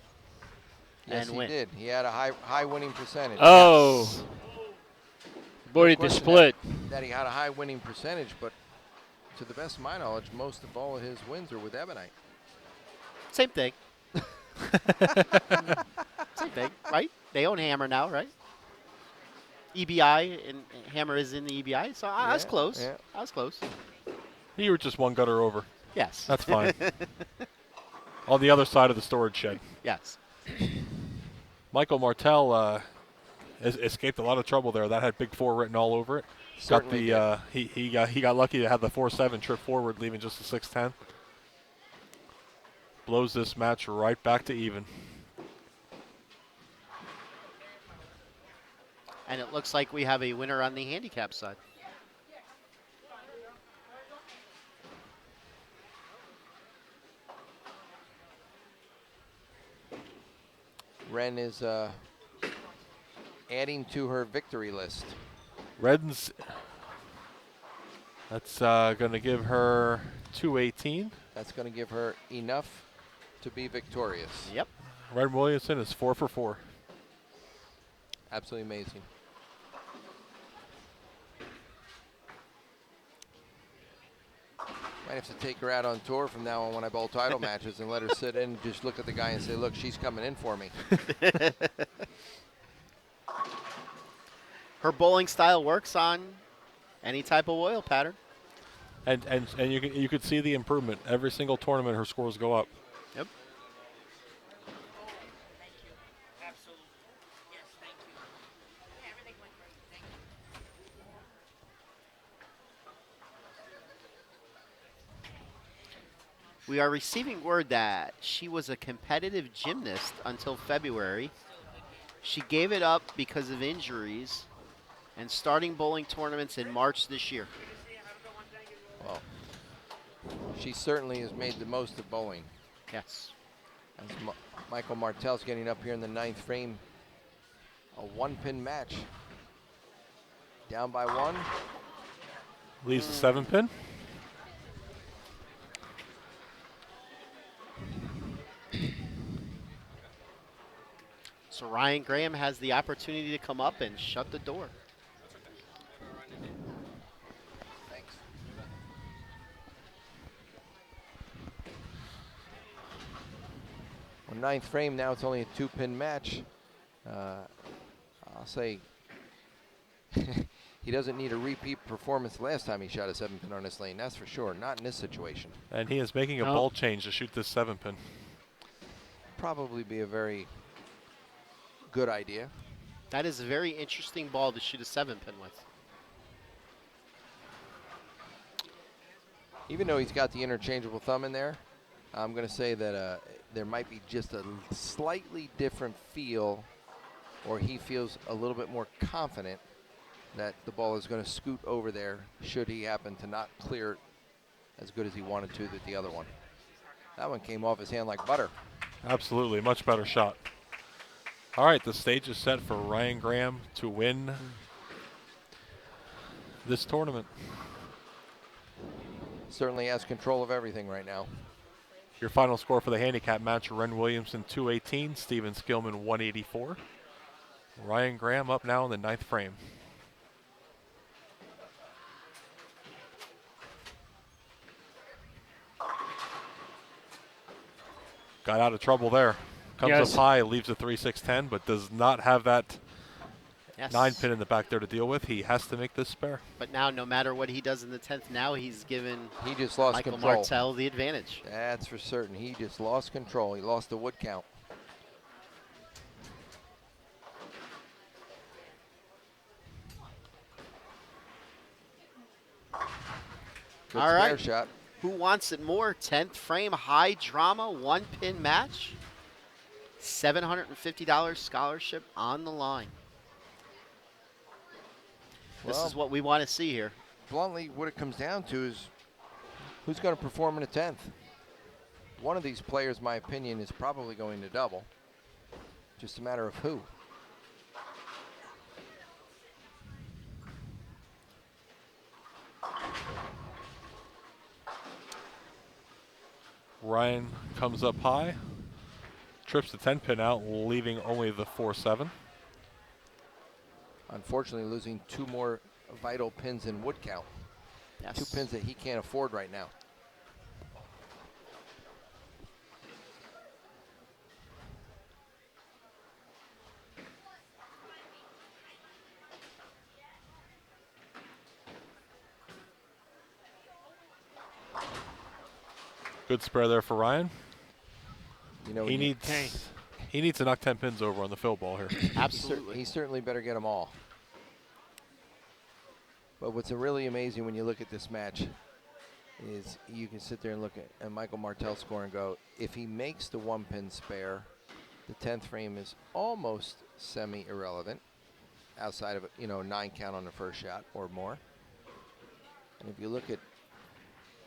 Yes, and he win. did. He had a high winning percentage. Oh, Yes. avoided the question split. That he had a high winning percentage, but to the best of my knowledge, most of all of his wins are with Ebonite. Same thing. Same thing, right? They own Hammer now, right? EBI and Hammer is in the EBI, so I was Yeah, close. yeah. I was close. You were just one gutter over. Yes. That's fine. On the other side of the storage shed. Yes. Michael Martell escaped a lot of trouble there. That had Big 4 written all over it. Certainly did. He got lucky to have the 4-7 trip forward, leaving just a 6-10. Blows this match right back to even. And it looks like we have a winner on the handicap side. Ren is adding to her victory list. Redden's, that's going to give her 218. That's going to give her enough to be victorious. Yep. Red Williamson is 4 for 4. Absolutely amazing. Might have to take her out on tour from now on when I bowl title matches and let her sit in and just look at the guy and say, look, she's coming in for me. Her bowling style works on any type of oil pattern. And you could see the improvement. Every single tournament, her scores go up. Yep. Thank you. Absolutely. Yes, thank you. Everything went great. Thank you. We are receiving word that she was a competitive gymnast until February. She gave it up because of injuries and starting bowling tournaments in March this year. Well, she certainly has made the most of bowling. Yes. As Michael Martell's getting up here in the 9th frame. A 1-pin match. Down by 1. Leaves the 7-pin. So Ryan Graham has the opportunity to come up and shut the door. Thanks. Well, 9th frame, now it's only a 2-pin match. I'll say he doesn't need a repeat performance last time he shot a 7-pin on this lane, that's for sure. Not in this situation. And he is making a ball change to shoot this 7-pin. Probably be a very good idea. That is a very interesting ball to shoot a 7-pin with. Even though he's got the interchangeable thumb in there, I'm going to say that there might be just a slightly different feel, or he feels a little bit more confident that the ball is going to scoot over there should he happen to not clear it as good as he wanted to with the other one. That one came off his hand like butter. Absolutely, much better shot. All right, the stage is set for Ryan Graham to win this tournament. Certainly has control of everything right now. Your final score for the handicap match, Ren Williamson 218, Steven Skillman 184. Ryan Graham up now in the 9th frame. Got out of trouble there. Comes up high, leaves a 3-6-10, but does not have that 9-pin in the back there to deal with. He has to make this spare. But now, no matter what he does in the 10th, now he's given He just lost Michael control. Martell the advantage. That's for certain. He just lost control. He lost the wood count. Good All spare right. shot. Who wants it more? 10th frame, high drama, 1-pin match. $750 scholarship on the line. This Well, is what we want to see here. Bluntly, what it comes down to is who's going to perform in a 10th. One of these players, my opinion, is probably going to double. Just a matter of who. Ryan comes up high, trips the 10 pin out, leaving only the 4-7. Unfortunately, losing 2 more vital pins in wood count. Yes. 2 pins that he can't afford right now. Good spare there for Ryan. You know, He when you- needs to knock 10 pins over on the fill ball here. Absolutely. he certainly better get them all. But what's really amazing when you look at this match is you can sit there and look at Michael Martell's score and go, if he makes the 1 pin spare, the 10th frame is almost semi-irrelevant outside of, 9 count on the first shot or more. And if you look at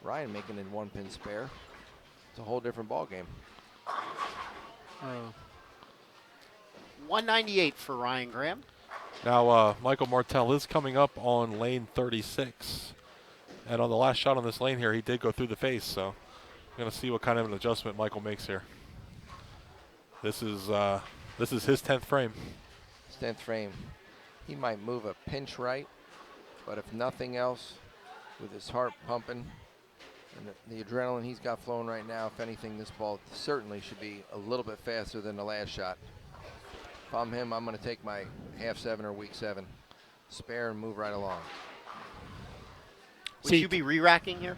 Ryan making it 1 pin spare, it's a whole different ball game. 198 for Ryan Graham. Now, Michael Martell is coming up on lane 36. And on the last shot on this lane here, he did go through the face. So I'm going to see what kind of an adjustment Michael makes here. This is his 10th frame. His 10th frame. He might move a pinch right, but if nothing else, with his heart pumping and the adrenaline he's got flowing right now, if anything, this ball certainly should be a little bit faster than the last shot. If I'm him, I'm going to take my half 7 or week 7, spare and move right along. Would you be re-racking here?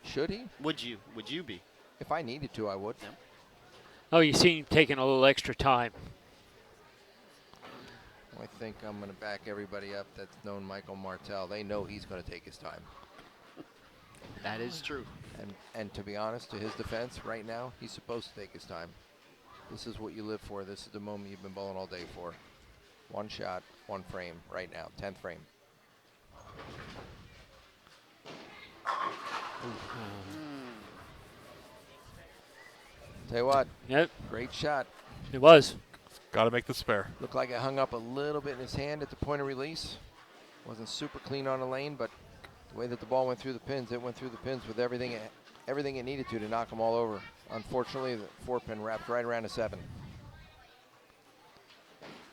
Should he? Would you? Would you be? If I needed to, I would. Yeah. Oh, you see him taking a little extra time. I think I'm going to back everybody up that's known Michael Martell. They know he's going to take his time. That is true. And to be honest, to his defense, right now, he's supposed to take his time. This is what you live for. This is the moment you've been bowling all day for. 1 shot, 1 frame right now, 10th frame. Tell you what, Yep, great shot. it was. Got to make the spare. Looked like it hung up a little bit in his hand at the point of release. Wasn't super clean on the lane, but the way that the ball went through the pins, it went through the pins with everything it needed to knock them all over. Unfortunately, the 4-pin wrapped right around a 7.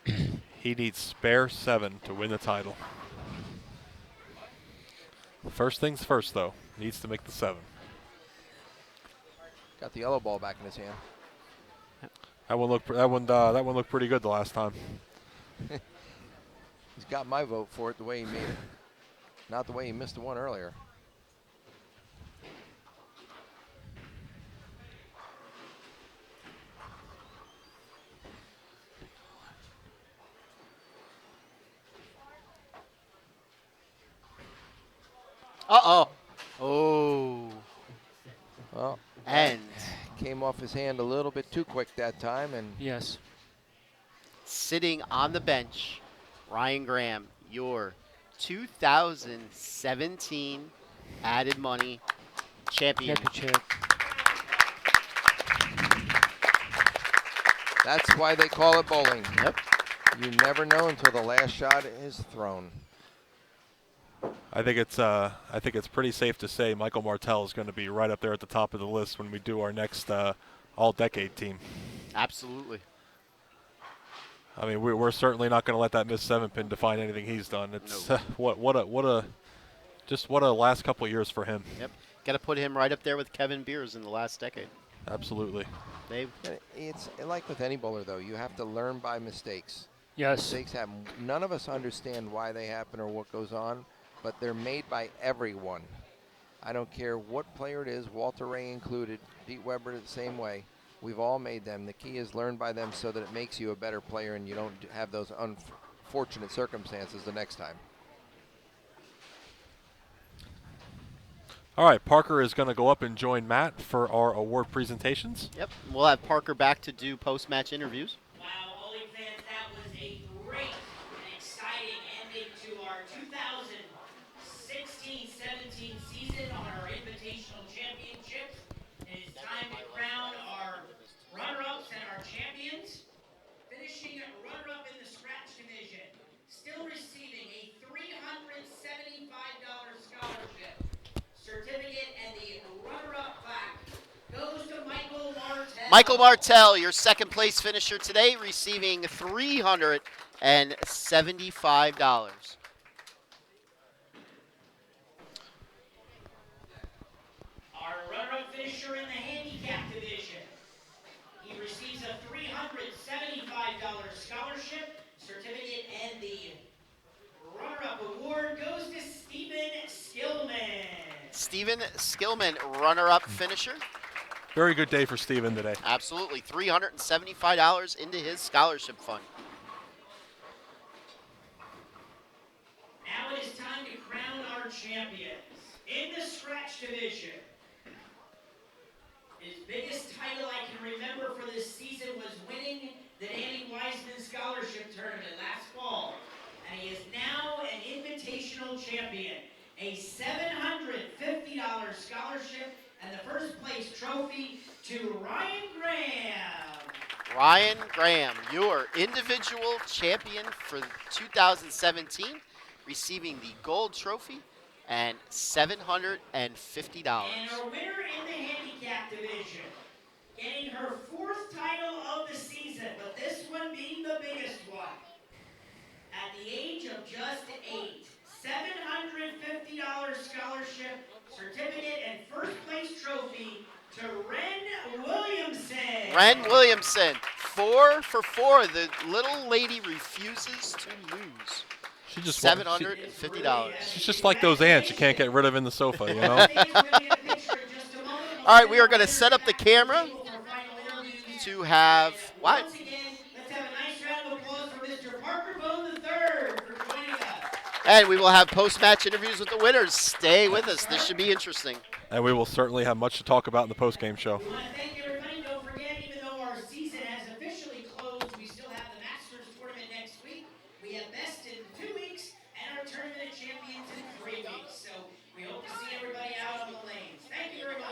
He needs spare 7 to win the title. First things first, though. Needs to make the 7. Got the yellow ball back in his hand. That one looked pretty good the last time. He's got my vote for it the way he made it. Not the way he missed the one earlier. Uh-oh. Oh. Well, And came off his hand a little bit too quick that time, and Yes. sitting on the bench, Ryan Graham, your 2017 added money champion. Championship. that's why they call it bowling. Yep. You never know until the last shot is thrown. I think it's pretty safe to say Michael Martell is going to be right up there at the top of the list when we do our next all-decade team. Absolutely. I mean, we're certainly not going to let that missed 7-pin define anything he's done. It's what a last couple of years for him. Yep. Got to put him right up there with Kevin Beers in the last decade. Absolutely. It's like with any bowler, though. You have to learn by mistakes. Yes. Mistakes happen. None of us understand why they happen or what goes on, but they're made by everyone. I don't care what player it is, Walter Ray included, Pete Weber the same way. We've all made them. The key is learn by them so that it makes you a better player and you don't have those unfortunate circumstances the next time. All right, Parker is going to go up and join Matt for our award presentations. Yep. We'll have Parker back to do post-match interviews. Wow, bowling fans, that was a great and exciting ending to our 2016-17 season on our Invitational Championships. It is time to crown our runner-ups and our champions. Finishing runner-up in the scratch division, still receiving a $375 scholarship certificate, and the runner-up plaque goes to Michael Martell. Michael Martell, your second place finisher today, receiving $375. Our runner-up finisher in the handicap division. He receives a $375 scholarship, certificate, and the runner-up award goes to Steven Skillman. Steven Skillman, runner-up finisher. Very good day for Steven today. Absolutely, $375 into his scholarship fund. Now it is time to crown our champions. In the scratch division, his biggest title I can remember for this season was winning the Danny Wiseman Scholarship Tournament last fall. And he is now an invitational champion. A $750 scholarship and the first place trophy to Ryan Graham. Ryan Graham, your individual champion for 2017, receiving the gold trophy and $750. And our winner in the handicap division, getting her fourth title of the season, but this one being the biggest one. At the age of just 8, $750 scholarship, certificate, and first place trophy to Ren Williamson. Ren Williamson, 4 for 4. The little lady refuses to lose. She just $750. She's just like those ants you can't get rid of in the sofa, you know? All right, we are going to set up the camera to have what? Once again, let's have a nice round of applause for Mr. Parker Bone III for joining us. And we will have post-match interviews with the winners. Stay with us. This should be interesting. And we will certainly have much to talk about in the post-game show. We want to thank everybody. Don't forget, even though our season has officially closed, we still have the Masters tournament next week. We have Best in 2 weeks and our Tournament of Champions in 3 weeks. So we hope to see everybody out on the lanes. Thank you very much.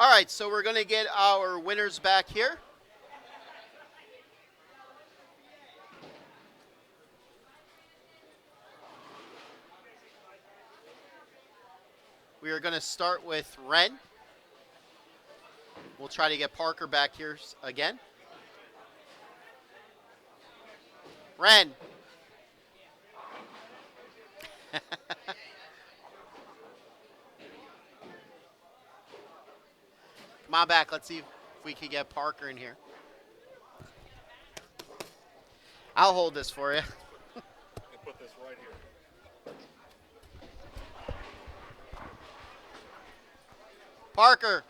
All right, so we're going to get our winners back here. We are going to start with Ren. We'll try to get Parker back here again. Ren. Come on back. Let's see if we can get Parker in here. I'll hold this for you. Put this right here. Parker.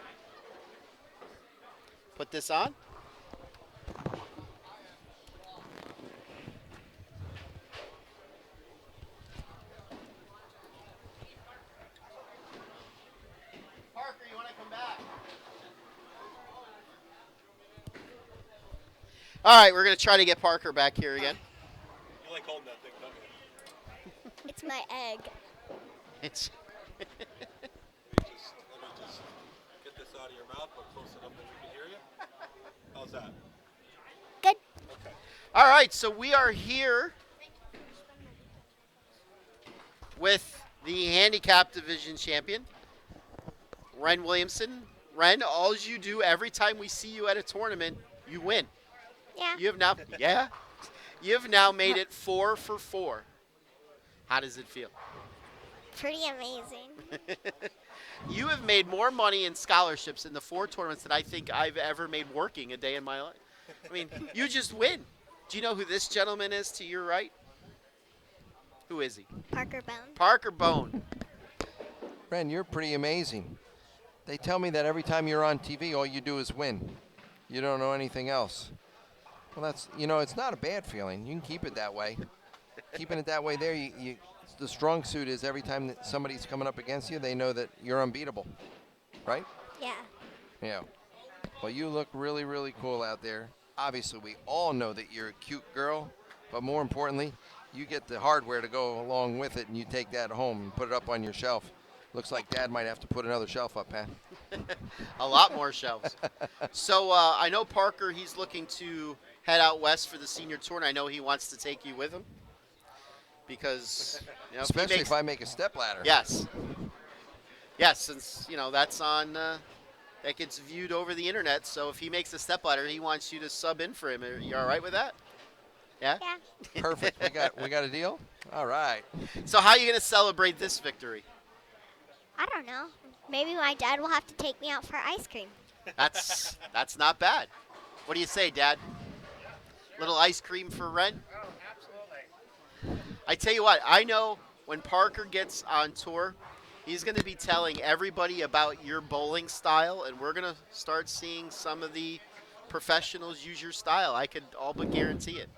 Put this on. Parker, you want to come back? All right, we're going to try to get Parker back here again. You like holding that thing, don't you? It's my egg. It's Let me just get this out of your mouth, but close enough that we can hear you. How's that? Good. Okay. all right. So we are here with the handicap division champion, Ren Williamson. Ren, all you do every time we see you at a tournament, you win. Yeah. You have now, yeah, you have now made it 4 for 4. How does it feel? Pretty amazing. You have made more money in scholarships in the 4 tournaments than I think I've ever made working a day in my life. I mean, you just win. Do you know who this gentleman is to your right? Who is he? Parker Bone. Parker Bone. Ren, you're pretty amazing. They tell me that every time you're on TV, all you do is win. You don't know anything else. Well, it's not a bad feeling. You can keep it that way. Keeping it that way there, the strong suit is every time that somebody's coming up against you, they know that you're unbeatable, right? Yeah. Yeah. Well, you look really, really cool out there. Obviously, we all know that you're a cute girl, but more importantly, you get the hardware to go along with it, and you take that home and put it up on your shelf. Looks like Dad might have to put another shelf up, Pat. A lot more shelves. So I know Parker, he's looking to head out west for the senior tour, and I know he wants to take you with him. Because, Especially if I make a step ladder. Yes. Yes, since, that's on, that gets viewed over the internet. So if he makes a step ladder, he wants you to sub in for him. Are you all right with that? Yeah? Yeah. Perfect. We got a deal? All right. So how are you going to celebrate this victory? I don't know. Maybe my dad will have to take me out for ice cream. That's not bad. What do you say, Dad? Little ice cream for Ren? Oh, absolutely. I tell you what, I know when Parker gets on tour, he's going to be telling everybody about your bowling style, and we're going to start seeing some of the professionals use your style. I could all but guarantee it.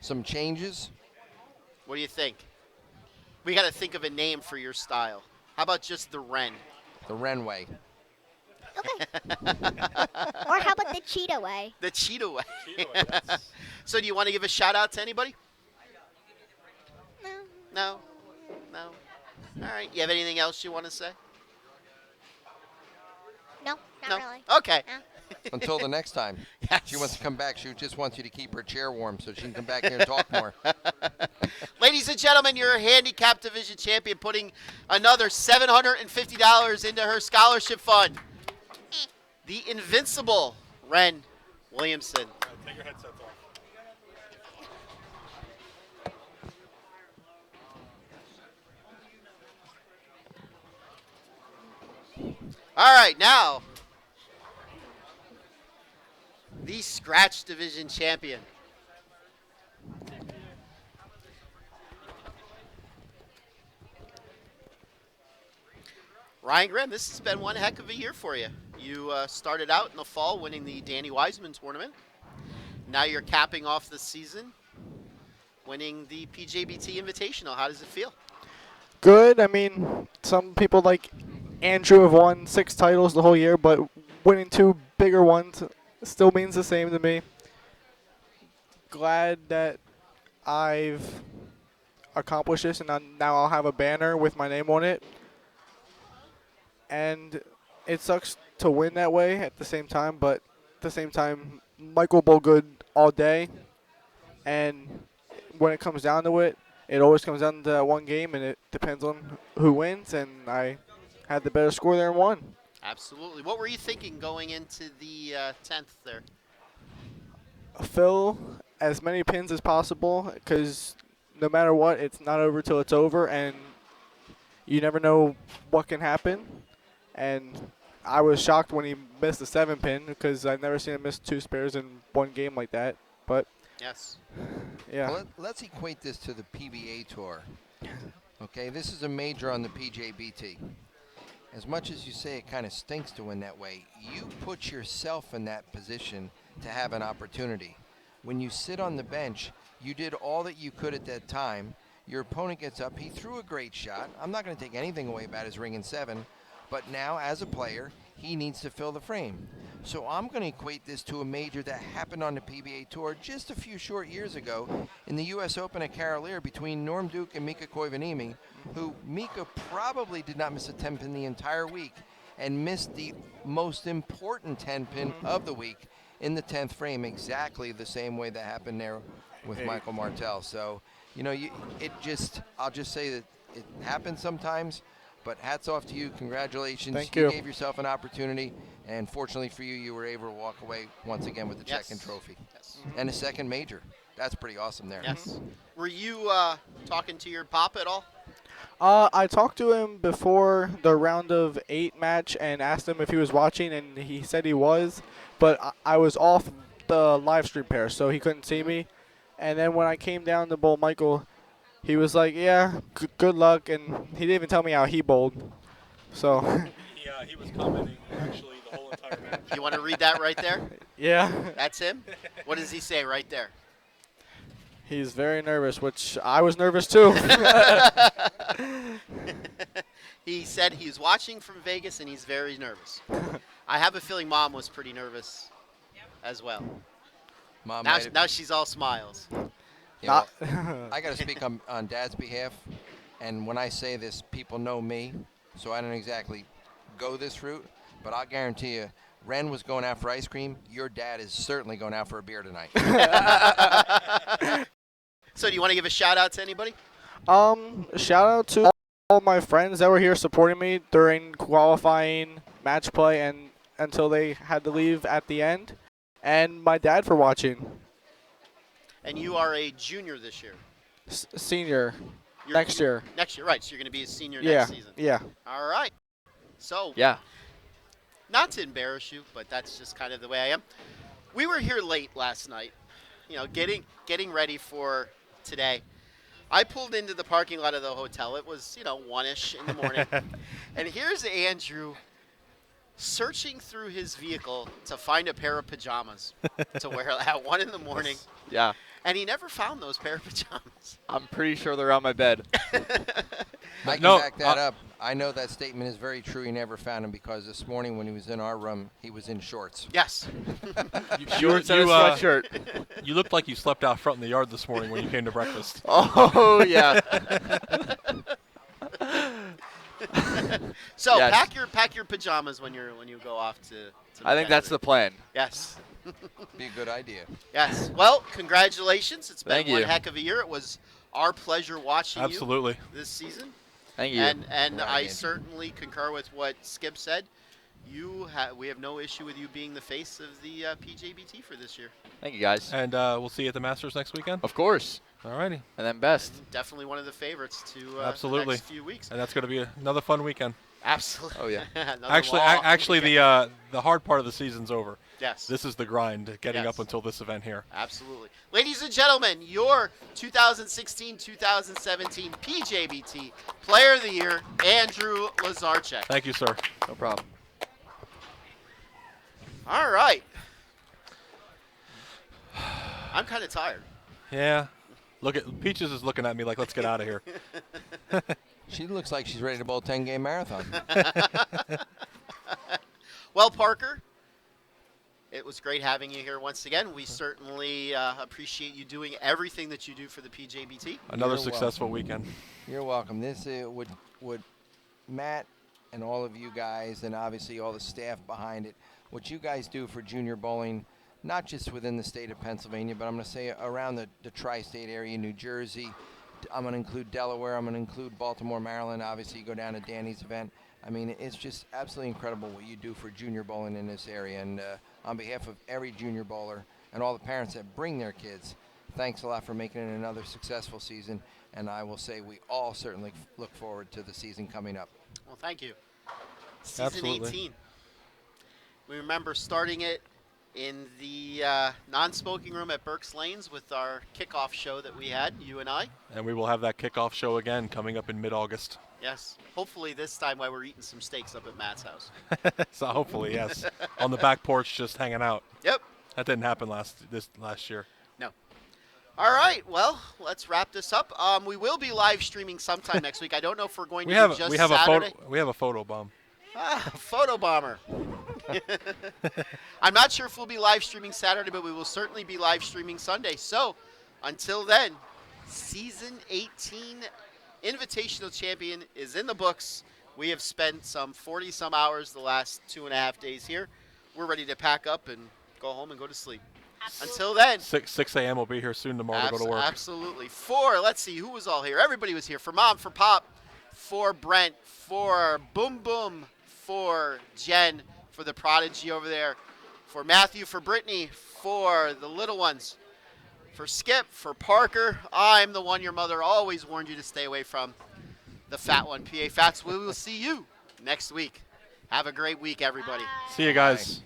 Some changes. What do you think? We got to think of a name for your style. How about just the Ren? The Ren way. Okay. Or how about the cheetah way? The Cheetah way. Cheetah way, that's- So do you want to give a shout out to anybody? No. No? No? All right. You have anything else you want to say? No, not No? really. Okay. No. Until the next time. Yes. She wants to come back. She just wants you to keep her chair warm so she can come back here and talk more. Ladies and gentlemen, your handicap division champion putting another $750 into her scholarship fund. The invincible Ren Williamson. All right, take your headsets off. All right, now the scratch division champion. Ryan Grimm, this has been one heck of a year for you. You started out in the fall winning the Danny Wiseman tournament. Now you're capping off the season winning the PJBT Invitational. How does it feel? Good. I mean, some people like Andrew have won 6 titles the whole year, but winning 2 bigger ones still means the same to me. Glad that I've accomplished this, and now I'll have a banner with my name on it. And it sucks to win that way at the same time, but at the same time, Michael bowled good all day. And when it comes down to it, it always comes down to that one game, and it depends on who wins. And I had the better score there and won. Absolutely. What were you thinking going into the 10th there? Fill as many pins as possible, because no matter what, it's not over till it's over, and you never know what can happen. And I was shocked when he missed the 7 pin, because I've never seen him miss 2 spares in one game like that. But Yes. yeah, Well, let's equate this to the PBA Tour. Okay, this is a major on the PJBT. As much as you say it kind of stinks to win that way, you put yourself in that position to have an opportunity. When you sit on the bench, you did all that you could at that time. Your opponent gets up. He threw a great shot. I'm not going to take anything away about his ring in 7, But now, as a player, he needs to fill the frame. So I'm going to equate this to a major that happened on the PBA Tour just a few short years ago in the U.S. Open at Carolier between Norm Duke and Mika Koivuniemen, who Mika probably did not miss a 10-pin the entire week and missed the most important 10-pin of the week in the 10th frame, exactly the same way that happened there with Michael Martel. So, I'll just say that it happens sometimes, but hats off to you. Congratulations. Thank You you. gave yourself an opportunity, and fortunately for you, you were able to walk away once again with the second trophy. Yes. And a second major. That's pretty awesome there. Yes. Were you talking to your pop at all? I talked to him before the round of 8 match and asked him if he was watching, and he said he was, but I was off the live stream pair, so he couldn't see me. And then when I came down to bowl Michael, he was like, "Yeah, good luck," and he didn't even tell me how he bowled. So. He was commenting actually the whole entire match. You want to read that right there? Yeah. That's him? What does he say right there? He's very nervous, which I was nervous too. He said he was watching from Vegas and he's very nervous. I have a feeling Mom was pretty nervous as well. Mom Now she's all smiles. I got to speak on Dad's behalf, and when I say this, people know me, so I don't exactly go this route, but I'll guarantee you, Ren was going out for ice cream. Your dad is certainly going out for a beer tonight. So do you want to give a shout out to anybody? Shout out to all my friends that were here supporting me during qualifying, match play, and until they had to leave at the end, and my dad for watching. And you are a junior this year. Senior. Next year. Next year, right. So you're going to be a senior Yeah. next season. Yeah. All right. So, Yeah. not to embarrass you, but that's just kind of the way I am. We were here late last night, getting ready for today. I pulled into the parking lot of the hotel. It was, 1-ish in the morning. And here's Andrew searching through his vehicle to find a pair of pajamas to wear at 1 in the morning. Yeah. And he never found those pair of pajamas. I'm pretty sure they're on my bed. I can back that up. I know that statement is very true. He never found him because this morning when he was in our room, he was in shorts. Yes. Shorts and a sweatshirt. You looked like you slept out front in the yard this morning when you came to breakfast. Oh, yeah. So Yes. pack your pajamas when you go off to I think that's the plan. Yes. Be a good idea. Yes. Well, congratulations. It's been Thank one you. heck of a year. It was our pleasure watching Absolutely. you this season. Thank you. And Right, I Andy. certainly concur with what Skip said. We have no issue with you being the face of the PJBT for this year. Thank you, guys. And we'll see you at the Masters next weekend. Of course. Alrighty. And then best. Definitely one of the favorites to the Absolutely. next few weeks. And that's going to be another fun weekend. Absolutely. Oh, yeah. Another Actually, long actually, weekend. the hard part of the season's over. Yes. This is the grind, getting Yes. up until this event here. Absolutely. Ladies and gentlemen, your 2016-2017 PJBT Player of the Year, Andrew Lazarchuk. Thank you, sir. No problem. All right. I'm kind of tired. Yeah. Peaches is looking at me like, let's get out of here. She looks like she's ready to bowl a 10-game marathon. Well, Parker, it was great having you here once again. We certainly appreciate you doing everything that you do for the PJBT. Another You're successful weekend. You're welcome. This would Matt and all of you guys, and obviously all the staff behind it, what you guys do for junior bowling, not just within the state of Pennsylvania, but I'm going to say around the tri-state area, New Jersey. I'm going to include Delaware. I'm going to include Baltimore, Maryland. Obviously, you go down to Danny's event. I mean, it's just absolutely incredible what you do for junior bowling in this area. And on behalf of every junior bowler and all the parents that bring their kids, thanks a lot for making it another successful season. And I will say we all certainly look forward to the season coming up. Well, thank you. Season Absolutely. 18. We remember starting it in the non-smoking room at Berks Lanes with our kickoff show that we had, you and I. And we will have that kickoff show again coming up in mid-August. Yes. Hopefully this time while we're eating some steaks up at Matt's house. So hopefully, yes. On the back porch just hanging out. Yep. That didn't happen last year. No. All right. Well, let's wrap this up. We will be live streaming sometime next week. I don't know if we're going to do just we have Saturday. a photo bomb. Photo bomber. I'm not sure if we'll be live streaming Saturday, but we will certainly be live streaming Sunday. So, until then, Season 18 Invitational Champion is in the books. We have spent some 40-some hours the last 2.5 days here. We're ready to pack up and go home and go to sleep. Until then, 6 a.m. will be here soon tomorrow to go to work. Absolutely. Let's see, who was all here? Everybody was here. For Mom, for Pop, for Brent, for Boom Boom, for Jen, for the Prodigy over there, for Matthew, for Brittany, for the little ones, for Skip, for Parker. I'm the one your mother always warned you to stay away from, the fat one, PA Fats. We will see you next week. Have a great week, everybody. See you guys. Bye.